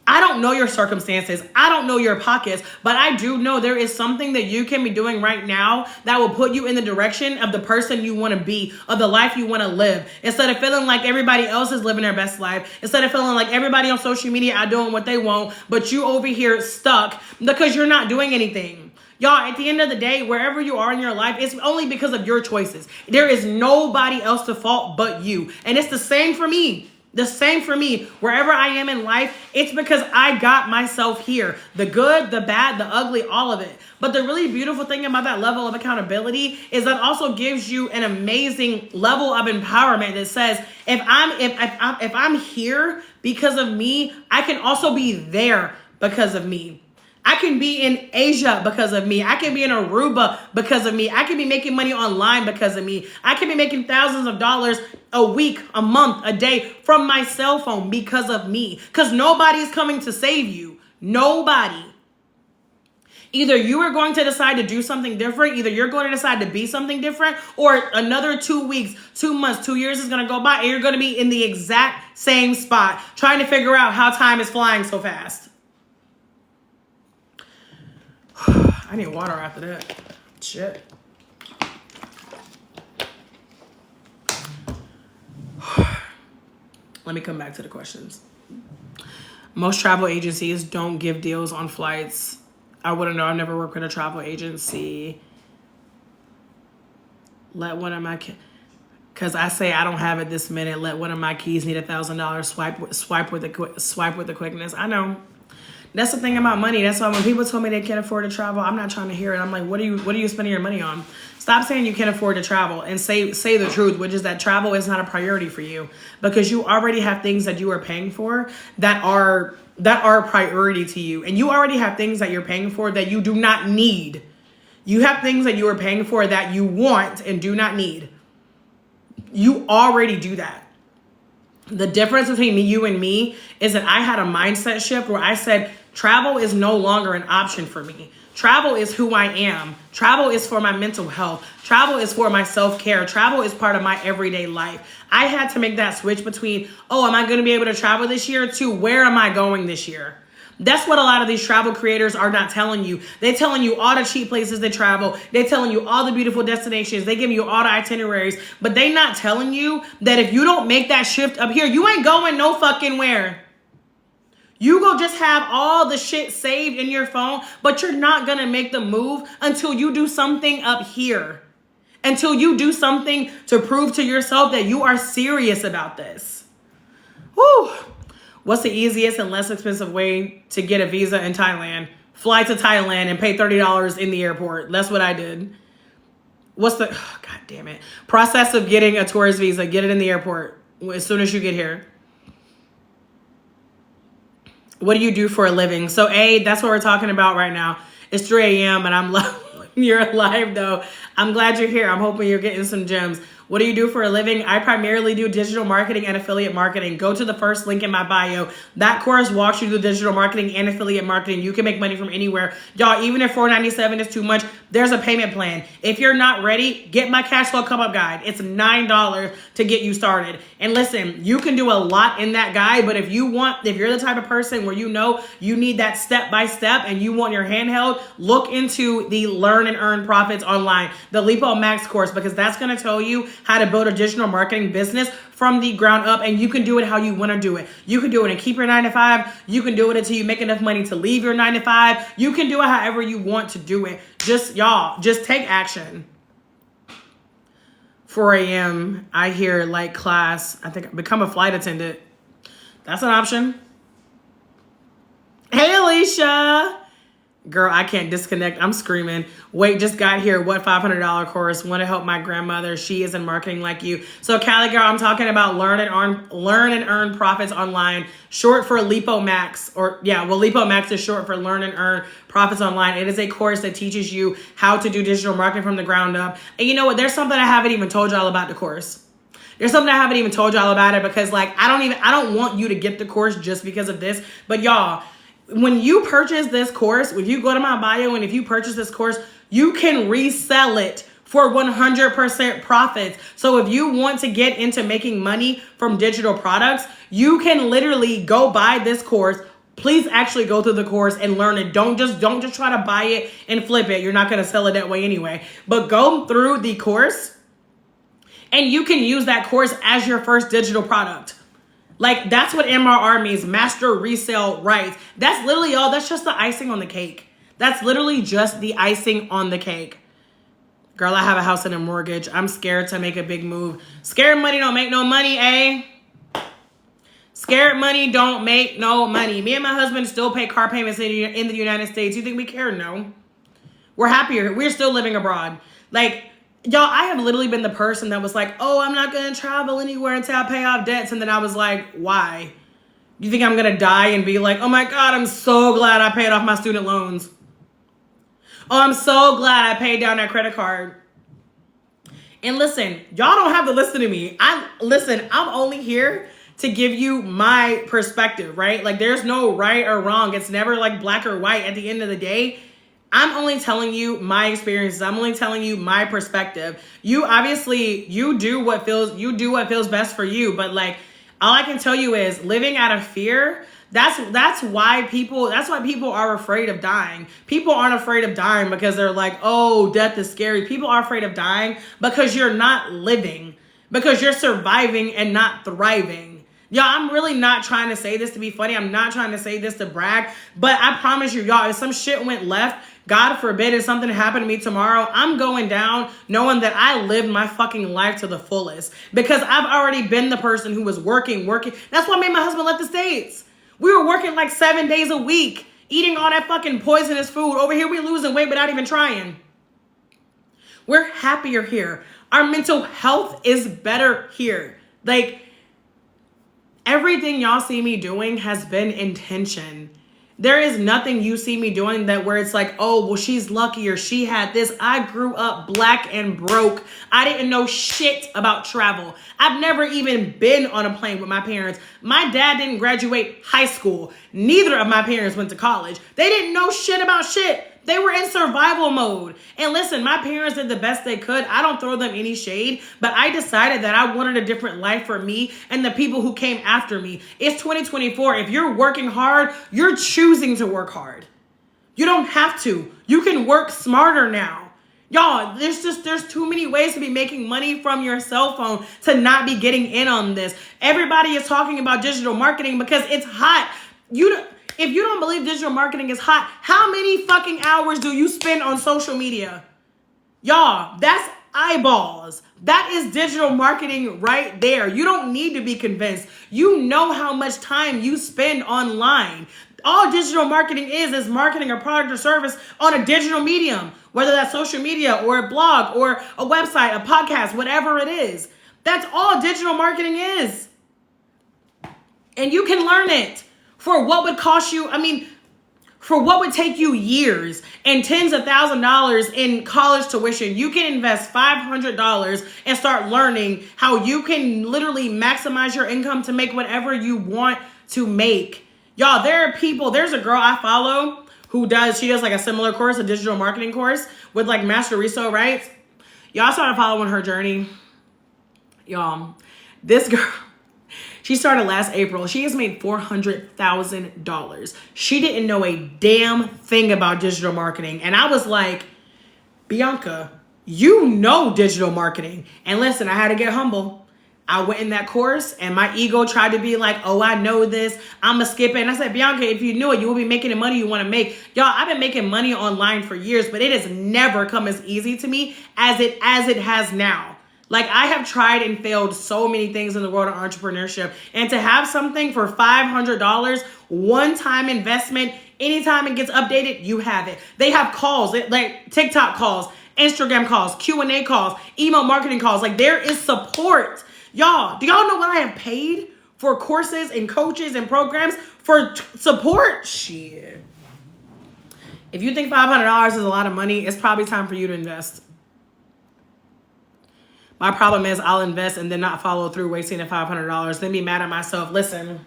I don't know your circumstances. I don't know your pockets, but I do know there is something that you can be doing right now that will put you in the direction of the person you want to be, of the life you want to live. Instead of feeling like everybody else is living their best life, instead of feeling like everybody on social media are doing what they want, but you over here stuck because you're not doing anything. Y'all, at the end of the day, wherever you are in your life, it's only because of your choices. There is nobody else to fault but you. And it's the same for me. The same for me. Wherever I am in life, it's because I got myself here. The good, the bad, the ugly, all of it. But the really beautiful thing about that level of accountability is that also gives you an amazing level of empowerment that says, if I'm here because of me, I can also be there because of me. I can be in Asia because of me. I can be in Aruba because of me. I can be making money online because of me. I can be making thousands of dollars a week, a month, a day from my cell phone because of me. Because nobody's coming to save you. Nobody. Either you are going to decide to do something different, either you're going to decide to be something different, or another 2 weeks, 2 months, 2 years is going to go by and you're going to be in the exact same spot trying to figure out how time is flying so fast. I need water after that. Shit. Let me come back to the questions. Most travel agencies don't give deals on flights. I wouldn't know. I've never worked with a travel agency. Let one of my because I say I don't have it this minute. Let one of my keys need $1,000. Swipe with the quickness. I know. That's the thing about money. That's why when people told me they can't afford to travel, I'm not trying to hear it. I'm like, what are you spending your money on? Stop saying you can't afford to travel and say the truth, which is that travel is not a priority for you because you already have things that you are paying for that are a priority to you. And you already have things that you're paying for that you do not need. You have things that you are paying for that you want and do not need. You already do that. The difference between you and me is that I had a mindset shift where I said, travel is no longer an option for me. Travel is who I am. Travel is for my mental health. Travel is for my self-care. Travel is part of my everyday life. I had to make that switch between, oh, am I going to be able to travel this year, to where am I going this year? That's what a lot of these travel creators are not telling you. They're telling you all the cheap places they travel. They're telling you all the beautiful destinations. They give you all the itineraries. But they not telling you that if you don't make that shift up here, you ain't going no fucking where. You go just have all the shit saved in your phone, but you're not going to make the move until you do something up here. Until you do something to prove to yourself that you are serious about this. Whew. What's the easiest and less expensive way to get a visa in Thailand? Fly to Thailand and pay $30 in the airport. That's what I did. What's the, oh, God damn it. Process of getting a tourist visa. Get it in the airport as soon as you get here. What do you do for a living? So that's what we're talking about right now. It's 3 a.m. and I'm you're alive though. I'm glad you're here. I'm hoping you're getting some gems. What do you do for a living? I primarily do digital marketing and affiliate marketing. Go to the first link in my bio. That course walks you through digital marketing and affiliate marketing. You can make money from anywhere. Y'all, even if $4.97 is too much, there's a payment plan. If you're not ready, get my cash flow come up guide. It's $9 to get you started. And listen, you can do a lot in that guide, but if you're the type of person where you know you need that step-by-step and you want your handheld, look into the Learn and Earn Profits Online, the Lipo Max course, because that's going to tell you how to build a digital marketing business from the ground up, and you can do it how you want to do it. You can do it and keep your 9 to 5. You can do it until you make enough money to leave your 9 to 5. You can do it however you want to do it. Just take action. 4 a.m. I hear like class. I think become a flight attendant. That's an option. Hey, Alicia. Girl, I can't disconnect. I'm screaming. Wait, just got here. What $500 course? Want to help my grandmother. She is in marketing like you. So Cali girl, I'm talking about Learn and Earn Profits Online, short for Lipo Max. Lipo Max is short for Learn and Earn Profits Online. It is a course that teaches you how to do digital marketing from the ground up. And you know what? There's something I haven't even told y'all about the course. There's something I haven't even told y'all about it because I don't want you to get the course just because of this. But y'all, when you purchase this course, if you go to my bio and if you purchase this course, you can resell it for 100% profits. So if you want to get into making money from digital products, you can literally go buy this course. Please actually go through the course and learn it. Don't just try to buy it and flip it. You're not going to sell it that way anyway. But go through the course and you can use that course as your first digital product. Like, that's what MRR means, master resale rights. That's literally all. That's just the icing on the cake. That's literally just the icing on the cake. Girl, I have a house and a mortgage. I'm scared to make a big move. Scared money don't make no money, eh? Scared money don't make no money. Me and my husband still pay car payments in the United States. You think we care? No. We're happier. We're still living abroad. Like, y'all, I have literally been the person that was like, oh, I'm not going to travel anywhere until I pay off debts. And then I was like, why? You think I'm going to die and be like, oh my God, I'm so glad I paid off my student loans. Oh, I'm so glad I paid down that credit card. And listen, y'all don't have to listen to me. I'm only here to give you my perspective, right? Like, there's no right or wrong. It's never like black or white. At the end of the day, I'm only telling you my experiences. I'm only telling you my perspective. You obviously, you do what feels best for you. But like, all I can tell you is living out of fear. That's why people are afraid of dying. People aren't afraid of dying because they're like, oh, death is scary. People are afraid of dying because you're not living, because you're surviving and not thriving. Y'all, I'm really not trying to say this to be funny. I'm not trying to say this to brag, but I promise you, y'all, if some shit went left, God forbid, if something happened to me tomorrow, I'm going down knowing that I lived my fucking life to the fullest because I've already been the person who was working. That's why I made my husband left the States. We were working like 7 days a week, eating all that fucking poisonous food. Over here, we losing weight without even trying. We're happier here. Our mental health is better here. Like, everything y'all see me doing has been intention. There is nothing you see me doing that where it's like, oh, well, she's lucky or she had this. I grew up black and broke. I didn't know shit about travel. I've never even been on a plane with my parents. My dad didn't graduate high school. Neither of my parents went to college. They didn't know shit about shit. They were in survival mode. And listen, my parents did the best they could. I don't throw them any shade, but I decided that I wanted a different life for me and the people who came after me. It's 2024. If you're working hard, you're choosing to work hard. You don't have to. You can work smarter now. Y'all, there's too many ways to be making money from your cell phone to not be getting in on this. Everybody is talking about digital marketing because it's hot. If you don't believe digital marketing is hot, how many fucking hours do you spend on social media? Y'all, that's eyeballs. That is digital marketing right there. You don't need to be convinced. You know how much time you spend online. All digital marketing is marketing a product or service on a digital medium, whether that's social media or a blog or a website, a podcast, whatever it is. That's all digital marketing is. And you can learn it. For what would cost you, for what would take you years and tens of $1,000s in college tuition, you can invest $500 and start learning how you can literally maximize your income to make whatever you want to make. Y'all, there's a girl I follow she does like a similar course, a digital marketing course with like Master Riso, right? Y'all started following her journey. Y'all, this girl, she started last April. She has made $400,000. She didn't know a damn thing about digital marketing. And I was like, Bianca, you know digital marketing. And listen, I had to get humble. I went in that course and my ego tried to be like, oh, I know this. I'm going to skip it. And I said, Bianca, if you knew it, you would be making the money you want to make. Y'all, I've been making money online for years, but it has never come as easy to me as it has now. Like, I have tried and failed so many things in the world of entrepreneurship. And to have something for $500, one-time investment, anytime it gets updated, you have it. They have calls, like TikTok calls, Instagram calls, Q&A calls, email marketing calls. Like, there is support. Y'all, do y'all know what I have paid for courses and coaches and programs for support? Shit. If you think $500 is a lot of money, it's probably time for you to invest. My problem is I'll invest and then not follow through, wasting the $500, then be mad at myself. Listen,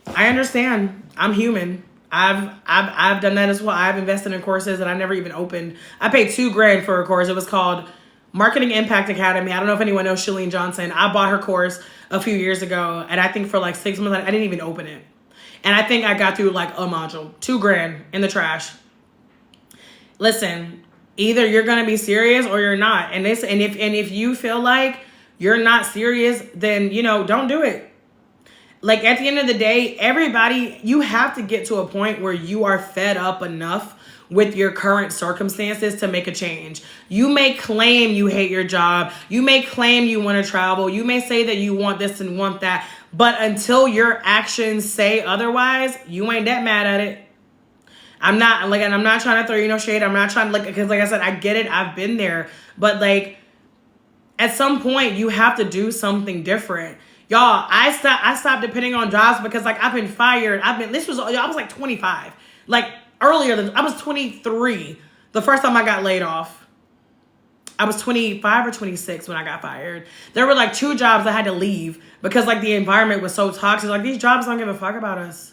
I understand. I'm human. I've done that as well. I've invested in courses that I never even opened. I paid $2,000 for a course. It was called Marketing Impact Academy. I don't know if anyone knows Shalene Johnson. I bought her course a few years ago, and I think for like 6 months, I didn't even open it. And I think I got through like a module, $2,000 in the trash. Listen, either you're gonna be serious or you're not. And if you feel like you're not serious, then don't do it. Like, at the end of the day, everybody, you have to get to a point where you are fed up enough with your current circumstances to make a change. You may claim you hate your job. You may claim you want to travel. You may say that you want this and want that. But until your actions say otherwise, you ain't that mad at it. I'm not trying to throw you no shade. I'm not trying to because like I said, I get it. I've been there. But like at some point you have to do something different. Y'all, I stopped depending on jobs because like I've been fired. I was like 25. Like I was 23 the first time I got laid off. I was 25 or 26 when I got fired. There were like 2 jobs I had to leave because like the environment was so toxic. Like these jobs don't give a fuck about us.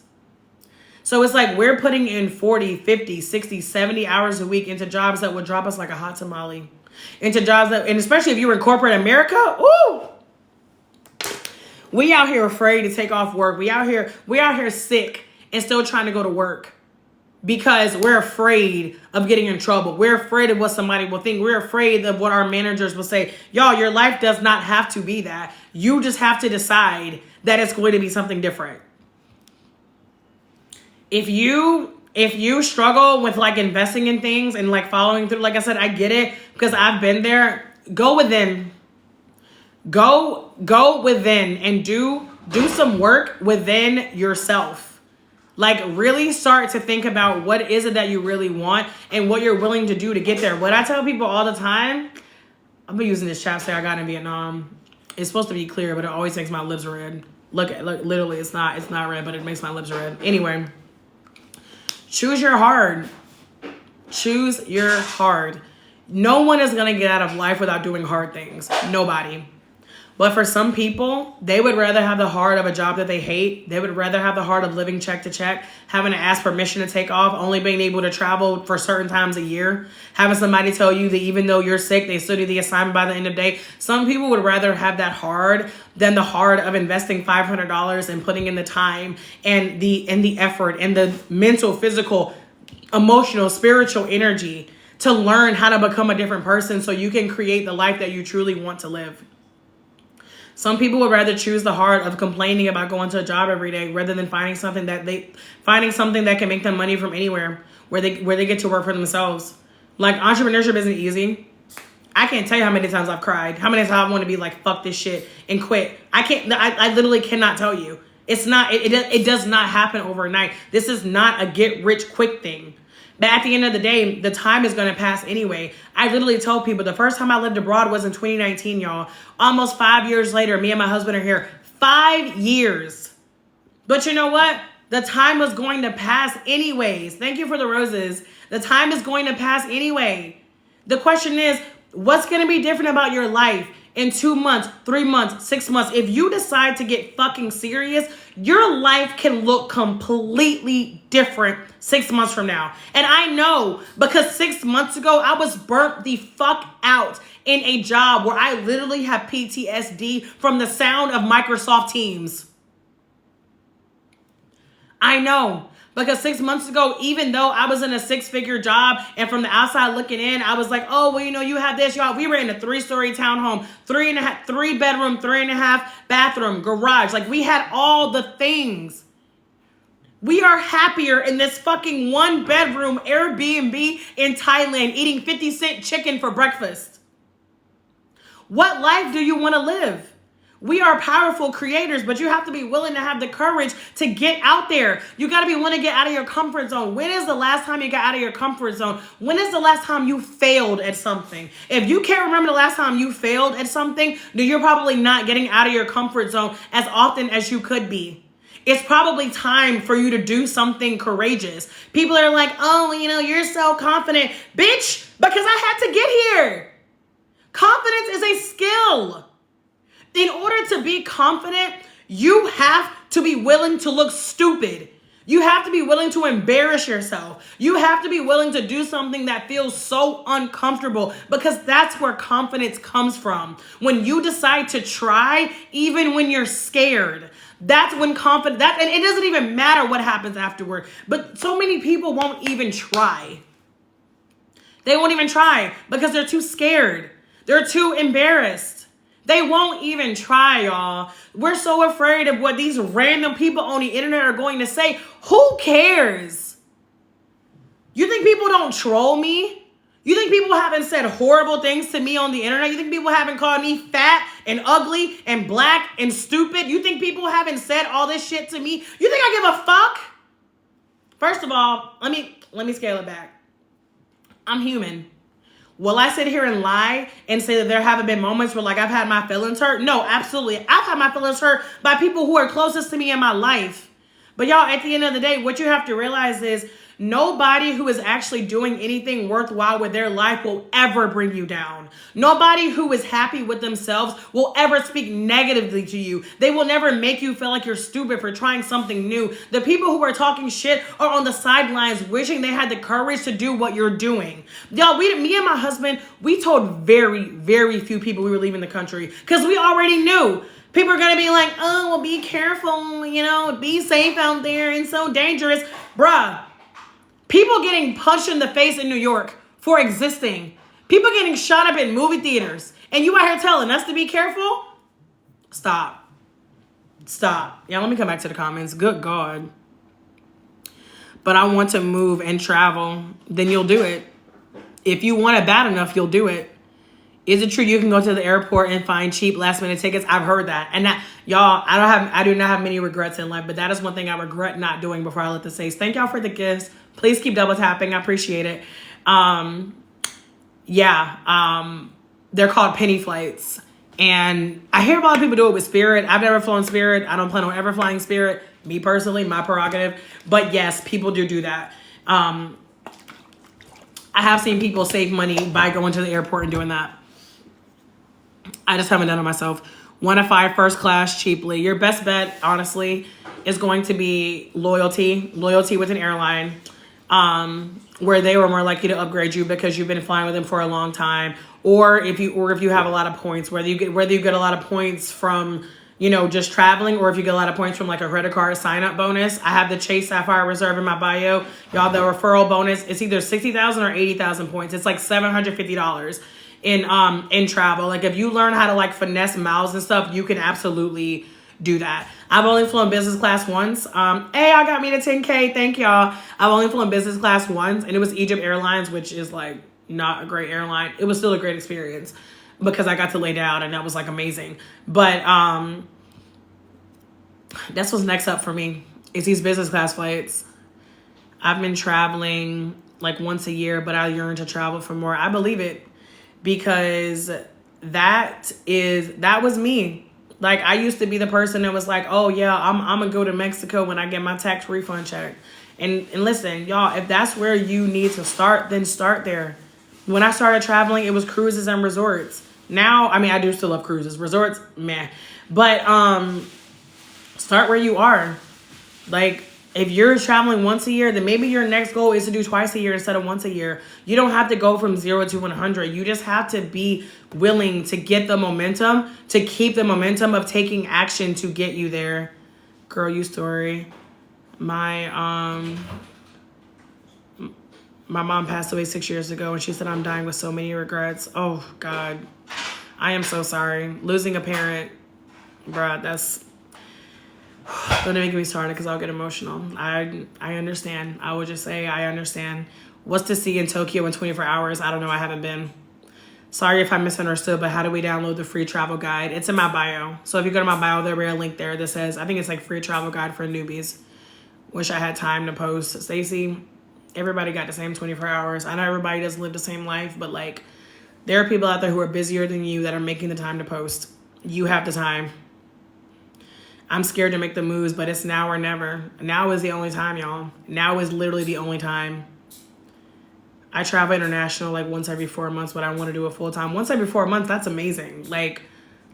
So it's like we're putting in 40, 50, 60, 70 hours a week into jobs that would drop us like a hot tamale. Into jobs that, and especially if you were in corporate America, ooh, we out here afraid to take off work. We out here sick and still trying to go to work because we're afraid of getting in trouble. We're afraid of what somebody will think. We're afraid of what our managers will say. Y'all, your life does not have to be that. You just have to decide that it's going to be something different. If you struggle with like investing in things and like following through, like I said, I get it because I've been there. Go within. Go within and do some work within yourself. Like really start to think about what is it that you really want and what you're willing to do to get there. What I tell people all the time, I've been using this chapstick I got in Vietnam. It's supposed to be clear, but it always makes my lips red. Look, literally, it's not red, but it makes my lips red. Anyway, choose your hard. Choose your hard. No one is going to get out of life without doing hard things. Nobody. But for some people, they would rather have the hard of a job that they hate. They would rather have the hard of living check to check, having to ask permission to take off, only being able to travel for certain times a year, having somebody tell you that even though you're sick, they still do the assignment by the end of the day. Some people would rather have that hard than the hard of investing $500 and putting in the time and the effort and the mental, physical, emotional, spiritual energy to learn how to become a different person so you can create the life that you truly want to live. Some people would rather choose the hard of complaining about going to a job every day rather than finding something that can make them money from anywhere where they get to work for themselves. Like entrepreneurship isn't easy. I can't tell you how many times I've cried, how many times I want to be like, fuck this shit and quit. I literally cannot tell you. It's not, it does not happen overnight. This is not a get rich quick thing. But at the end of the day, the time is going to pass anyway. I literally told people the first time I lived abroad was in 2019, y'all. Almost 5 years later, me and my husband are here. 5 years. But you know what? The time was going to pass anyways. Thank you for the roses. The time is going to pass anyway. The question is, what's going to be different about your life in 2 months, 3 months, 6 months? If you decide to get fucking serious, your life can look completely different 6 months from now. And I know because 6 months ago, I was burnt the fuck out in a job where I literally have PTSD from the sound of Microsoft Teams. I know. Because 6 months ago, even though I was in a 6-figure job and from the outside looking in, I was like, oh, well, you know, you have this, y'all. We were in a 3-story townhome, 3 bedroom, 3.5 bathroom, garage. Like we had all the things. We are happier in this fucking 1-bedroom Airbnb in Thailand eating 50-cent chicken for breakfast. What life do you want to live? We are powerful creators, but you have to be willing to have the courage to get out there. You got to be willing to get out of your comfort zone. When is the last time you got out of your comfort zone? When is the last time you failed at something? If you can't remember the last time you failed at something, then you're probably not getting out of your comfort zone as often as you could be. It's probably time for you to do something courageous. People are like, oh, you know, you're so confident. Bitch, because I had to get here. Confidence is a skill. In order to be confident, you have to be willing to look stupid. You have to be willing to embarrass yourself. You have to be willing to do something that feels so uncomfortable because that's where confidence comes from. When you decide to try, even when you're scared, that's when confidence, and it doesn't even matter what happens afterward. But so many people won't even try. They won't even try because they're too scared. They're too embarrassed. They won't even try, y'all. We're so afraid of what these random people on the internet are going to say. Who cares? You think people don't troll me? You think people haven't said horrible things to me on the internet? You think people haven't called me fat and ugly and black and stupid? You think people haven't said all this shit to me? You think I give a fuck? First of all, let me scale it back. I'm human. Will I sit here and lie and say that there haven't been moments where like I've had my feelings hurt? No, absolutely. I've had my feelings hurt by people who are closest to me in my life. But y'all, at the end of the day, what you have to realize is nobody who is actually doing anything worthwhile with their life will ever bring you down. Nobody who is happy with themselves will ever speak negatively to you. They will never make you feel like you're stupid for trying something new. The people who are talking shit are on the sidelines wishing they had the courage to do what you're doing. Y'all, me and my husband, we told very, very few people we were leaving the country because we already knew. People are going to be like, oh, well, be careful, you know, be safe out there. It's so dangerous. Bruh, people getting punched in the face in New York for existing. People getting shot up in movie theaters. And you out here telling us to be careful? Stop. Yeah, let me come back to the comments. Good God. But I want to move and travel. Then you'll do it. If you want it bad enough, you'll do it. Is it true you can go to the airport and find cheap last minute tickets? I've heard that. And that, y'all, I do not have many regrets in life, but that is one thing I regret not doing before I let this say. Thank y'all for the gifts. Please keep double tapping. I appreciate it. They're called penny flights. And I hear a lot of people do it with Spirit. I've never flown Spirit. I don't plan on ever flying Spirit. Me personally, my prerogative. But yes, people do that. I have seen people save money by going to the airport and doing that. I just haven't done it myself. 1 to 5 first class cheaply. Your best bet, honestly, is going to be loyalty with an airline, where they were more likely to upgrade you because you've been flying with them for a long time, or if you have a lot of points, whether you get a lot of points from, you know, just traveling, or if you get a lot of points from like a credit card sign up bonus. I have the Chase Sapphire Reserve in my bio. Y'all, the referral bonus, it's either 60,000 or 80,000 points. It's like $750 in travel. Like if you learn how to like finesse miles and stuff, you can absolutely do that. I've only flown business class once. Hey, I got me to 10K. Thank y'all. I've only flown business class once, and it was Egypt Airlines, which is like not a great airline. It was still a great experience because I got to lay down, and that was like amazing. But that's what's next up for me is these business class flights. I've been traveling like once a year, but I yearn to travel for more. I believe it because that was me. Like I used to be the person that was like, oh yeah, I'm gonna go to Mexico when I get my tax refund check. And listen, y'all, if that's where you need to start, then start there. When I started traveling, it was cruises and resorts. Now, I mean, I do still love cruises. Resorts, meh. But start where you are. Like, if you're traveling once a year, then maybe your next goal is to do twice a year instead of once a year. You don't have to go from 0 to 100. You just have to be willing to get the momentum, to keep the momentum of taking action to get you there. Girl, you story. My mom passed away 6 years ago, and she said, I'm dying with so many regrets. Oh, God. I am so sorry. Losing a parent, bruh, that's... Don't make me started because I'll get emotional. I understand. I would just say I understand. What's to see in Tokyo in 24 hours? I don't know. I haven't been. Sorry if I misunderstood, but how do we download the free travel guide? It's in my bio. So if you go to my bio, there'll be a link there that says, I think it's like free travel guide for newbies. Wish I had time to post. Stacey, everybody got the same 24 hours. I know everybody doesn't live the same life, but like there are people out there who are busier than you that are making the time to post. You have the time. I'm scared to make the moves, but it's now or never. Now is the only time, y'all. Now is literally the only time. I travel international like once every 4 months, but I want to do it full time. Once every 4 months, that's amazing. Like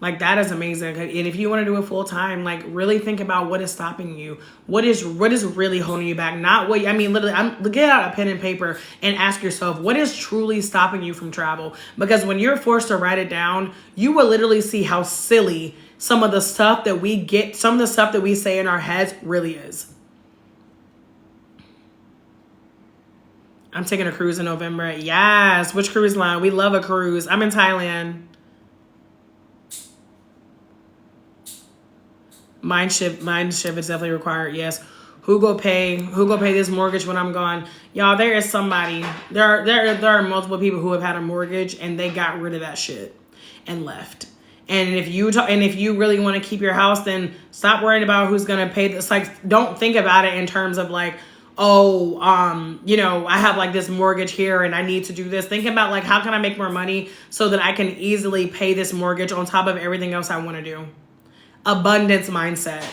that is amazing. And if you want to do it full time, like really think about what is stopping you. What is really holding you back? Not what, I mean, literally, get out a pen and paper and ask yourself, what is truly stopping you from travel? Because when you're forced to write it down, you will literally see how silly some of the stuff that we get, some of the stuff that we say in our heads really is. I'm taking a cruise in November. Yes. Which cruise line? We love a cruise. I'm in Thailand. Mind shift is definitely required. Yes. Who go pay this mortgage when I'm gone? Y'all, there is somebody. There are multiple people who have had a mortgage and they got rid of that shit and left. And if you really want to keep your house, then stop worrying about who's gonna pay this. Like, don't think about it in terms of like, oh, I have like this mortgage here and I need to do this. Think about like, how can I make more money so that I can easily pay this mortgage on top of everything else I want to do? Abundance mindset.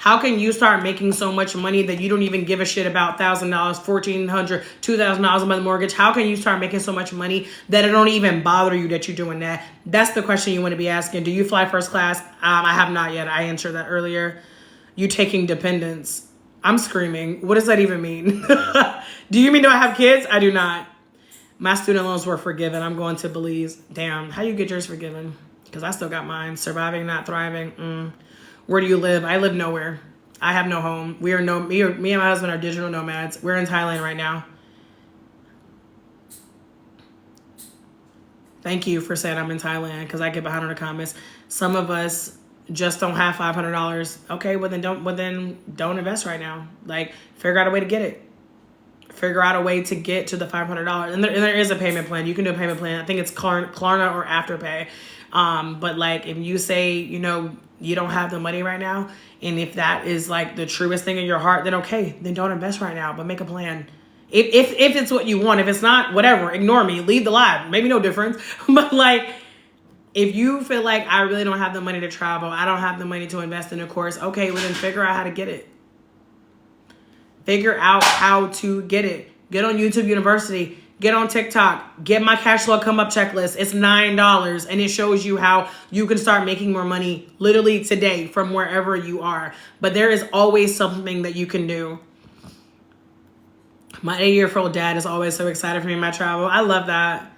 How can you start making so much money that you don't even give a shit about $1,000, $1,400, $2,000 a month mortgage? How can you start making so much money that it don't even bother you that you're doing that? That's the question you want to be asking. Do you fly first class? I have not yet. I answered that earlier. You taking dependents? I'm screaming. What does that even mean? Do you mean do I have kids? I do not. My student loans were forgiven. I'm going to Belize. Damn. How you get yours forgiven? Because I still got mine. Surviving, not thriving. Where do you live? I live nowhere. I have no home. Me and my husband are digital nomads. We're in Thailand right now. Thank you for saying I'm in Thailand because I get behind on the comments. Some of us just don't have $500. Okay, well then don't invest right now. Like, figure out a way to get it. Figure out a way to get to the $500. And there is a payment plan. You can do a payment plan. I think it's Klarna or Afterpay. But like, if you say, you don't have the money right now, and if that is like the truest thing in your heart, then okay, then don't invest right now, but make a plan. If it's what you want. If it's not, whatever, ignore me, leave the live, maybe no difference. But like, if you feel like I really don't have the money to travel, I don't have the money to invest in a course, okay, well then figure out how to get it. Figure out how to get it. Get on YouTube University. Get on TikTok. Get my cash flow come up checklist. It's $9 and it shows you how you can start making more money literally today from wherever you are. But there is always something that you can do. My 8-year-old dad is always so excited for me in my travel. I love that.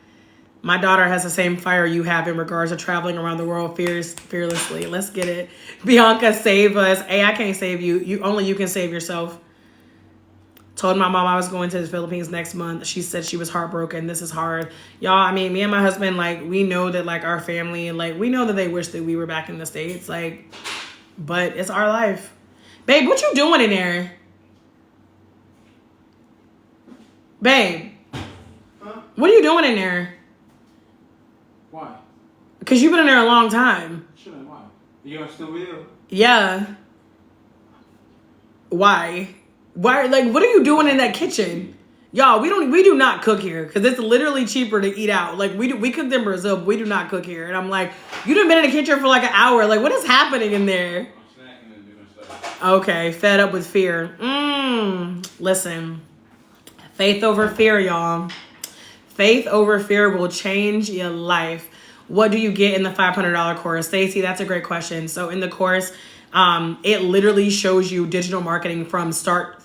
My daughter has the same fire you have in regards to traveling around the world fearlessly. Let's get it. Bianca, save us. Hey, I can't save you. You can save yourself. Told my mom I was going to the Philippines next month. She said she was heartbroken. This is hard. Y'all, I mean, me and my husband, like, we know that, like, our family, like, we know that they wish that we were back in the States. Like, but it's our life. Babe, what you doing in there? Babe. Huh? What are you doing in there? Why? Because you've been in there a long time. Shouldn't. Why? You are still video? Yeah. Why? Why? Like, what are you doing in that kitchen? Y'all, we do not cook here because it's literally cheaper to eat out. Like, we cooked in Brazil, but we do not cook here. And I'm like, you done been in the kitchen for like an hour. Like, what is happening in there? I'm snacking and doing stuff. Okay, fed up with fear. Listen, faith over fear, y'all. Faith over fear will change your life. What do you get in the $500 course? Stacey, that's a great question. So in the course, it literally shows you digital marketing from start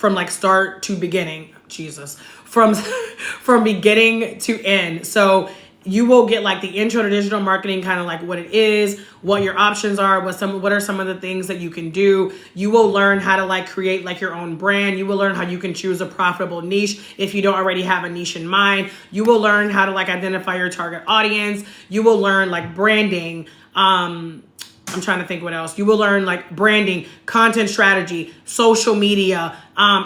to beginning. Jesus, from beginning to end. So you will get like the intro to digital marketing, kind of like what it is, what your options are, what are some of the things that you can do. You will learn how to like create like your own brand. You will learn how you can choose a profitable niche if you don't already have a niche in mind. You will learn how to like identify your target audience. You will learn like branding. I'm trying to think what else. You will learn like branding, content strategy, social media,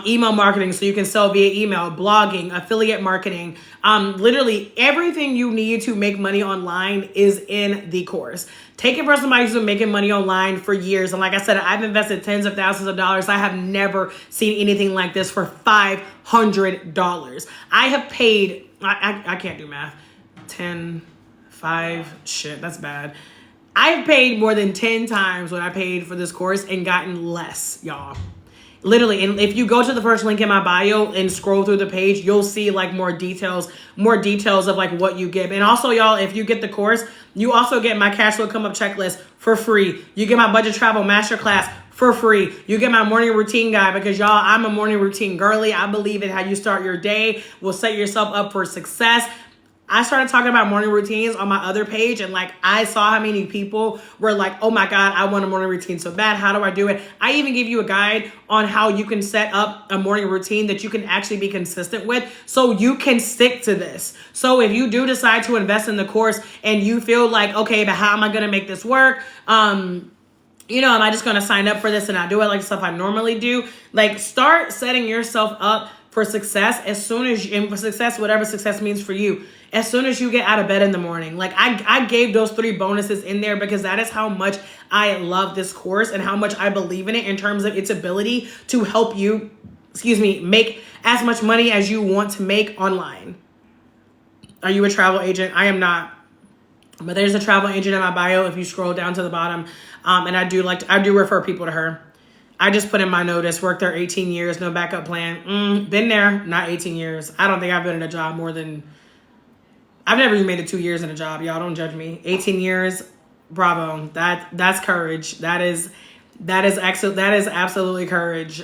email marketing so you can sell via email, blogging, affiliate marketing. Literally everything you need to make money online is in the course. Take it from somebody who's been making money online for years. And like I said, I've invested tens of thousands of dollars. I have never seen anything like this for $500. I have paid, I can't do math, 10, 5, shit, that's bad. I've paid more than 10 times what I paid for this course and gotten less, y'all. Literally, and if you go to the first link in my bio and scroll through the page, you'll see like more details of like what you get. And also, y'all, if you get the course, you also get my cash flow come up checklist for free. You get my budget travel masterclass for free. You get my morning routine guide because y'all, I'm a morning routine girly. I believe in how you start your day will set yourself up for success. I started talking about morning routines on my other page and like I saw how many people were like, oh my God, I want a morning routine so bad. How do I do it? I even give you a guide on how you can set up a morning routine that you can actually be consistent with so you can stick to this. So if you do decide to invest in the course and you feel like, okay, but how am I going to make this work? you know, am I just going to sign up for this and not do it like stuff I normally do? Like, start setting yourself up for success as soon as you, and for success, whatever success means for you, as soon as you get out of bed in the morning. Like, I gave those 3 bonuses in there because that is how much I love this course and how much I believe in it in terms of its ability to help you, make as much money as you want to make online. Are you a travel agent? I am not. But there's a travel agent in my bio if you scroll down to the bottom. And I do refer people to her. I just put in my notice, worked there 18 years, no backup plan. Been there, not 18 years. I don't think I've been in a job more than, I've never even made it 2 years in a job. Y'all don't judge me. 18 years, bravo. That's courage. That is absolutely courage.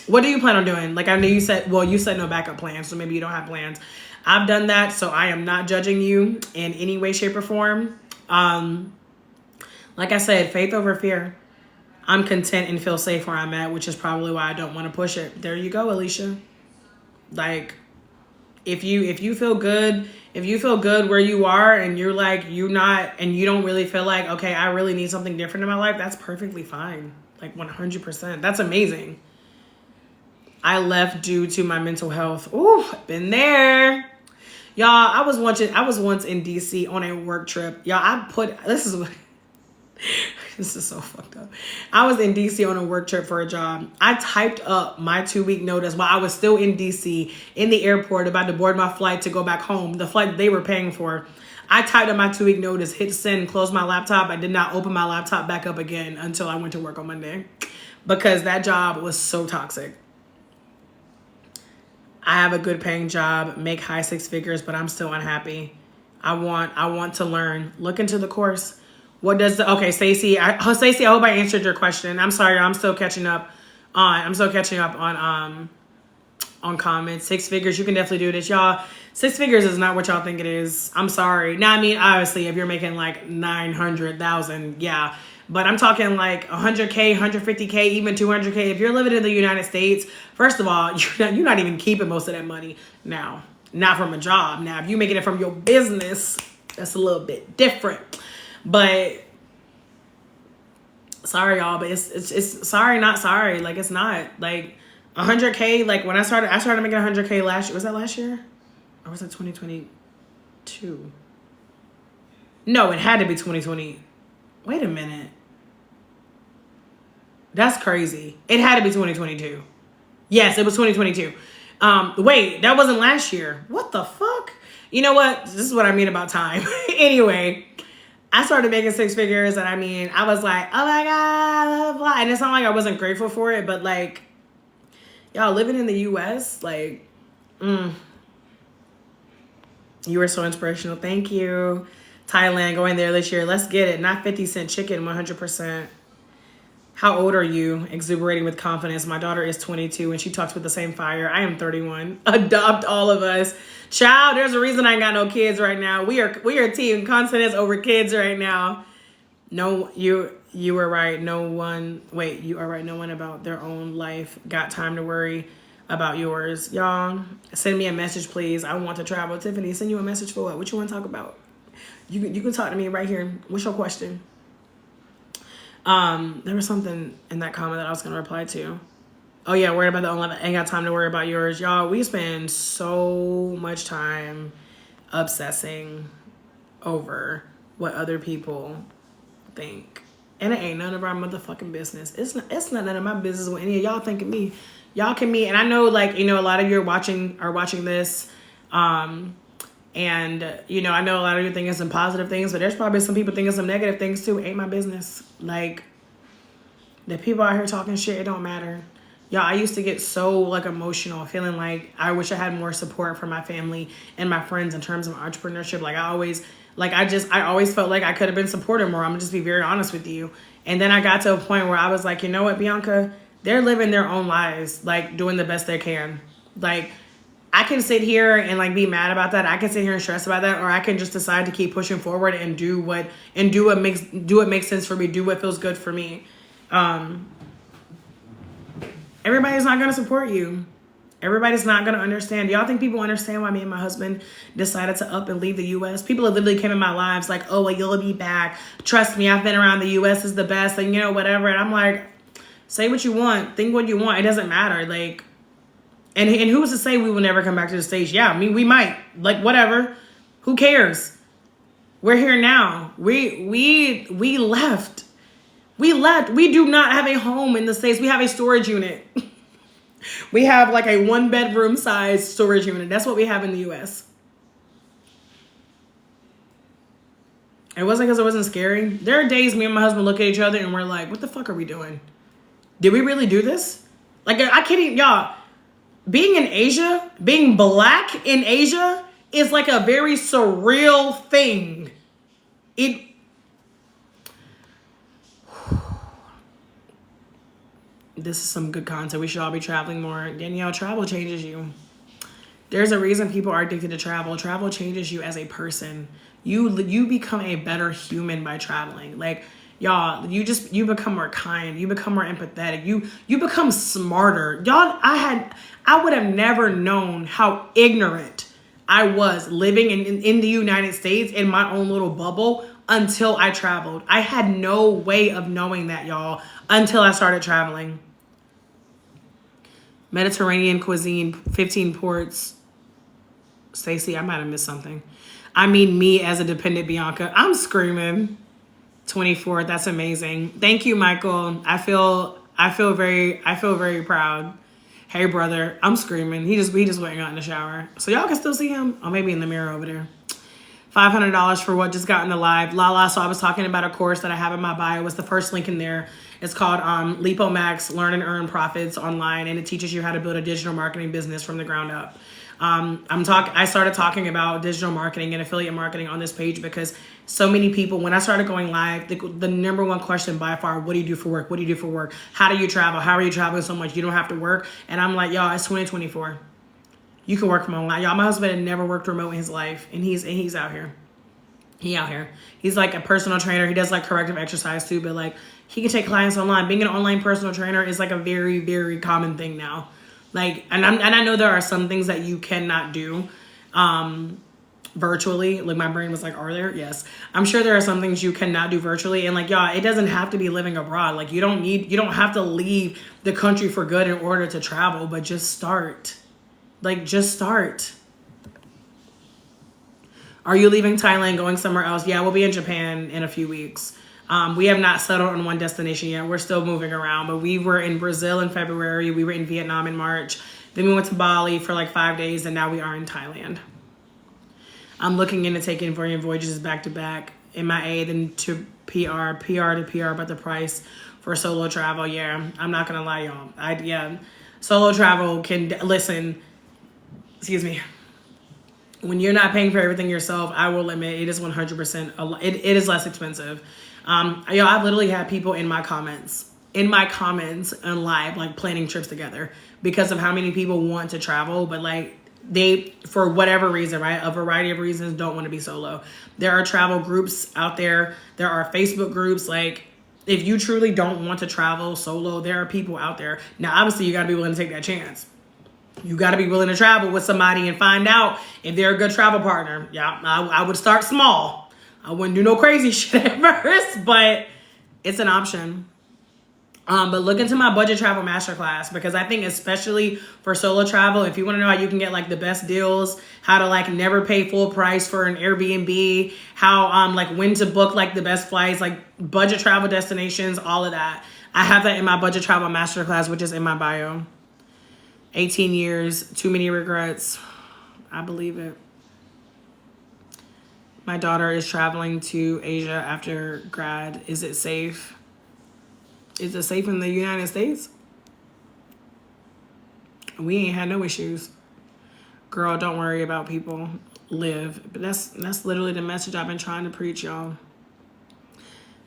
What do you plan on doing? Like, I know you said no backup plans, so maybe you don't have plans. I've done that, so I am not judging you in any way, shape, or form. Like I said, faith over fear. I'm content and feel safe where I'm at, which is probably why I don't want to push it. There you go, Alicia. Like, if you feel good where you are and you're like, you don't really feel like, okay, I really need something different in my life, that's perfectly fine. Like 100%. That's amazing. I left due to my mental health. Ooh, been there. Y'all, I was once in DC on a work trip. Y'all, this is so fucked up. I was in DC on a work trip for a job. I typed up my 2-week notice while I was still in DC in the airport about to board my flight to go back home, the flight they were paying for. I typed up my 2-week notice, hit send, closed my laptop. I did not open my laptop back up again until I went to work on Monday because that job was so toxic. I have a good paying job, make high 6 figures, but I'm still unhappy. I want to learn. Look into the course. Okay, Stacey, I hope I answered your question. I'm sorry, I'm still catching up on comments. 6 figures, you can definitely do this, y'all. 6 figures is not what y'all think it is. I'm sorry. Now, I mean, obviously, if you're making like 900,000, yeah. But I'm talking like 100K, 150K, even 200K. If you're living in the United States, first of all, you're not even keeping most of that money now. Not from a job. Now, if you're making it from your business, that's a little bit different. But sorry, y'all, but it's sorry, not sorry. Like, it's not. Like, 100K, like when I started making 100K last year. Was that last year? Or was that 2022? No, it had to be 2020. Wait a minute. That's crazy. It had to be 2022. Yes, it was 2022. Wait, that wasn't last year. What the fuck? You know what? This is what I mean about time. Anyway, I started making 6 figures, and I mean, I was like, oh my God, blah, blah, blah. And it's not like I wasn't grateful for it, but like, y'all living in the US, like, you were so inspirational. Thank you. Thailand, going there this year. Let's get it. Not 50-cent chicken, 100%. How old are you? Exuberating with confidence. My daughter is 22 and she talks with the same fire. I am 31. Adopt all of us. Child, there's a reason I ain't got no kids right now. We are team confidence over kids right now. No, you were right. You are right. No one about their own life got time to worry about yours. Y'all, send me a message, please. I want to travel. Tiffany, send you a message for what? What you want to talk about? You can talk to me right here. What's your question? There was something in that comment that I was going to reply to. Oh yeah, worried about the own life. Ain't got time to worry about yours. Y'all, we spend so much time obsessing over what other people think. And it ain't none of our motherfucking business. It's not none of my business what any of y'all think of me. Y'all can meet, and I know, like, you know, a lot of you are watching this. And, you know, I know a lot of you thinking some positive things, but there's probably some people thinking some negative things too. Ain't my business. Like, the people out here talking shit, it don't matter. Y'all, I used to get so, like, emotional, feeling like I wish I had more support from my family and my friends in terms of entrepreneurship. Like, I always felt like I could have been supported more. I'm gonna just be very honest with you. And then I got to a point where I was like, you know what, Bianca? They're living their own lives, like, doing the best they can. Like, I can sit here and like be mad about that. I can sit here and stress about that, or I can just decide to keep pushing forward and do what makes sense for me, do what feels good for me. Everybody's not gonna support you. Everybody's not going to understand. Y'all think people understand why me and my husband decided to up and leave the U.S.? People have literally came in my lives like, oh, well, you'll be back. Trust me, I've been around. The U.S. is the best and, whatever. And I'm like, say what you want. Think what you want. It doesn't matter. Like, and who's to say we will never come back to the States? Yeah, I mean, we might. Like, whatever. Who cares? We're here now. We left. We left. We do not have a home in the States. We have a storage unit. We have like a 1-bedroom size storage unit. That's what we have in the U.S. It wasn't because it wasn't scary. There are days me and my husband look at each other and we're like, what the fuck are we doing? Did we really do this? Like, I can't even, y'all, being in Asia, being black in Asia is like a very surreal thing. This is some good content. We should all be traveling more. Danielle, travel changes you. There's a reason people are addicted to travel. Travel changes you as a person. You become a better human by traveling. Like, y'all, you become more kind. You become more empathetic. You become smarter. Y'all, I would have never known how ignorant I was living in the United States in my own little bubble until I traveled. I had no way of knowing that, y'all, until I started traveling. Mediterranean cuisine, 15 ports. Stacey, I might have missed something. I mean, me as a dependent Bianca. I'm screaming. 24. That's amazing. Thank you, Michael. I feel very proud. Hey, brother. I'm screaming. He just went and got in the shower. So y'all can still see him. Oh, maybe in the mirror over there. $500 for what just got in the live. Lala, so I was talking about a course that I have in my bio. It's the first link in there. It's called LipoMax Learn and Earn Profits Online, and it teaches you how to build a digital marketing business from the ground up. I started talking about digital marketing and affiliate marketing on this page because so many people, when I started going live, the number one question by far, what do you do for work? What do you do for work? How do you travel? How are you traveling so much? You don't have to work. And I'm like, y'all, it's 2024. You can work from online. Y'all, my husband had never worked remote in his life, and he's out here. He out here. He's like a personal trainer. He does like corrective exercise too, but like he can take clients online. Being an online personal trainer is like a very, very common thing now. Like, and I know there are some things that you cannot do virtually. Like, my brain was like, are there? Yes. I'm sure there are some things you cannot do virtually. And like, y'all, it doesn't have to be living abroad. Like, you don't have to leave the country for good in order to travel, but just start. Like, just start. Are you leaving Thailand, going somewhere else? Yeah, we'll be in Japan in a few weeks. We have not settled on one destination yet. We're still moving around, but we were in Brazil in February. We were in Vietnam in March. Then we went to Bali for like 5 days, and now we are in Thailand. I'm looking into taking voyages back to back, MIA, then to PR to PR, but the price for solo travel, yeah, I'm not gonna lie, y'all. Solo travel can, listen, excuse me. When you're not paying for everything yourself, I will admit it is 100%, it is less expensive. I've literally had people in my comments on live, like planning trips together because of how many people want to travel, but like they, for whatever reason, right? A variety of reasons, don't want to be solo. There are travel groups out there. There are Facebook groups. Like, if you truly don't want to travel solo, there are people out there. Now, obviously you got to be willing to take that chance. You got to be willing to travel with somebody and find out if they're a good travel partner. Yeah, I would start small. I wouldn't do no crazy shit at first, but it's an option. But look into my budget travel masterclass, because I think especially for solo travel, if you want to know how you can get like the best deals, how to like never pay full price for an Airbnb, how like when to book like the best flights, like budget travel destinations, all of that. I have that in my budget travel masterclass, which is in my bio. 18 years, too many regrets. I believe it. My daughter is traveling to Asia after grad. Is it safe? Is it safe in the United States? We ain't had no issues. Girl, don't worry about people. Live. But that's literally the message I've been trying to preach, y'all.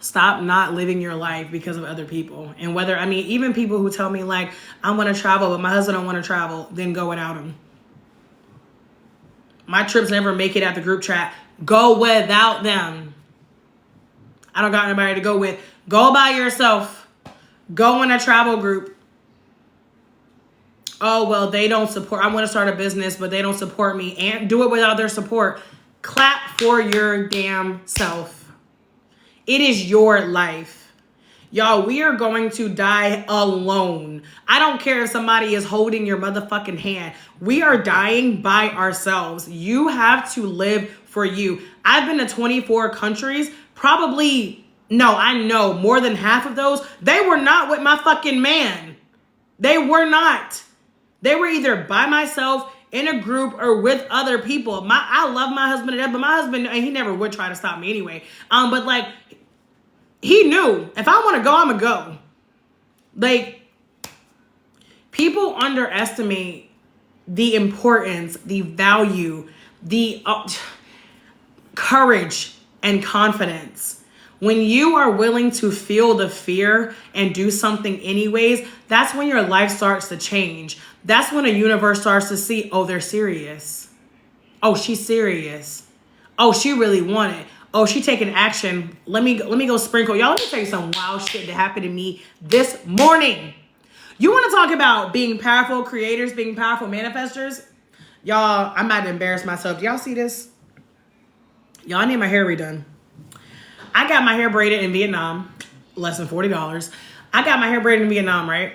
Stop not living your life because of other people. And whether, I mean, even people who tell me like, I want to travel, but my husband don't want to travel, then go without him. My trips never make it out the group chat. Go without them. I don't got nobody to go with. Go by yourself. Go in a travel group. oh, well, they don't support. I want to start a business, but they don't support me, and do it without their support. Clap for your damn self. It is your life. Y'all, we are going to die alone. I don't care if somebody is holding your motherfucking hand. We are dying by ourselves. You have to live for you. I've been to 24 countries. Probably, no, I know more than half of those, they were not with my fucking man. They were not. They were either by myself, in a group, or with other people. I love my husband to death, but my husband, and he never would try to stop me anyway. But like, he knew if I want to go, I'm going to go. Like, people underestimate the importance, the value, the courage and confidence. When you are willing to feel the fear and do something anyways, that's when your life starts to change. That's when a universe starts to see, oh, they're serious. Oh, she's serious. Oh, she really wanted. Oh, she taking action. Let me go sprinkle. Y'all, let me tell you some wild shit that happened to me this morning. You want to talk about being powerful creators, being powerful manifestors? Y'all, I'm about to embarrass myself. Do y'all see this? Y'all, I need my hair redone. I got my hair braided in Vietnam, less than $40. I got my hair braided in Vietnam, right?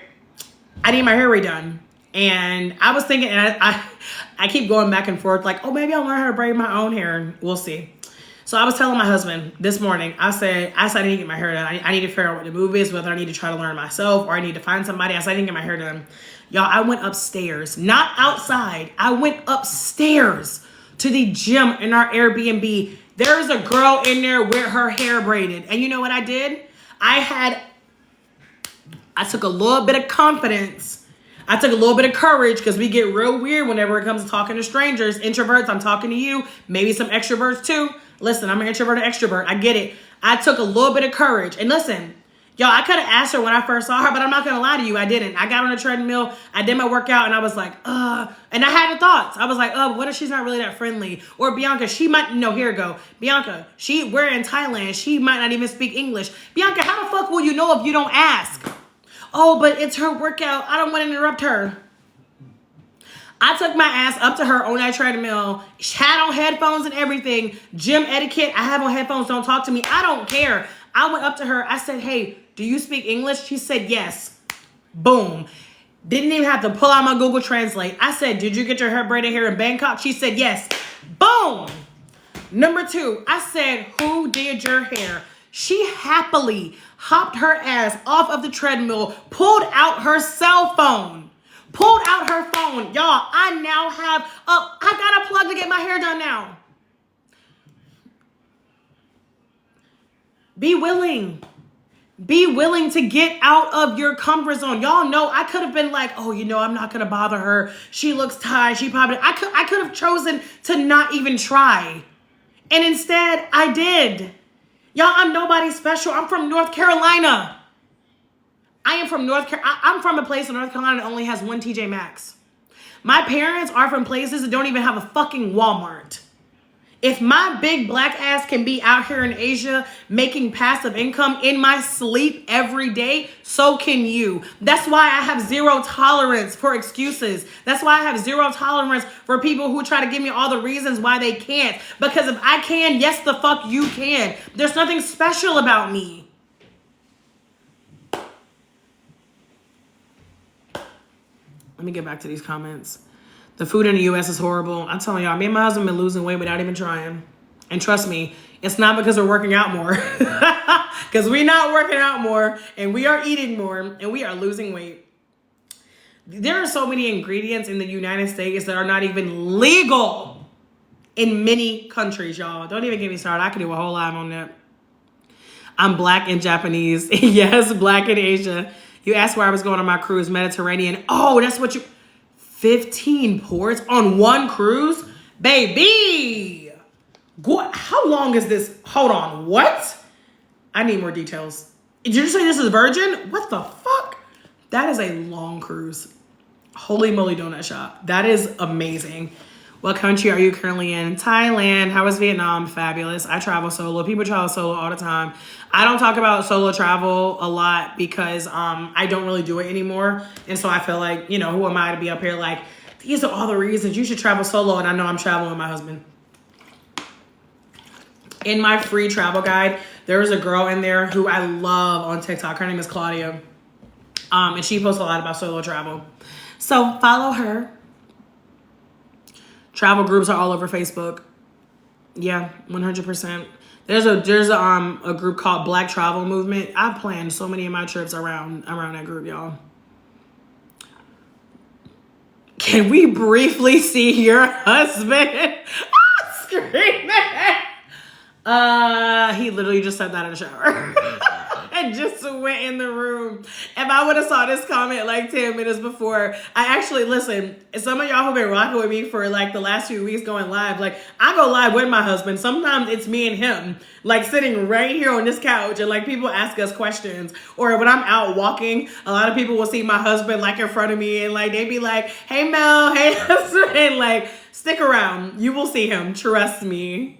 I need my hair redone. And I was thinking, and I keep going back and forth like, oh, maybe I'll learn how to braid my own hair. We'll see. So I was telling my husband this morning, I said I need to get my hair done. I need to figure out what the move is, whether I need to try to learn myself or I need to find somebody. I said I need to get my hair done. Y'all, I went upstairs, not outside. I went upstairs to the gym in our Airbnb. There's a girl in there with her hair braided. And you know what I did? I took a little bit of confidence. I took a little bit of courage, because we get real weird whenever it comes to talking to strangers. Introverts, I'm talking to you. Maybe some extroverts too. Listen, I'm an introvert and extrovert. I get it. I took a little bit of courage. And listen, y'all, I could have asked her when I first saw her, but I'm not going to lie to you. I didn't. I got on a treadmill. I did my workout, and I was like, and I had the thoughts. I was like, what if she's not really that friendly? Or Bianca, she might, no, here we go. Bianca, we're in Thailand. She might not even speak English. Bianca, how the fuck will you know if you don't ask? Oh, but it's her workout. I don't want to interrupt her. I took my ass up to her on that treadmill, had on headphones and everything. Gym etiquette, I have on headphones, don't talk to me. I don't care. I went up to her. I said, hey, do you speak English? She said, yes. Boom. Didn't even have to pull out my Google Translate. I said, did you get your hair braided here in Bangkok? She said, yes. Boom. Number 2, I said, who did your hair? She happily hopped her ass off of the treadmill, pulled out her cell phone. Pulled out her phone. Y'all, I now have I got a plug to get my hair done now. Be willing. Be willing to get out of your comfort zone. Y'all know I could have been like, oh, I'm not going to bother her. She looks tired. I could have chosen to not even try. And instead, I did. Y'all, I'm nobody special. I'm from North Carolina. I'm from a place in North Carolina that only has one TJ Maxx. My parents are from places that don't even have a fucking Walmart. If my big black ass can be out here in Asia making passive income in my sleep every day, so can you. That's why I have zero tolerance for excuses. That's why I have zero tolerance for people who try to give me all the reasons why they can't. Because if I can, yes, the fuck you can. There's nothing special about me. Let me get back to these comments. The food in the U.S. is horrible. I'm telling y'all, me and my husband been losing weight without even trying. And trust me, it's not because we're working out more. Because we're not working out more, and we are eating more, and we are losing weight. There are so many ingredients in the United States that are not even legal in many countries, y'all. Don't even get me started. I could do a whole live on that. I'm black and Japanese. Yes, black in Asia. You asked where I was going on my cruise, Mediterranean. Oh, that's what 15 ports on one cruise? Baby! How long is this? Hold on, what? I need more details. Did you say this is Virgin? What the fuck? That is a long cruise. Holy moly donut shop. That is amazing. What country are you currently in? Thailand. How was Vietnam? Fabulous. I travel solo. People travel solo all the time. I don't talk about solo travel a lot because I don't really do it anymore. And so I feel like, who am I to be up here like, these are all the reasons you should travel solo, and I know I'm traveling with my husband. In my free travel guide, there is a girl in there who I love on TikTok. Her name is Claudia. And she posts a lot about solo travel. So follow her. Travel groups are all over Facebook. Yeah, 100%. There's a group called Black Travel Movement. I've planned so many of my trips around that group, y'all. Can we briefly see your husband? Screaming. He literally just said that in the shower. And just went in the room. If I would have saw this comment like 10 minutes before, I actually, listen, some of y'all who've been rocking with me for like the last few weeks going live, like I go live with my husband. Sometimes it's me and him, like sitting right here on this couch, and like people ask us questions. Or when I'm out walking, a lot of people will see my husband like in front of me, and like they be like, hey Mel, hey husband, like stick around. You will see him, trust me.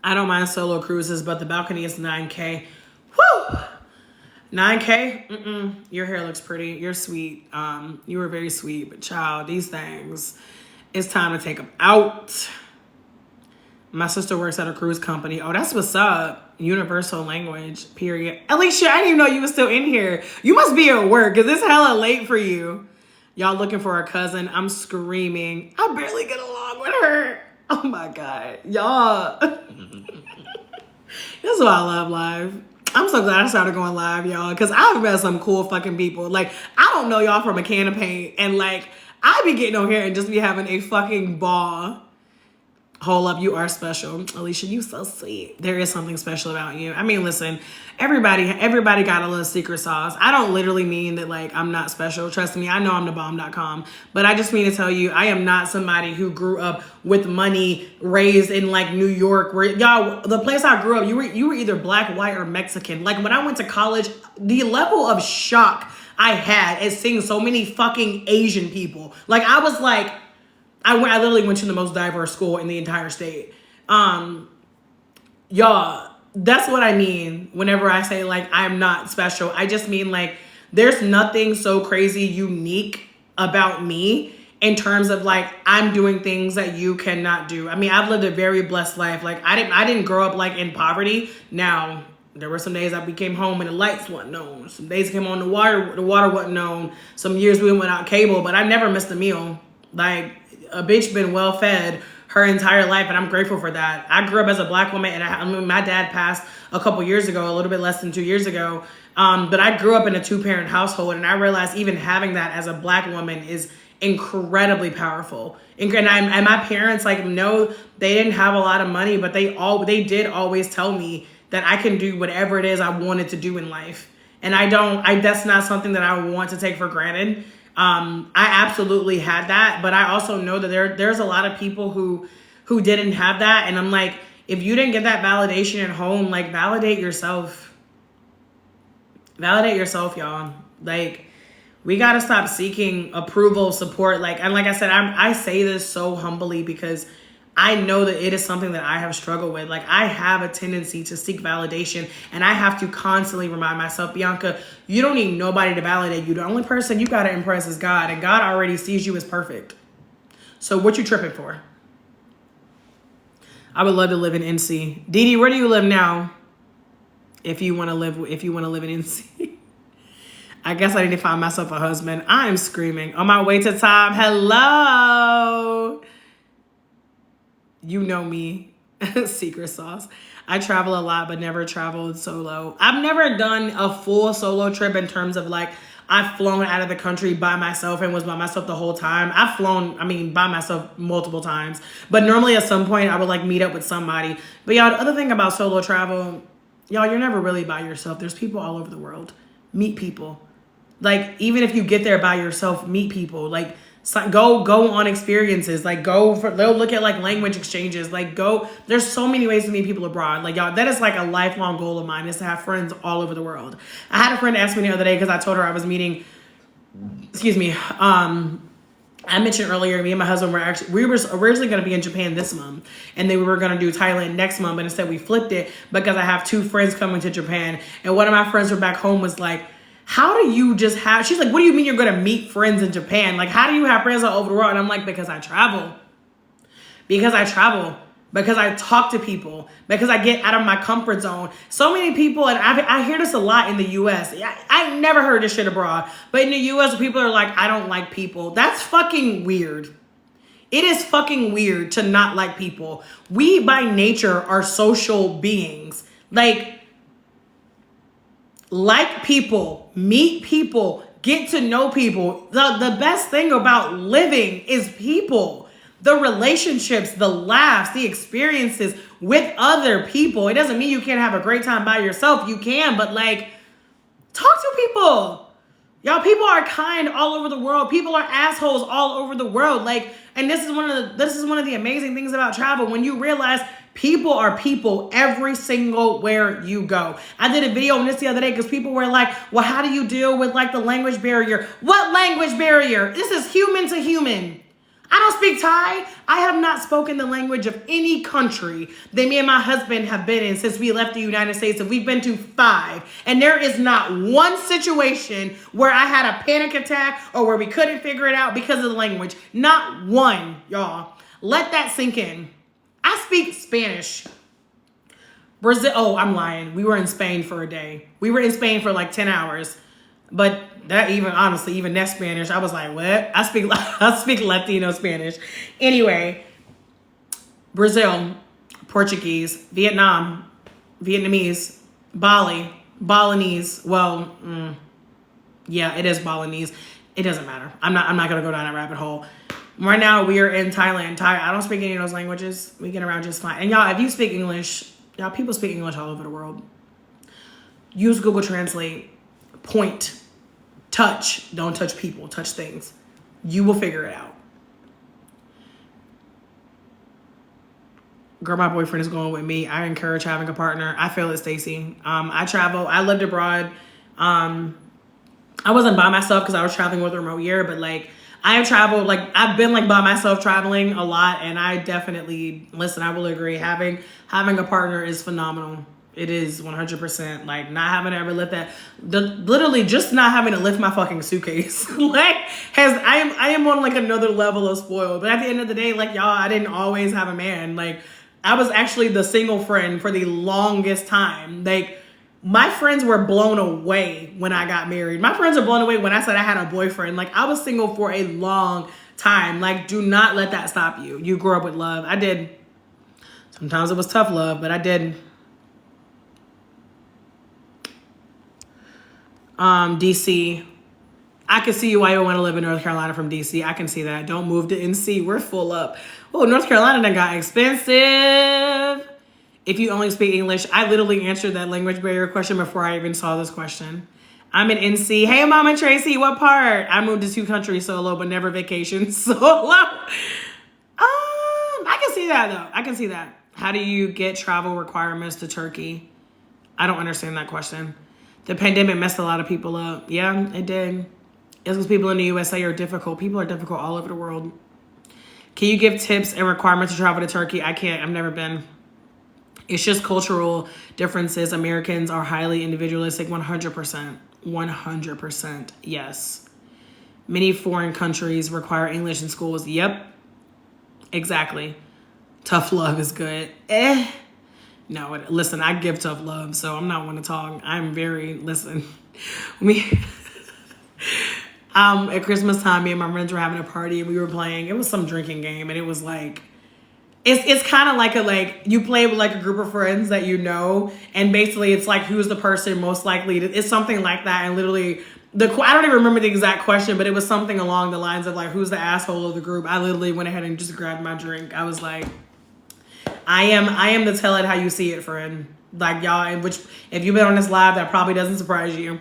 I don't mind solo cruises, but the balcony is 9K. Woo! 9K? Your hair looks pretty. You're sweet. You were very sweet, but child, these things, it's time to take them out. My sister works at a cruise company. Oh, that's what's up. Universal language, period. Alicia, I didn't even know you were still in here. You must be at work because it's hella late for you. Y'all looking for a cousin. I'm screaming. I barely get along with her. Oh my God. Y'all. This is why I love live. I'm so glad I started going live, y'all, because I've met some cool fucking people. Like, I don't know y'all from a can of paint, and like, I be getting on here and just be having a fucking ball. Hold up, you are special. Alicia, you so sweet. There is something special about you. I mean, listen, everybody got a little secret sauce. I don't literally mean that like I'm not special. Trust me, I know I'm the bomb.com. But I just mean to tell you, I am not somebody who grew up with money, raised in like New York, where y'all, the place I grew up, you were either black, white, or Mexican. Like when I went to college, the level of shock I had at seeing so many fucking Asian people. Like I was like, I literally went to the most diverse school in the entire state. Y'all, that's what I mean whenever I say like I'm not special. I just mean like there's nothing so crazy unique about me in terms of like I'm doing things that you cannot do. I mean, I've lived a very blessed life. Like I didn't grow up like in poverty. Now, there were some days I came home and the lights weren't known. Some days I came on the water wasn't known. Some years we went without cable, but I never missed a meal. Like, a bitch been well fed her entire life, and I'm grateful for that. I grew up as a black woman, and my dad passed a couple years ago, a little bit less than 2 years ago. But I grew up in a 2-parent household, and I realized even having that as a black woman is incredibly powerful. And my parents, like, no, they didn't have a lot of money, but they did always tell me that I can do whatever it is I wanted to do in life. And that's not something that I want to take for granted. I absolutely had that, but I also know that there's a lot of people who didn't have that. And I'm like, if you didn't get that validation at home, like validate yourself, y'all. Like we got to stop seeking approval, support. And like I said, I say this so humbly because I know that it is something that I have struggled with. Like I have a tendency to seek validation, and I have to constantly remind myself, Bianca, you don't need nobody to validate you. The only person you got to impress is God, and God already sees you as perfect. So what you tripping for? I would love to live in NC. Dee, where do you live now? If you want to live in NC. I guess I need to find myself a husband. I am screaming on my way to time. Hello. You know me, secret sauce. I travel a lot, but never traveled solo. I've never done a full solo trip in terms of like, I've flown out of the country by myself and was by myself the whole time. I've flown, by myself multiple times. But normally at some point I would like meet up with somebody. But y'all, the other thing about solo travel, y'all, you're never really by yourself. There's people all over the world. Meet people. Like, even if you get there by yourself, meet people. Like, go on experiences. Like, they'll look at like language exchanges. Like, there's so many ways to meet people abroad. Like, y'all, that is like a lifelong goal of mine, is to have friends all over the world. I had a friend ask me the other day, because I told her I was meeting, I mentioned earlier, me and my husband we were originally going to be in Japan this month, and then we were going to do Thailand next month, but instead we flipped it because I have 2 friends coming to Japan, and one of my friends from back home was like, how do you just have, she's like, what do you mean you're going to meet friends in Japan? Like, how do you have friends all over the world? And I'm like, because I travel. Because I talk to people, because I get out of my comfort zone. So many people, and I hear this a lot in the U.S. I never heard this shit abroad, but in the U.S. people are like, I don't like people. That's fucking weird. It is fucking weird to not like people. We, by nature, are social beings. Like people, meet people, get to know people. The best thing about living is people. The relationships, the laughs, the experiences with other people. It doesn't mean you can't have a great time by yourself. You can, but like, talk to people. Y'all, people are kind all over the world. People are assholes all over the world. Like, and this is one of the amazing things about travel, when you realize people are people every single where you go. I did a video on this the other day because people were like, well, how do you deal with like the language barrier? What language barrier? This is human to human. I don't speak Thai. I have not spoken the language of any country that me and my husband have been in since we left the United States, and we've been to 5. And there is not one situation where I had a panic attack or where we couldn't figure it out because of the language. Not one, y'all. Let that sink in. I speak Spanish. Brazil. Oh, I'm lying. We were in Spain for a day. We were in Spain for like 10 hours. But that even that Spanish, I was like, what? I speak Latino Spanish. Anyway, Brazil, Portuguese, Vietnam, Vietnamese, Bali, Balinese. Well, yeah, it is Balinese. It doesn't matter. I'm not gonna go down that rabbit hole. Right now we are in Thailand. I don't speak any of those languages. We get around just fine. And y'all, if you speak English, y'all, people speak English all over the world. Use Google Translate. Point. Touch. Don't touch people. Touch things. You will figure it out. Girl, my boyfriend is going with me. I encourage having a partner. I feel it, Stacy. I travel. I lived abroad. I wasn't by myself because I was traveling with a remote year, but like I have traveled, like I've been like by myself traveling a lot, and I definitely, listen, I will agree. Having a partner is phenomenal. It is 100%. Like, not having to ever lift literally just not having to lift my fucking suitcase. Like, I am on like another level of spoiled. But at the end of the day, like, y'all, I didn't always have a man. Like, I was actually the single friend for the longest time. Like, my friends were blown away when I got married. My friends are blown away when I said I had a boyfriend. Like, I was single for a long time. Like, do not let that stop you. You grew up with love. I did. Sometimes it was tough love, but I did. DC. I can see why you want to live in North Carolina from DC. I can see that. Don't move to NC. We're full up. Oh, North Carolina done got expensive. If you only speak English, I literally answered that language barrier question before I even saw this question. I'm in NC. Hey, Mama Tracy, what part? I moved to 2 countries solo, but never vacation solo. I can see that though. I can see that. How do you get travel requirements to Turkey? I don't understand that question. The pandemic messed a lot of people up. Yeah, it did. It's because people in the USA are difficult. People are difficult all over the world. Can you give tips and requirements to travel to Turkey? I can't. I've never been. It's just cultural differences. Americans are highly individualistic. 100%. 100%. Yes. Many foreign countries require English in schools. Yep. Exactly. Tough love is good. No, listen, I give tough love, so I'm not one to talk. I'm very, listen, at Christmas time, me and my friends were having a party and we were playing, it was some drinking game, and it was like, it's kind of like you play with like a group of friends that you know, and basically it's like, who's the person most likely to, it's something like that, and literally, I don't even remember the exact question, but it was something along the lines of like, who's the asshole of the group? I literally went ahead and just grabbed my drink. I was like, I am the tell it how you see it friend. Like, y'all, which if you've been on this live, that probably doesn't surprise you.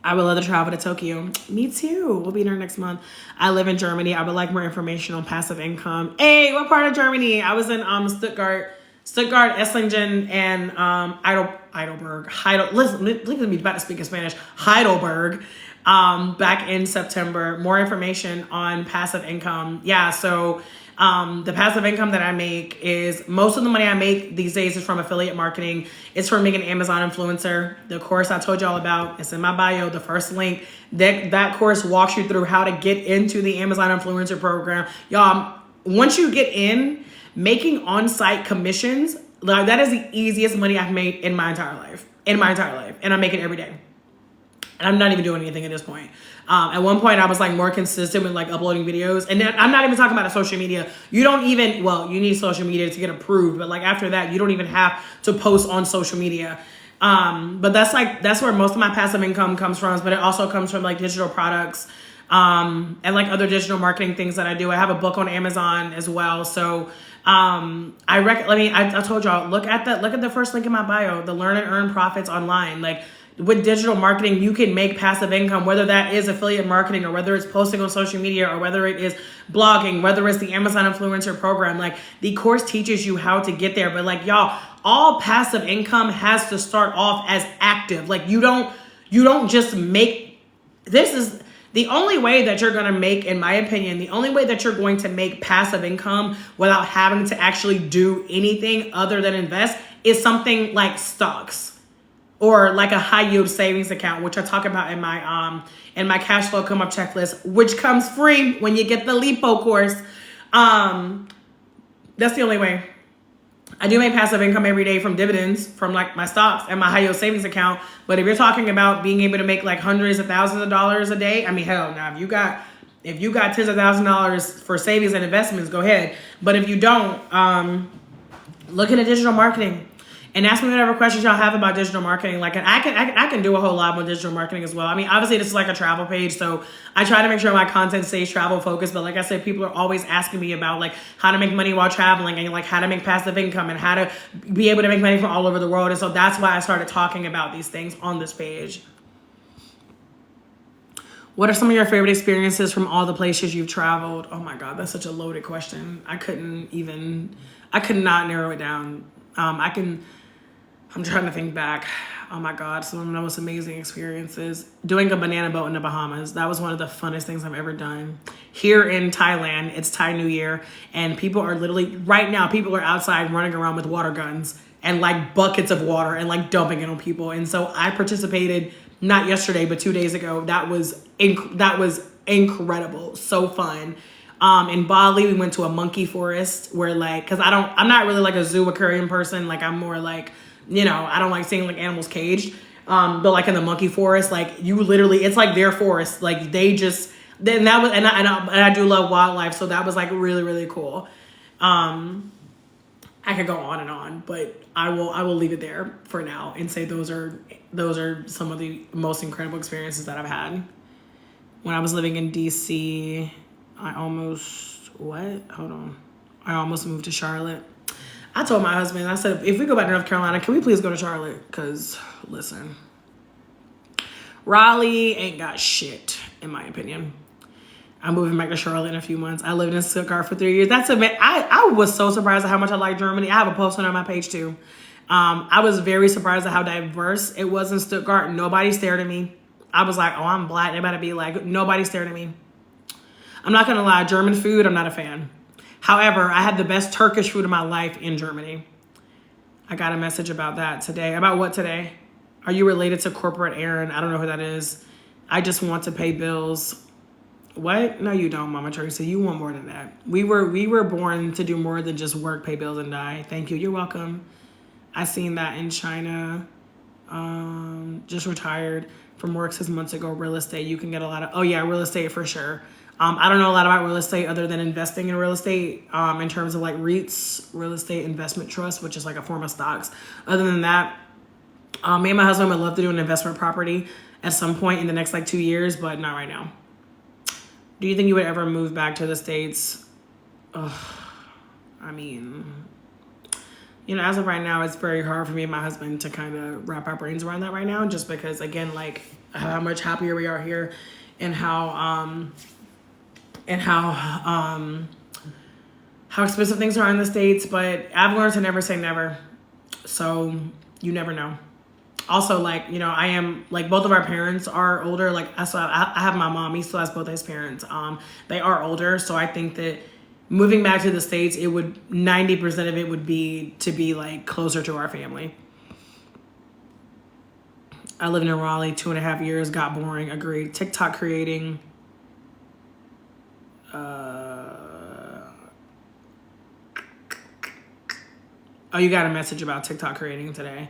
I would love to travel to Tokyo. Me too. We'll be there next month. I live in Germany. I would like more information on passive income. Hey, what part of Germany? I was in Stuttgart. Stuttgart, Esslingen, and Heidelberg. Listen, look at me about to speak in Spanish. Heidelberg, back in September. More information on passive income. Yeah, so the passive income that I make is, most of the money I make these days is from affiliate marketing. It's from being an Amazon influencer. The course I told y'all about, it's in my bio, the first link. That course walks you through how to get into the Amazon influencer program. Y'all, once you get in, making on-site commissions, like, that is the easiest money I've made in my entire life. And I make it every day. And I'm not even doing anything at this point. At one point, I was like more consistent with like uploading videos. And then I'm not even talking about social media. You don't even, well, you need social media to get approved. But like after that, you don't even have to post on social media. But that's where most of my passive income comes from. But it also comes from like digital products and like other digital marketing things that I do. I have a book on Amazon as well. So I told y'all, look at the first link in my bio, the Learn and Earn Profits Online. Like, with digital marketing, you can make passive income, whether that is affiliate marketing or whether it's posting on social media or whether it is blogging, whether it's the Amazon influencer program. Like, the course teaches you how to get there. But like, y'all, all passive income has to start off as active. Like, you don't just make, this is the only way that you're going to make, in my opinion, the only way that you're going to make passive income without having to actually do anything other than invest is something like stocks. Or like a high yield savings account, which I talk about in my cash flow come up checklist, which comes free when you get the Lipo course. That's the only way. I do make passive income every day from dividends from like my stocks and my high yield savings account. But if you're talking about being able to make like hundreds of thousands of dollars a day, I mean, hell, now if you got tens of thousands of dollars for savings and investments, go ahead. But if you don't, look into digital marketing. And ask me whatever questions y'all have about digital marketing. Like, I can do a whole lot with digital marketing as well. I mean, obviously this is like a travel page, so I try to make sure my content stays travel focused. But like I said, people are always asking me about like how to make money while traveling and like how to make passive income and how to be able to make money from all over the world. And so that's why I started talking about these things on this page. What are some of your favorite experiences from all the places you've traveled? Oh my God, that's such a loaded question. I could not narrow it down. I'm trying to think back. Oh my God, some of the most amazing experiences. Doing a banana boat in the Bahamas. That was one of the funnest things I've ever done. Here in Thailand, it's Thai New Year, and people are literally, right now, people are outside running around with water guns and like buckets of water and like dumping it on people. And so I participated, not yesterday, but 2 days ago. That was incredible. So fun. In Bali, we went to a monkey forest where like, cause I'm not really like a zoo aquarium person. Like, I'm more like, you know, I don't like seeing like animals caged. But like in the monkey forest, like you literally, it's like their forest. Like they just, then that was, and I do love wildlife. So that was like really, really cool. I could go on and on, but I will leave it there for now and say those are some of the most incredible experiences that I've had. When I was living in DC, I almost moved to Charlotte. I told my husband, I said, if we go back to North Carolina, can we please go to Charlotte? Because, listen, Raleigh ain't got shit, in my opinion. I'm moving back to Charlotte in a few months. I lived in Stuttgart for 3 years. I was so surprised at how much I like Germany. I have a post on my page, too. I was very surprised at how diverse it was in Stuttgart. Nobody stared at me. I was like, oh, I'm black. They better be like, nobody stared at me. I'm not going to lie. German food, I'm not a fan. However, I had the best Turkish food of my life in Germany. I got a message about that today. About what today? Are you related to Corporate Aaron? I don't know who that is. I just want to pay bills. What? No, you don't, Mama Tracy. You want more than that. We were born to do more than just work, pay bills, and die. Thank you. You're welcome. I seen that in China. Just retired from work 6 months ago. Real estate. You can get a lot of... Oh, yeah, real estate for sure. I don't know a lot about real estate other than investing in real estate in terms of like REITs, real estate investment trust, which is like a form of stocks. Other than that, me and my husband would love to do an investment property at some point in the next like 2 years, but not right now. Do you think you would ever move back to the States? I mean, you know, as of right now, it's very hard for me and my husband to kind of wrap our brains around that right now, just because, again, like how much happier we are here and how how expensive things are in the States, but I've learned to never say never. So you never know. Also, like, you know, I am, like, both of our parents are older. Like, I have my mom. He still has both his parents. They are older. So I think that moving back to the States, 90% of it would be to be, like, closer to our family. I lived in Raleigh 2.5 years, got boring, agreed. TikTok creating. Oh, you got a message about TikTok creating today.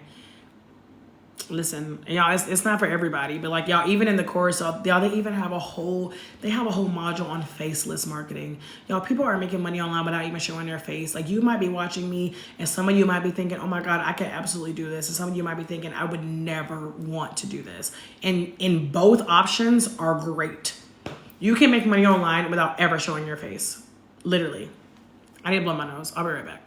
Listen, y'all, it's not for everybody, but like y'all, even in the course of y'all, they even have a whole module on faceless marketing. Y'all, people are making money online without even showing their face. Like, you might be watching me and some of you might be thinking, oh my God, I can absolutely do this. And some of you might be thinking, I would never want to do this. And in both options are great. You can make money online without ever showing your face. Literally. I need to blow my nose. I'll be right back.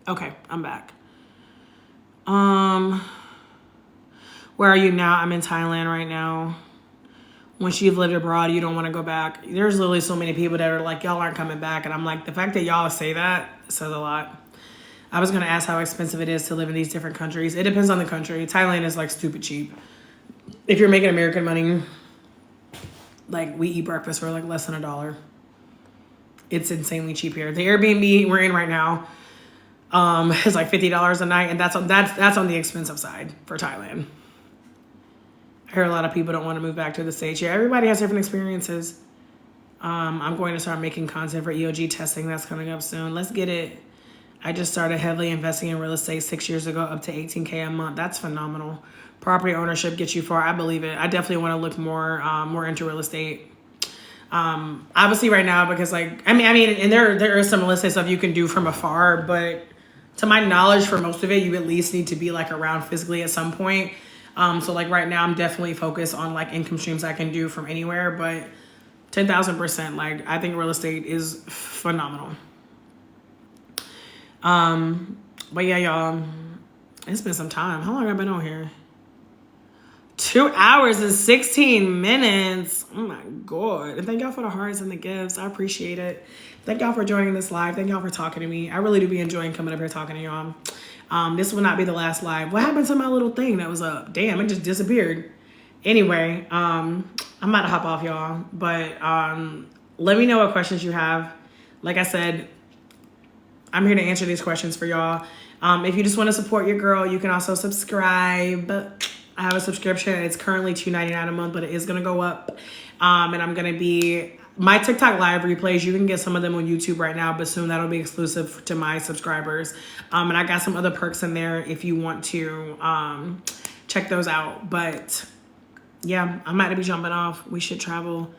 Okay, I'm back. Where are you now? I'm in Thailand right now. Once you've lived abroad, you don't want to go back. There's literally so many people that are like, y'all aren't coming back. And I'm like, the fact that y'all say that says a lot. I was going to ask how expensive it is to live in these different countries. It depends on the country. Thailand is like stupid cheap. If you're making American money, like we eat breakfast for like less than $1. It's insanely cheap here. The Airbnb we're in right now is like $50 a night, and that's on the expensive side for Thailand. I hear a lot of people don't want to move back to the States. Yeah, everybody has different experiences. I'm going to start making content for EOG testing. That's coming up soon. Let's get it. I just started heavily investing in real estate 6 years ago, up to $18K a month. That's phenomenal. Property ownership gets you far. I believe it. I definitely want to look more into real estate. Obviously right now, because like, I mean, and there is some real estate stuff you can do from afar, but to my knowledge, for most of it, you at least need to be like around physically at some point. So like right now I'm definitely focused on like income streams I can do from anywhere, but 10,000%, like I think real estate is phenomenal. But yeah, y'all, it's been some time. How long have I been on here? 2 hours and 16 minutes. Oh my God. And thank y'all for the hearts and the gifts. I appreciate it. Thank y'all for joining this live. Thank y'all for talking to me. I really do be enjoying coming up here talking to y'all. This will not be the last live. What happened to my little thing that was up? Damn, it just disappeared. Anyway, I'm about to hop off, y'all. But let me know what questions you have. Like I said, I'm here to answer these questions for y'all. If you just want to support your girl, you can also subscribe. I have a subscription. It's currently $2.99 a month, but it is going to go up. And I'm going to be... My TikTok live replays, you can get some of them on YouTube right now, but soon that'll be exclusive to my subscribers. And I got some other perks in there if you want to check those out. But yeah, I'm about to be jumping off. We should travel.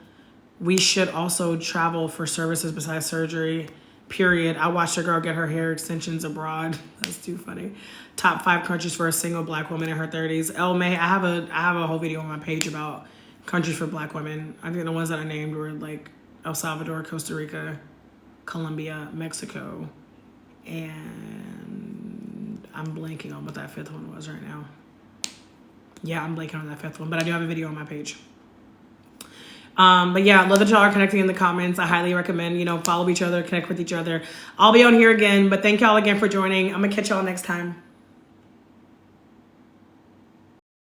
We should also travel for services besides surgery, period. I watched a girl get her hair extensions abroad. That's too funny. Top 5 countries for a single Black woman in her 30s. El May, I have a whole video on my page about countries for Black women. I think the ones that I named were like El Salvador, Costa Rica, Colombia, Mexico, and I'm blanking on what that 5th one was right now. Yeah, I'm blanking on that 5th one, but I do have a video on my page. But yeah, love that y'all are connecting in the comments. I highly recommend, follow each other, connect with each other. I'll be on here again, but thank y'all again for joining. I'm gonna catch y'all next time.